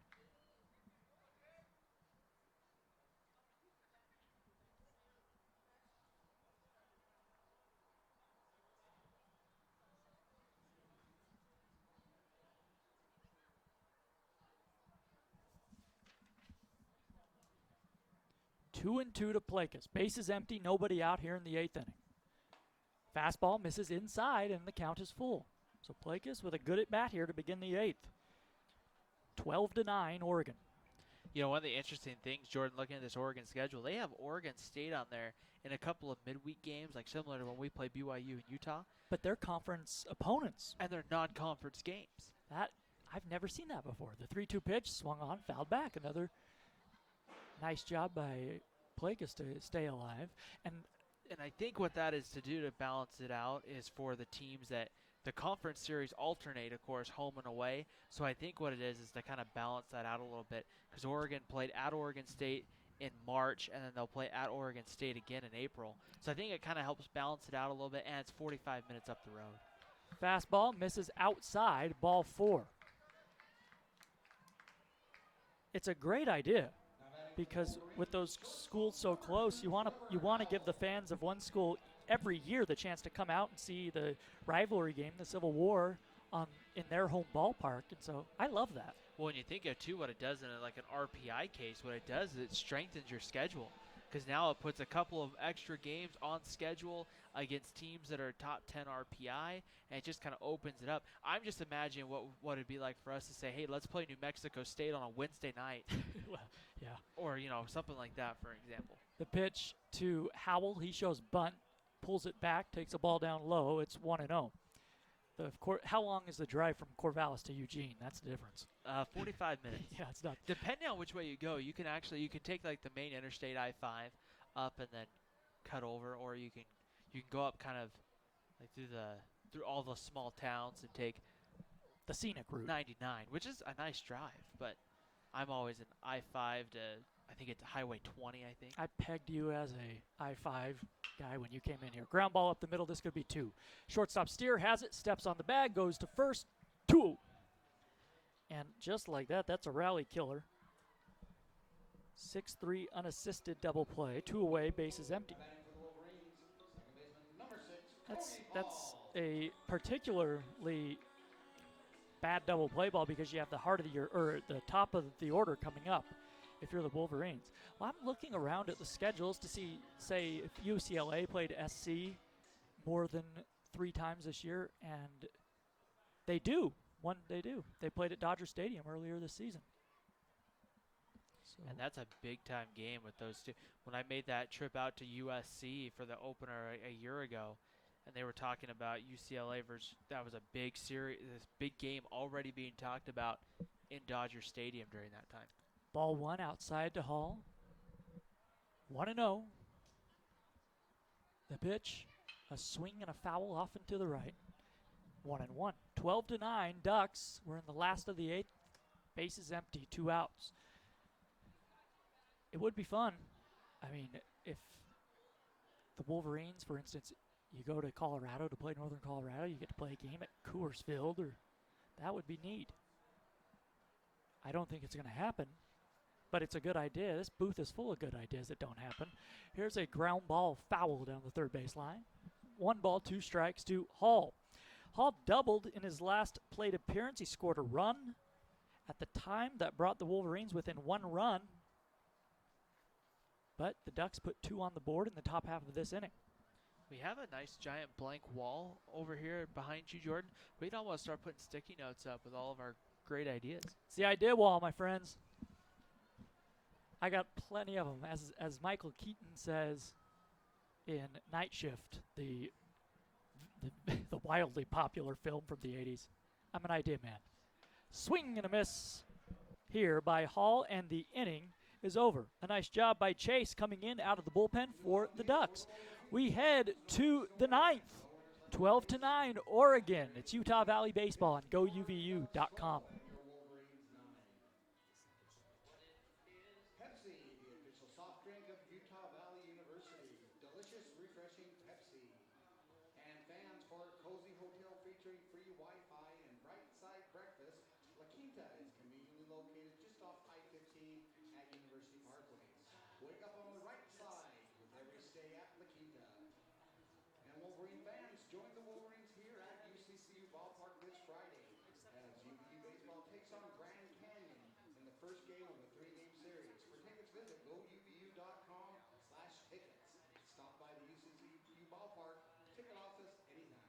Two and two to Plakis. Base is empty, nobody out here in the 8th inning. Fastball misses inside, and the count is full. So Plakis with a good at-bat here to begin the 8th. 12-9, Oregon. You know, one of the interesting things, Jordan, looking at this Oregon schedule, they have Oregon State on there in a couple of midweek games, like similar to when we play BYU in Utah. But they're conference opponents. And they're non-conference games. I've never seen that before. The 3-2 pitch swung on, fouled back. Another nice job by Plakis to stay alive. And I think what that is to do to balance it out is for the teams that the conference series alternate, of course, home and away. So I think what it is to kind of balance that out a little bit, because Oregon played at Oregon State in March, and then they'll play at Oregon State again in April. So I think it kind of helps balance it out a little bit, and it's 45 minutes up the road. Fastball misses outside, ball 4. It's a great idea, because with those schools so close, you want to give the fans of one school every year the chance to come out and see the rivalry game, the Civil War, in their home ballpark. And so I love that. Well, when you think of, too, what it does in like an RPI case, what it does is it strengthens your schedule, because now it puts a couple of extra games on schedule against teams that are top 10 RPI, and it just kind of opens it up. I'm just imagining what it'd be like for us to say, hey, let's play New Mexico State on a Wednesday night. Well, yeah. Or, something like that, for example. The pitch to Howell, he shows bunt, pulls it back, takes a ball down low. It's 1-0. How long is the drive from Corvallis to Eugene? That's the difference. 45 minutes. Yeah, it's not. Depending on which way you go, you can take like the main interstate I-5 up and then cut over, or you can go up kind of like through all the small towns and take the scenic route 99, which is a nice drive. But I'm always an I-5 to, I think it's Highway 20. I think I pegged you as a I-5 guy when you came in here. Ground ball up the middle. This could be 2. Shortstop Steer has it, steps on the bag, goes to first, 2. And just like that, that's a rally killer. 6-3 unassisted double play. 2 away, base is empty. That's a particularly bad double play ball because you have the heart of the top of the order coming up if you're the Wolverines. Well, I'm looking around at the schedules to see, say, if UCLA played SC more than 3 times this year, and they do. They played at Dodger Stadium earlier this season. So. And that's a big-time game with those two. When I made that trip out to USC for the opener a year ago, and they were talking about UCLA versus, that was a big series, this big game already being talked about in Dodger Stadium during that time. Ball 1 outside to Hall. 1-0. The pitch, a swing and a foul off and to the right. 1-1. 12-9 Ducks. We're in the last of the 8th. Base is empty, 2 outs. It would be fun. I mean, if the Wolverines, for instance, you go to Colorado to play Northern Colorado, you get to play a game at Coors Field, or that would be neat. I don't think it's going to happen, but it's a good idea. This booth is full of good ideas that don't happen. Here's a ground ball foul down the third base line. 1 ball, 2 strikes to Hall. Hall doubled in his last plate appearance. He scored a run at the time that brought the Wolverines within 1 run. But the Ducks put 2 on the board in the top half of this inning. We have a nice giant blank wall over here behind you, Jordan. We'd almost start putting sticky notes up with all of our great ideas. It's the idea wall, my friends. I got plenty of them. As Michael Keaton says in Night Shift, the wildly popular film from the 80s, I'm an idea man. Swing and a miss here by Hall, and the inning is over. A nice job by Chase coming in out of the bullpen for the Ducks. We head to the 9th. 12-9 Oregon. It's Utah Valley Baseball on GoUVU.com. Pepsi, the official soft drink of Utah Valley University. Delicious, refreshing Pepsi. And fans for cozy hotel featuring free Wi-Fi and bright side breakfast. La Quinta is conveniently located just off I-15 at University Parkway. Wake up on the right side with every stay at La Quinta. And Wolverine fans, join the Wolverines here at UCCU Ballpark this Friday as UVU baseball takes on Grand Canyon in the first game of a 3-game series. For tickets, visit gouvu.com/tickets. Stop by the UCCU Ballpark ticket office anytime.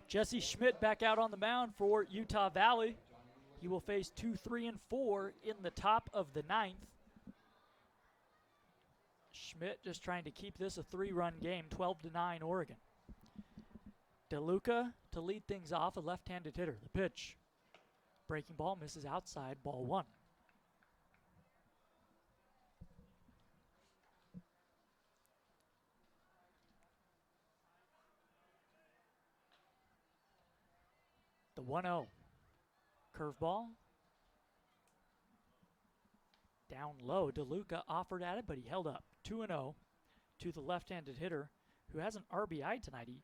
Jesse Schmidt back out on the mound for Utah Valley. He will face 2, 3, and 4 in the top of the 9th. Schmidt just trying to keep this a 3-run game, 12-9 Oregon. DeLuca to lead things off, a left-handed hitter. The pitch. Breaking ball misses outside, ball 1. The 1-0. Curveball. Down low. DeLuca offered at it, but he held up. 2-0 to the left-handed hitter who has an RBI tonight. He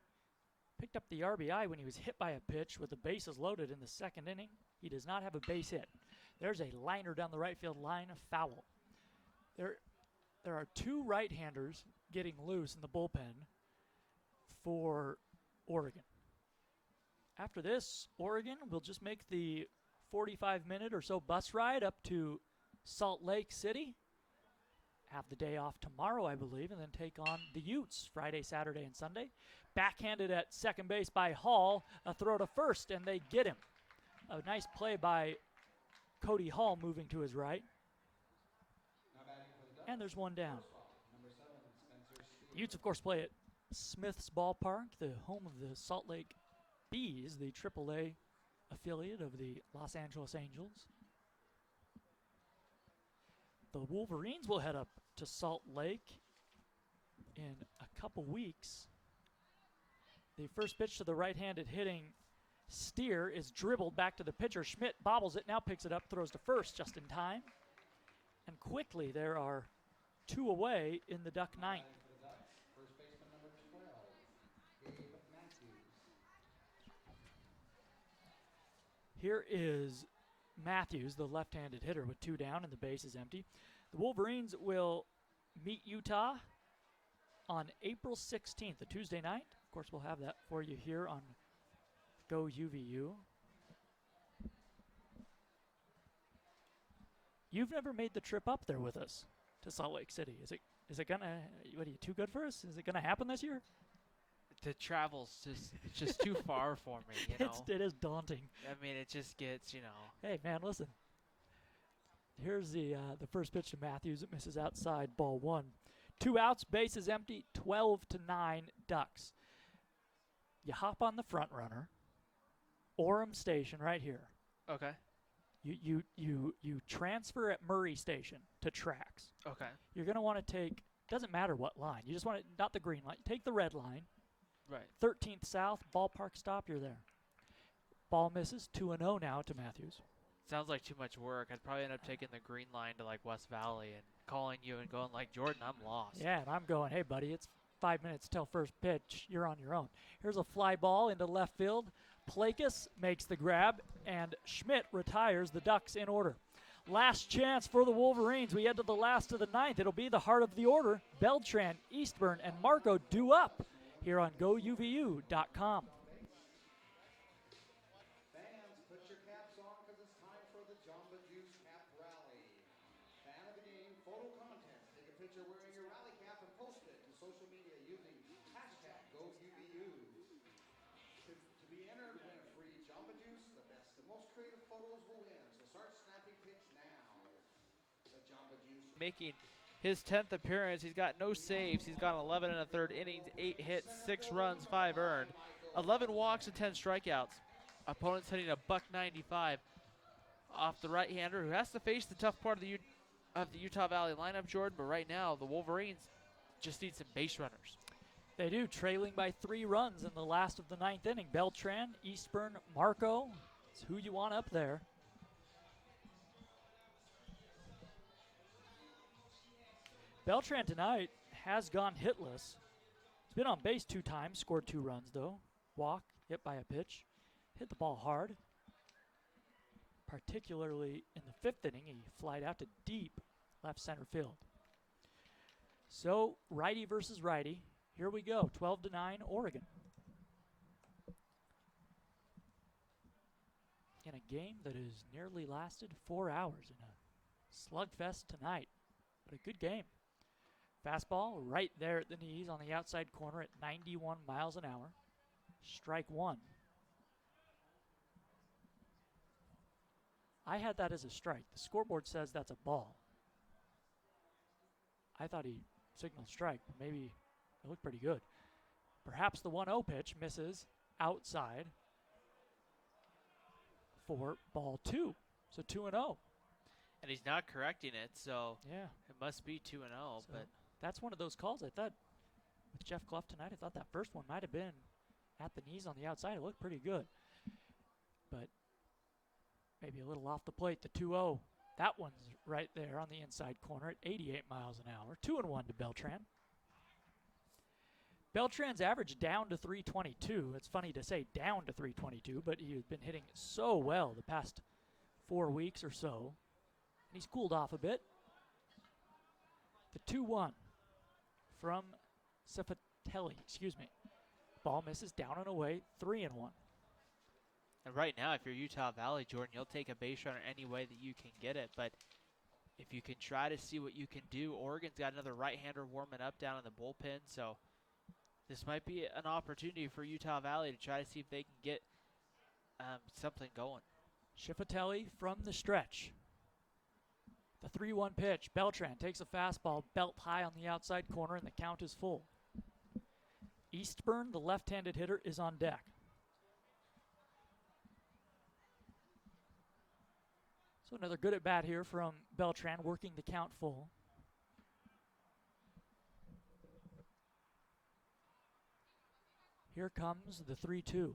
picked up the RBI when he was hit by a pitch with the bases loaded in the 2nd inning. He does not have a base hit. There's a liner down the right field line, a foul. There are 2 right-handers getting loose in the bullpen for Oregon. After this, Oregon will just make the 45-minute or so bus ride up to Salt Lake City. Have the day off tomorrow, I believe, and then take on the Utes Friday, Saturday, and Sunday. Backhanded at second base by Hall. A throw to first, and they get him. A nice play by Cody Hall moving to his right. And there's one down. The Utes, of course, play at Smith's Ballpark, the home of the Salt Lake Bees, the AAA affiliate of the Los Angeles Angels. The Wolverines will head up to Salt Lake in a couple weeks. The first pitch to the right-handed hitting Steer is dribbled back to the pitcher. Schmidt bobbles it, now picks it up, throws to first just in time. And quickly there are 2 away in the Duck ninth. First baseman number 12, Gabe Matthews. Here is Matthews, the left-handed hitter, with 2 down and the base is empty. The Wolverines will meet Utah on April 16th, a Tuesday night. Of course, we'll have that for you here on Go UVU. You've never made the trip up there with us to Salt Lake City. Is it gonna? What are you, too good for us? Is it gonna happen this year? The travel's just too far for me, you know. It is daunting. I mean, it just gets, you know. Hey man, listen. Here's the first pitch to Matthews. It misses outside, ball 1. 2 outs, base is empty. 12-9 Ducks. You hop on the front runner. Orem Station right here. Okay. You transfer at Murray Station to tracks. Okay. You're going to want to take, doesn't matter what line. You just want to, not the green line. Take the red line. Right. 13th South, ballpark stop, you're there. Ball misses, 2-0 now to Matthews. Sounds like too much work. I'd probably end up taking the green line to like West Valley and calling you and going like, Jordan, I'm lost. Yeah, and I'm going, hey buddy, it's 5 minutes till first pitch. You're on your own. Here's a fly ball into left field. Plakas makes the grab, and Schmidt retires. The Ducks in order. Last chance for the Wolverines. We head to the last of the ninth. It'll be the heart of the order. Beltran, Eastburn, and Marco due up here on GoUVU.com. Fans, put your caps on because it's time for the Jamba Juice Cap Rally. Fan of the game photo contest. Take a picture wearing your rally cap and post it to social media using hashtag GoUVU. To be entered, win a free Jamba Juice. The best and most creative photos will win. So start snapping pics now. The Jamba Juice. Making his 10th appearance. He's got no saves. He's got 11 and a third innings, 8 hits, 6 runs, 5 earned, 11 walks and 10 strikeouts. Opponent's hitting a .195 off the right-hander who has to face the tough part of the Utah Valley lineup, Jordan. But right now, the Wolverines just need some base runners. They do, trailing by 3 runs in the last of the ninth inning. Beltran, Eastburn, Marco. It's who you want up there. Beltran tonight has gone hitless. He's been on base 2 times, scored 2 runs though. Walk, hit by a pitch. Hit the ball hard. Particularly in the 5th inning, he flied out to deep left center field. So, righty versus righty. Here we go, 12-9 Oregon. In a game that has nearly lasted 4 hours in a slugfest tonight. But a good game. Fastball right there at the knees on the outside corner at 91 miles an hour. Strike 1. I had that as a strike. The scoreboard says that's a ball. I thought he signaled strike, but maybe it looked pretty good. Perhaps the 1-0 pitch misses outside for ball 2. So 2-0. And he's not correcting it, so yeah, it must be 2-0. So but that's one of those calls. I thought with Jeff Clough tonight, I thought that first one might have been at the knees on the outside. It looked pretty good. But maybe a little off the plate. The 2-0, that one's right there on the inside corner at 88 miles an hour. 2-1 to Beltran. Beltran's average down to 322. It's funny to say down to 322, but he's been hitting so well the past 4 weeks or so. And he's cooled off a bit. The 2-1 from Cifatelli, Ball misses down and away, 3-1. And right now, if you're Utah Valley, Jordan, you'll take a base runner any way that you can get it. But if you can try to see what you can do, Oregon's got another right-hander warming up down in the bullpen. So this might be an opportunity for Utah Valley to try to see if they can get something going. Cifatelli from the stretch. The 3-1 pitch. Beltran takes a fastball, belt high on the outside corner, and the count is full. Eastburn, the left-handed hitter, is on deck. So another good at-bat here from Beltran, working the count full. Here comes the 3-2.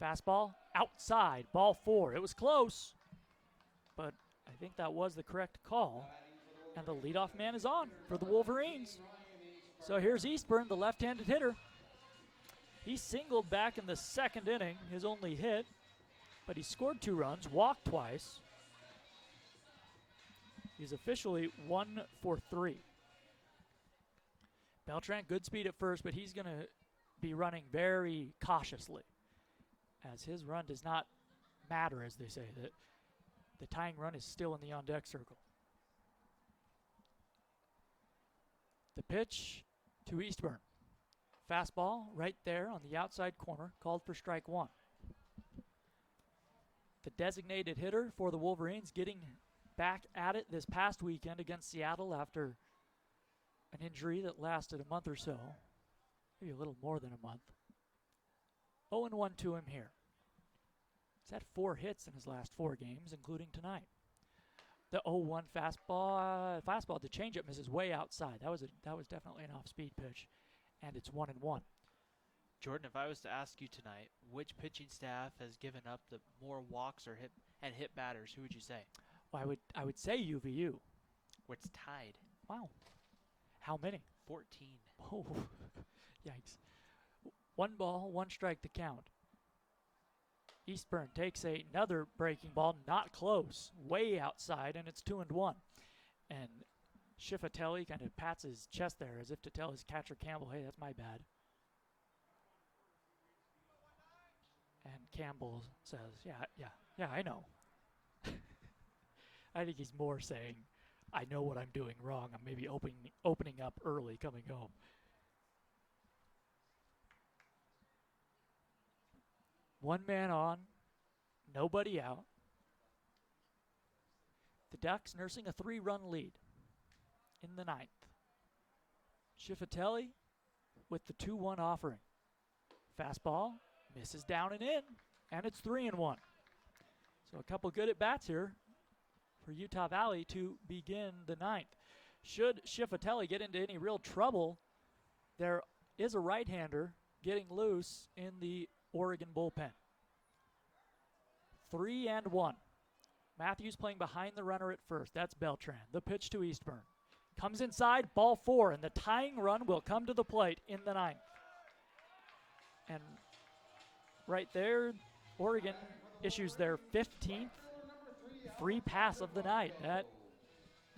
Fastball outside, ball 4. It was close, but I think that was the correct call. And the leadoff man is on for the Wolverines. So here's Eastburn, the left-handed hitter. He singled back in the second inning, his only hit, but he scored 2 runs, walked twice. He's officially 1 for 3. Beltran, good speed at first, but he's going to be running very cautiously, as his run does not matter, as they say. The tying run is still in the on-deck circle. The pitch to Eastburn. Fastball right there on the outside corner, called for strike 1. The designated hitter for the Wolverines getting back at it this past weekend against Seattle after an injury that lasted a month or so, maybe a little more than a month. 0-1 to him here. He's had 4 hits in his last 4 games, including tonight. The 0-1 fastball, the changeup misses way outside. That was definitely an off-speed pitch, and it's 1-1. Jordan, if I was to ask you tonight, which pitching staff has given up the more walks or hit batters, who would you say? Well, I would say UVU. It's tied. Wow. How many? 14. Oh, yikes. 1 ball, 1 strike to count. Eastburn takes another breaking ball, not close, way outside, and it's 2-1. And Schifatelli kind of pats his chest there as if to tell his catcher Campbell, hey, that's my bad. And Campbell says, yeah, I know. I think he's more saying, I know what I'm doing wrong. I'm maybe opening up early coming home. One man on, nobody out. The Ducks nursing a 3-run lead in the 9th. Schifatelli with the 2-1 offering. Fastball misses down and in, and it's 3-1. So a couple good at-bats here for Utah Valley to begin the 9th. Should Schifatelli get into any real trouble, there is a right-hander getting loose in the Oregon bullpen. 3-1. Matthews playing behind the runner at first. That's Beltran. The pitch to Eastburn. Comes inside, ball 4, and the tying run will come to the plate in the 9th. And right there, Oregon issues their 15th free pass of the night.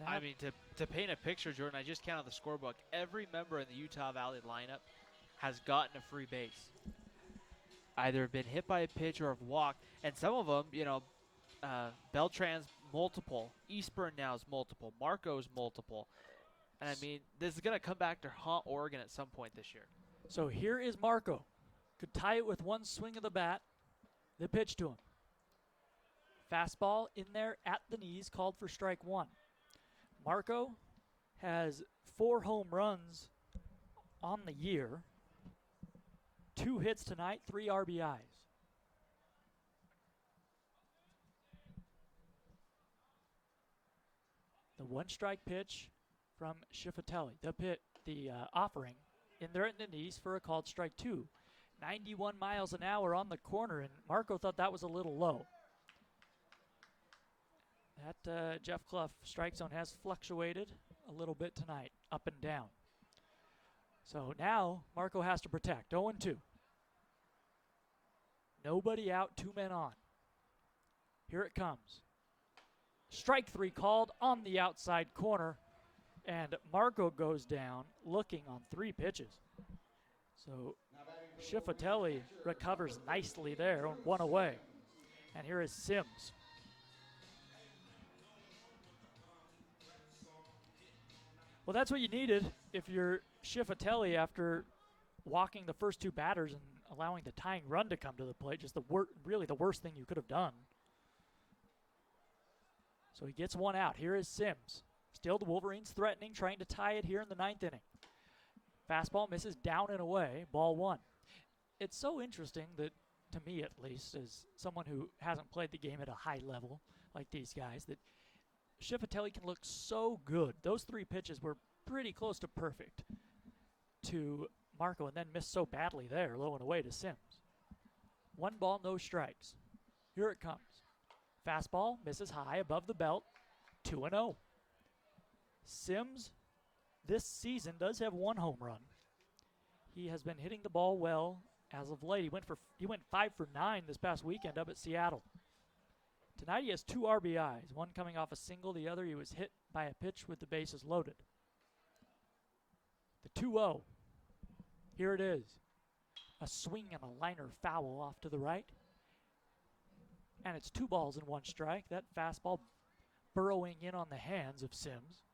I mean, to paint a picture, Jordan, I just counted the scorebook. Every member in the Utah Valley lineup has gotten a free base. Either been hit by a pitch or have walked. And some of them, Beltran's multiple. Eastburn now is multiple. Marco's multiple. And I mean, this is going to come back to haunt Oregon at some point this year. So here is Marco. Could tie it with 1 swing of the bat. The pitch to him. Fastball in there at the knees, called for strike 1. Marco has 4 home runs on the year. 2 hits tonight, 3 RBIs. The 1-strike pitch from Schifatelli. The offering in there at the knees for a called strike 2. 91 miles an hour on the corner, and Marco thought that was a little low. That Jeff Clough strike zone has fluctuated a little bit tonight, up and down. So now Marco has to protect. 0-2. Nobody out, 2 men on. Here it comes. Strike 3 called on the outside corner, and Marco goes down looking on 3 pitches. So Schifatelli recovers nicely there, 1 away. And here is Sims. Well, that's what you needed if you're Schifatelli after walking the first 2 batters and allowing the tying run to come to the plate. Just really the worst thing you could have done. So he gets 1 out. Here is Sims. Still the Wolverines threatening, trying to tie it here in the 9th inning. Fastball misses down and away, ball 1. It's so interesting that, to me at least, as someone who hasn't played the game at a high level like these guys, that Schifatelli can look so good. Those 3 pitches were pretty close to perfect to Marco, and then missed so badly there, low and away to Sims. 1 ball, no strikes. Here it comes. Fastball misses high above the belt, 2-0. Sims this season does have 1 home run. He has been hitting the ball well as of late. He went 5 for 9 this past weekend up at Seattle. Tonight he has 2 RBIs, one coming off a single, the other he was hit by a pitch with the bases loaded. The 2-0. Here it is. A swing and a liner foul off to the right. And it's 2 balls and 1 strike. That fastball burrowing in on the hands of Sims.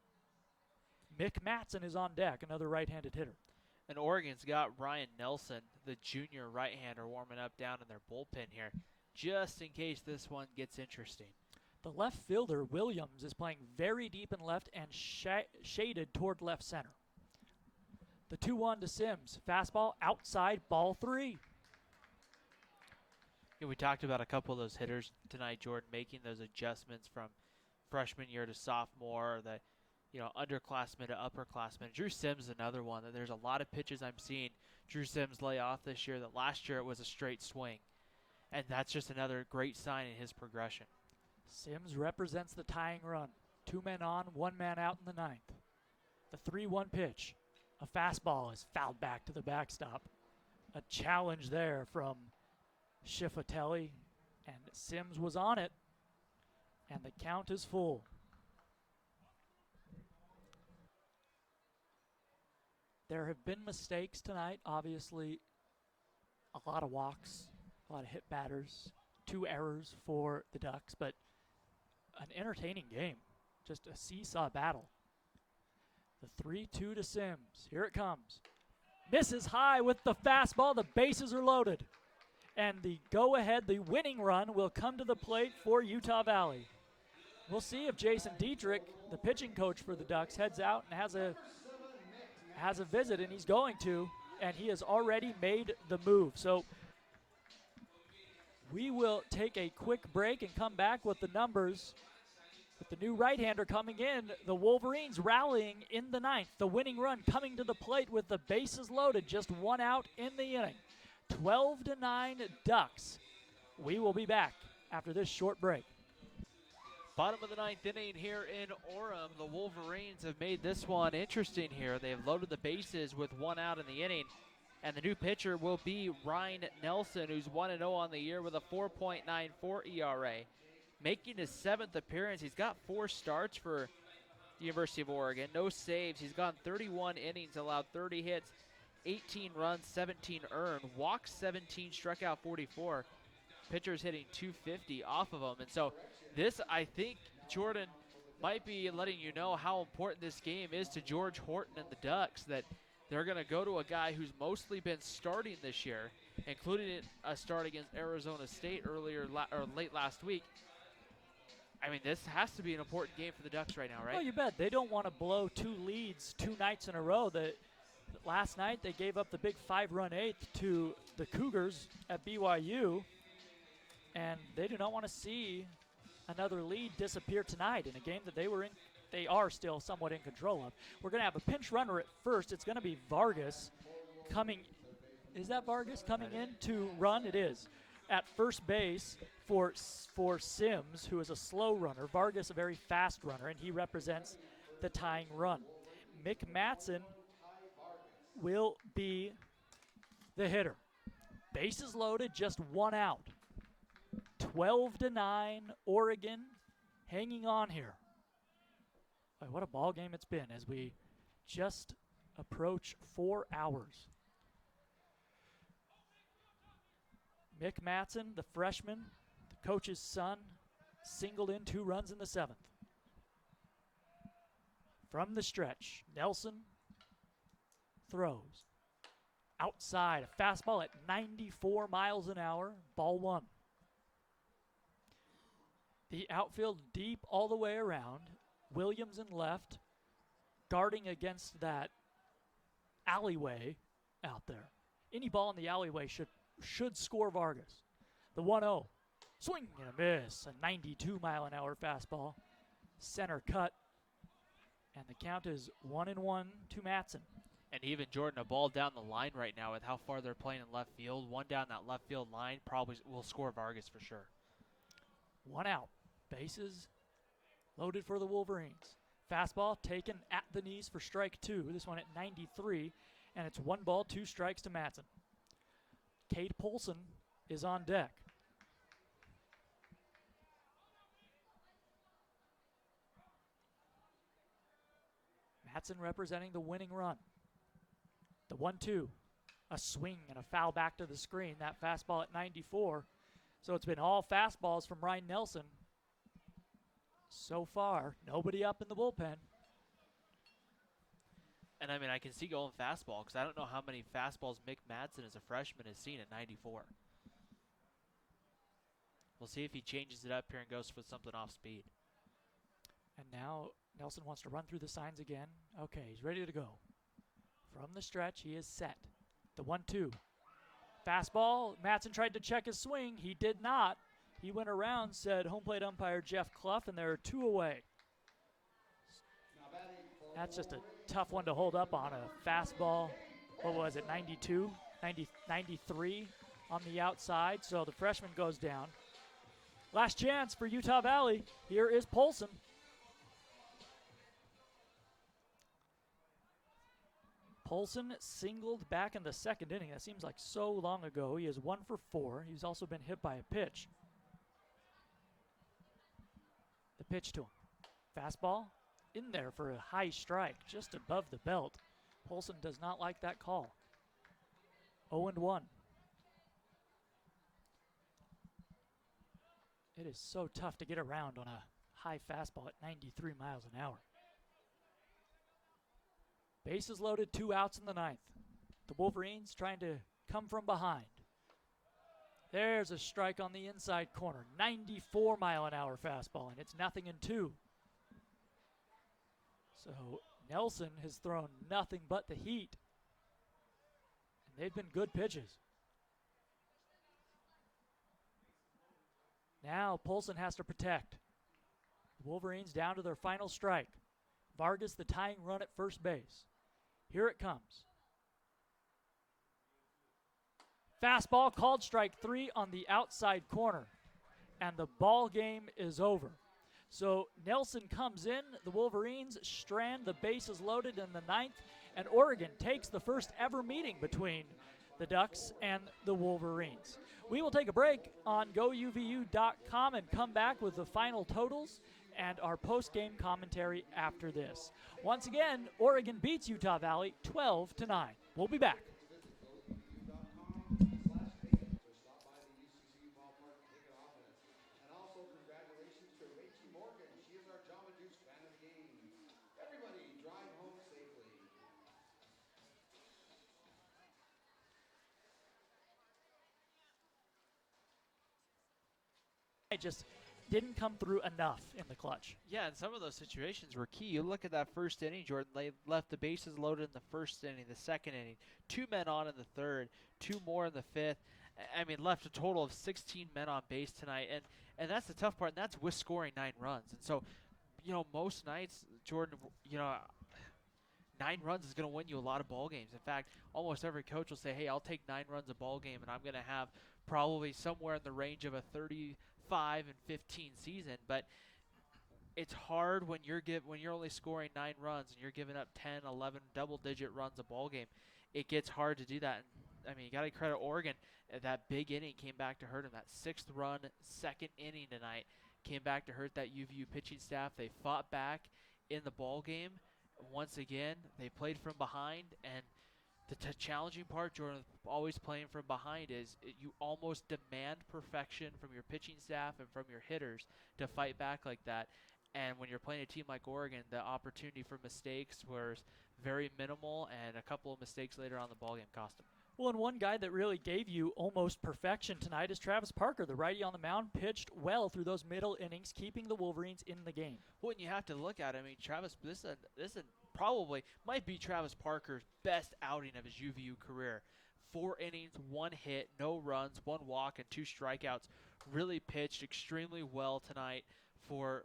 Mick Matson is on deck, another right-handed hitter. And Oregon's got Ryan Nelson, the junior right-hander, warming up down in their bullpen here, just in case this one gets interesting. The left fielder, Williams, is playing very deep in left and shaded toward left center. The 2-1 to Sims. Fastball outside, ball 3. Yeah, we talked about a couple of those hitters tonight, Jordan, making those adjustments from freshman year to sophomore, the underclassmen to upperclassmen. Drew Sims is another one that there's a lot of pitches I'm seeing Drew Sims lay off this year that last year it was a straight swing. And that's just another great sign in his progression. Sims represents the tying run. 2 men on, 1 man out in the 9th. The 3-1 pitch. A fastball is fouled back to the backstop. A challenge there from Schifatelli, and Sims was on it, and the count is full. There have been mistakes tonight, obviously a lot of walks, a lot of hit batters, 2 errors for the Ducks, but an entertaining game, just a seesaw battle. The 3-2 to Sims, here it comes. Misses high with the fastball, the bases are loaded. And the go-ahead, the winning run will come to the plate for Utah Valley. We'll see if Jason Dietrich, the pitching coach for the Ducks, heads out and has a visit, and he's going to, and he has already made the move. So we will take a quick break and come back with the numbers. With the new right-hander coming in, the Wolverines rallying in the 9th. The winning run coming to the plate with the bases loaded, just 1 out in the inning. 12-9 Ducks. We will be back after this short break. Bottom of the 9th inning here in Orem. The Wolverines have made this one interesting here. They have loaded the bases with 1 out in the inning. And the new pitcher will be Ryan Nelson, who's 1-0 on the year with a 4.94 ERA. Making his 7th appearance. He's got 4 starts for the University of Oregon. No saves. He's gone 31 innings, allowed 30 hits, 18 runs, 17 earned, walked 17, struck out 44. Pitcher's hitting 250 off of him. And so this, I think, Jordan, might be letting you know how important this game is to George Horton and the Ducks, that they're going to go to a guy who's mostly been starting this year, including a start against Arizona State late last week. I mean, this has to be an important game for the Ducks right now, right? Oh, you bet. They don't want to blow 2 leads 2 nights in a row. Last night they gave up the big 5-run 8th to the Cougars at BYU, and they do not want to see another lead disappear tonight in a game that they are still somewhat in control of. We're going to have a pinch runner at first. It's going to be Vargas coming. Is that Vargas coming in to run? It is. At first base for Sims, who is a slow runner. Vargas, a very fast runner, and he represents the tying run. Mick Matson will be the hitter. Bases loaded, just 1 out. 12-9, Oregon hanging on here. Boy, what a ball game it's been as we just approach 4 hours. Mick Matson, the freshman, the coach's son, singled in 2 runs in the 7th. From the stretch, Nelson throws. Outside, a fastball at 94 miles an hour, ball 1. The outfield deep all the way around. Williams in left, guarding against that alleyway out there. Any ball in the alleyway should score Vargas. The 1-0. Swing and a miss. A 92-mile-an-hour fastball. Center cut. And the count is 1-1 to Matson. And even Jordan, a ball down the line right now with how far they're playing in left field. One down that left field line probably will score Vargas for sure. 1 out. Bases loaded for the Wolverines. Fastball taken at the knees for strike 2. This one at 93. And it's 1 ball, 2 strikes to Matson. Cade Polson is on deck. Matson representing the winning run. The 1-2. A swing and a foul back to the screen. That fastball at 94. So it's been all fastballs from Ryan Nelson. So far, nobody up in the bullpen. And I mean, I can see going fastball because I don't know how many fastballs Mick Madsen as a freshman has seen at 94. We'll see if he changes it up here and goes for something off speed. And now Nelson wants to run through the signs again. Okay, he's ready to go. From the stretch, he is set. The 1-2. Fastball. Matson tried to check his swing. He did not. He went around, said home plate umpire Jeff Clough, and there are 2 away. That's just a tough one to hold up on. A fastball, what was it, 92, 93 on the outside. So the freshman goes down. Last chance for Utah Valley. Here is Polson. Polson singled back in the 2nd inning. That seems like so long ago. He is 1 for 4. He's also been hit by a pitch. The pitch to him. Fastball in there for a high strike, just above the belt. Polson does not like that call. 0-1. It is so tough to get around on a high fastball at 93 miles an hour. Bases loaded, 2 outs in the 9th. The Wolverines trying to come from behind. There's a strike on the inside corner. 94-mile-an-hour fastball, and it's 0-2. So Nelson has thrown nothing but the heat. And they've been good pitches. Now Polson has to protect. The Wolverines down to their final strike. Vargas the tying run at first base. Here it comes. Fastball called strike 3 on the outside corner. And the ball game is over. So Nelson comes in, the Wolverines strand, the bases loaded in the 9th, and Oregon takes the first ever meeting between the Ducks and the Wolverines. We will take a break on GoUVU.com and come back with the final totals and our post-game commentary after this. Once again, Oregon beats Utah Valley 12-9. We'll be back. UCCU Ballpark to kick it off. And also congratulations to Rachie Morgan. She is our Jamba Juice fan of the game. Everybody drive home safely. It just didn't come through enough in the clutch. Yeah, and some of those situations were key. You look at that first inning, Jordan, they left the bases loaded in the first inning, the second inning, 2 men on in the third, 2 more in the 5th. I mean, left a total of 16 men on base tonight, and that's the tough part, and that's with scoring 9 runs. And so, you know, most nights, Jordan, you know, 9 runs is going to win you a lot of ball games. In fact, almost every coach will say, hey, I'll take 9 runs a ball game, and I'm going to have probably somewhere in the range of a 35 and 15 season. But it's hard when you're only scoring 9 runs and you're giving up 10, 11 double-digit runs a ball game. It gets hard to do that. And, I mean, you got to credit Oregon. That big inning came back to hurt him. That 6th run, 2nd inning tonight came back to hurt that UVU pitching staff. They fought back in the ball game. Once again, they played from behind, and the challenging part, Jordan, always playing from behind is you almost demand perfection from your pitching staff and from your hitters to fight back like that. And when you're playing a team like Oregon, the opportunity for mistakes was very minimal, and a couple of mistakes later on the ballgame cost them. Well, and one guy that really gave you almost perfection tonight is Travis Parker. The righty on the mound pitched well through those middle innings, keeping the Wolverines in the game. Well, and you have to look at it. I mean, Travis, this is a probably might be Travis Parker's best outing of his UVU career. 4 innings, 1 hit, no runs, 1 walk, and 2 strikeouts. Really pitched extremely well tonight for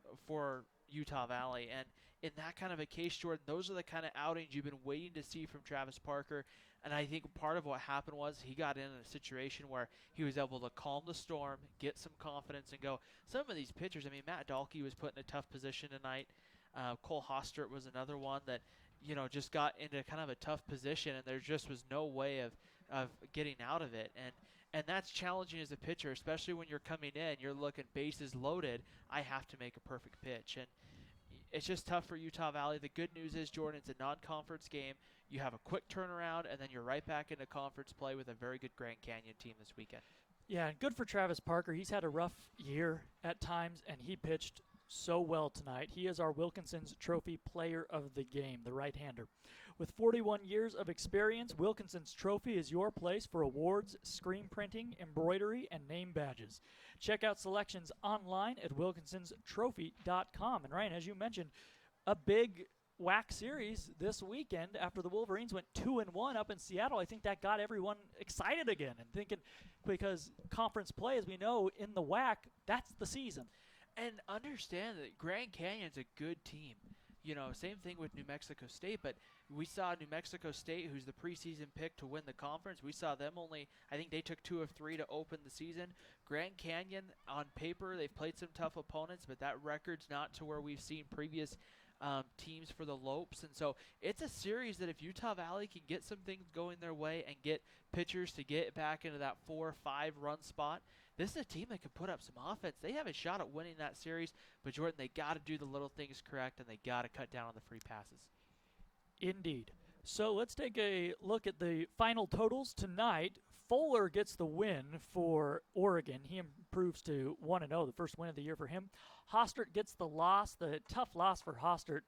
Utah Valley. And in that kind of a case, Jordan, those are the kind of outings you've been waiting to see from Travis Parker. And I think part of what happened was he got in a situation where he was able to calm the storm, get some confidence, and go. Some of these pitchers, I mean, Matt Dahlke was put in a tough position tonight. Cole Hostert was another one that, just got into kind of a tough position, and there just was no way of getting out of it. And that's challenging as a pitcher, especially when you're coming in, you're looking bases loaded. I have to make a perfect pitch. And it's just tough for Utah Valley. The good news is, Jordan, it's a non-conference game. You have a quick turnaround, and then you're right back into conference play with a very good Grand Canyon team this weekend. Yeah, and good for Travis Parker. He's had a rough year at times, and he pitched so well tonight. He is our Wilkinson's Trophy Player of the Game, the right-hander. With 41 years of experience, Wilkinson's Trophy is your place for awards, screen printing, embroidery, and name badges. Check out selections online at wilkinsonstrophy.com. And Ryan, as you mentioned, a big WAC series this weekend after the Wolverines went 2-1 up in Seattle. I think that got everyone excited again and thinking, because conference play, as we know, in the WAC, that's the season. And understand that Grand Canyon's a good team. Same thing with New Mexico State, but we saw New Mexico State, who's the preseason pick to win the conference. We saw them I think they took 2 of 3 to open the season. Grand Canyon, on paper, they've played some tough opponents, but that record's not to where we've seen previous teams for the Lopes. And so it's a series that if Utah Valley can get some things going their way and get pitchers to get back into that 4 or 5 run spot, this is a team that can put up some offense. They have a shot at winning that series, but Jordan, they got to do the little things correct, and they got to cut down on the free passes. Indeed. So let's take a look at the final totals tonight. Fuller gets the win for Oregon. He improves to 1-0, the first win of the year for him. Hostert gets the loss, the tough loss for Hostert,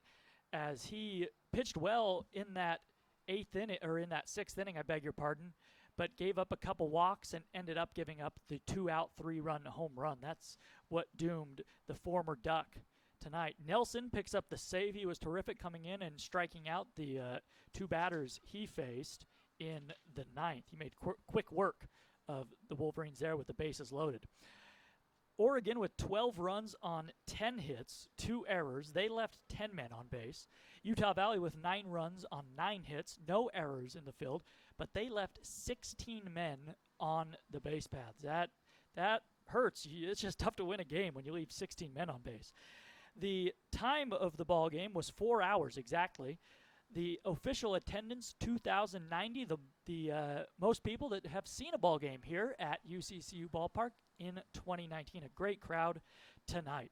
as he pitched well in that 6th inning, I beg your pardon, but gave up a couple walks and ended up giving up the 2-out, 3-run home run. That's what doomed the former Duck tonight. Nelson picks up the save. He was terrific coming in and striking out the 2 batters he faced in the 9th. He made quick work of the Wolverines there with the bases loaded. Oregon with 12 runs on 10 hits, 2 errors. They left 10 men on base. Utah Valley with 9 runs on 9 hits, no errors in the field, but they left 16 men on the base paths. That hurts. It's just tough to win a game when you leave 16 men on base. The time of the ball game was 4 hours exactly. The official attendance, 2,090, the most people that have seen a ball game here at UCCU Ballpark in 2019. A great crowd tonight.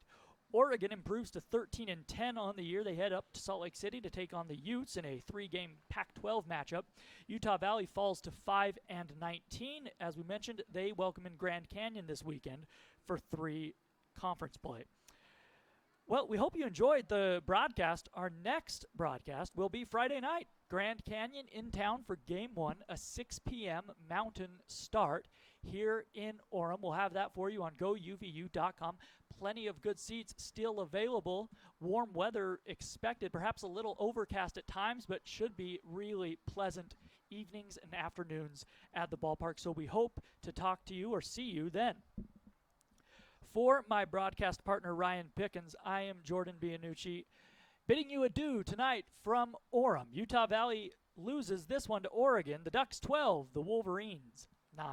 Oregon improves to 13-10 on the year. They head up to Salt Lake City to take on the Utes in a 3-game Pac-12 matchup. Utah Valley falls to 5-19. As we mentioned, they welcome in Grand Canyon this weekend for 3 conference play. Well, we hope you enjoyed the broadcast. Our next broadcast will be Friday night. Grand Canyon in town for Game 1, a 6 p.m. Mountain start here in Orem. We'll have that for you on GoUVU.com. Plenty of good seats still available. Warm weather expected, perhaps a little overcast at times, but should be really pleasant evenings and afternoons at the ballpark. So we hope to talk to you or see you then. For my broadcast partner, Ryan Pickens, I am Jordan Bianucci, bidding you adieu tonight from Orem. Utah Valley loses this one to Oregon. The Ducks 12, the Wolverines 9.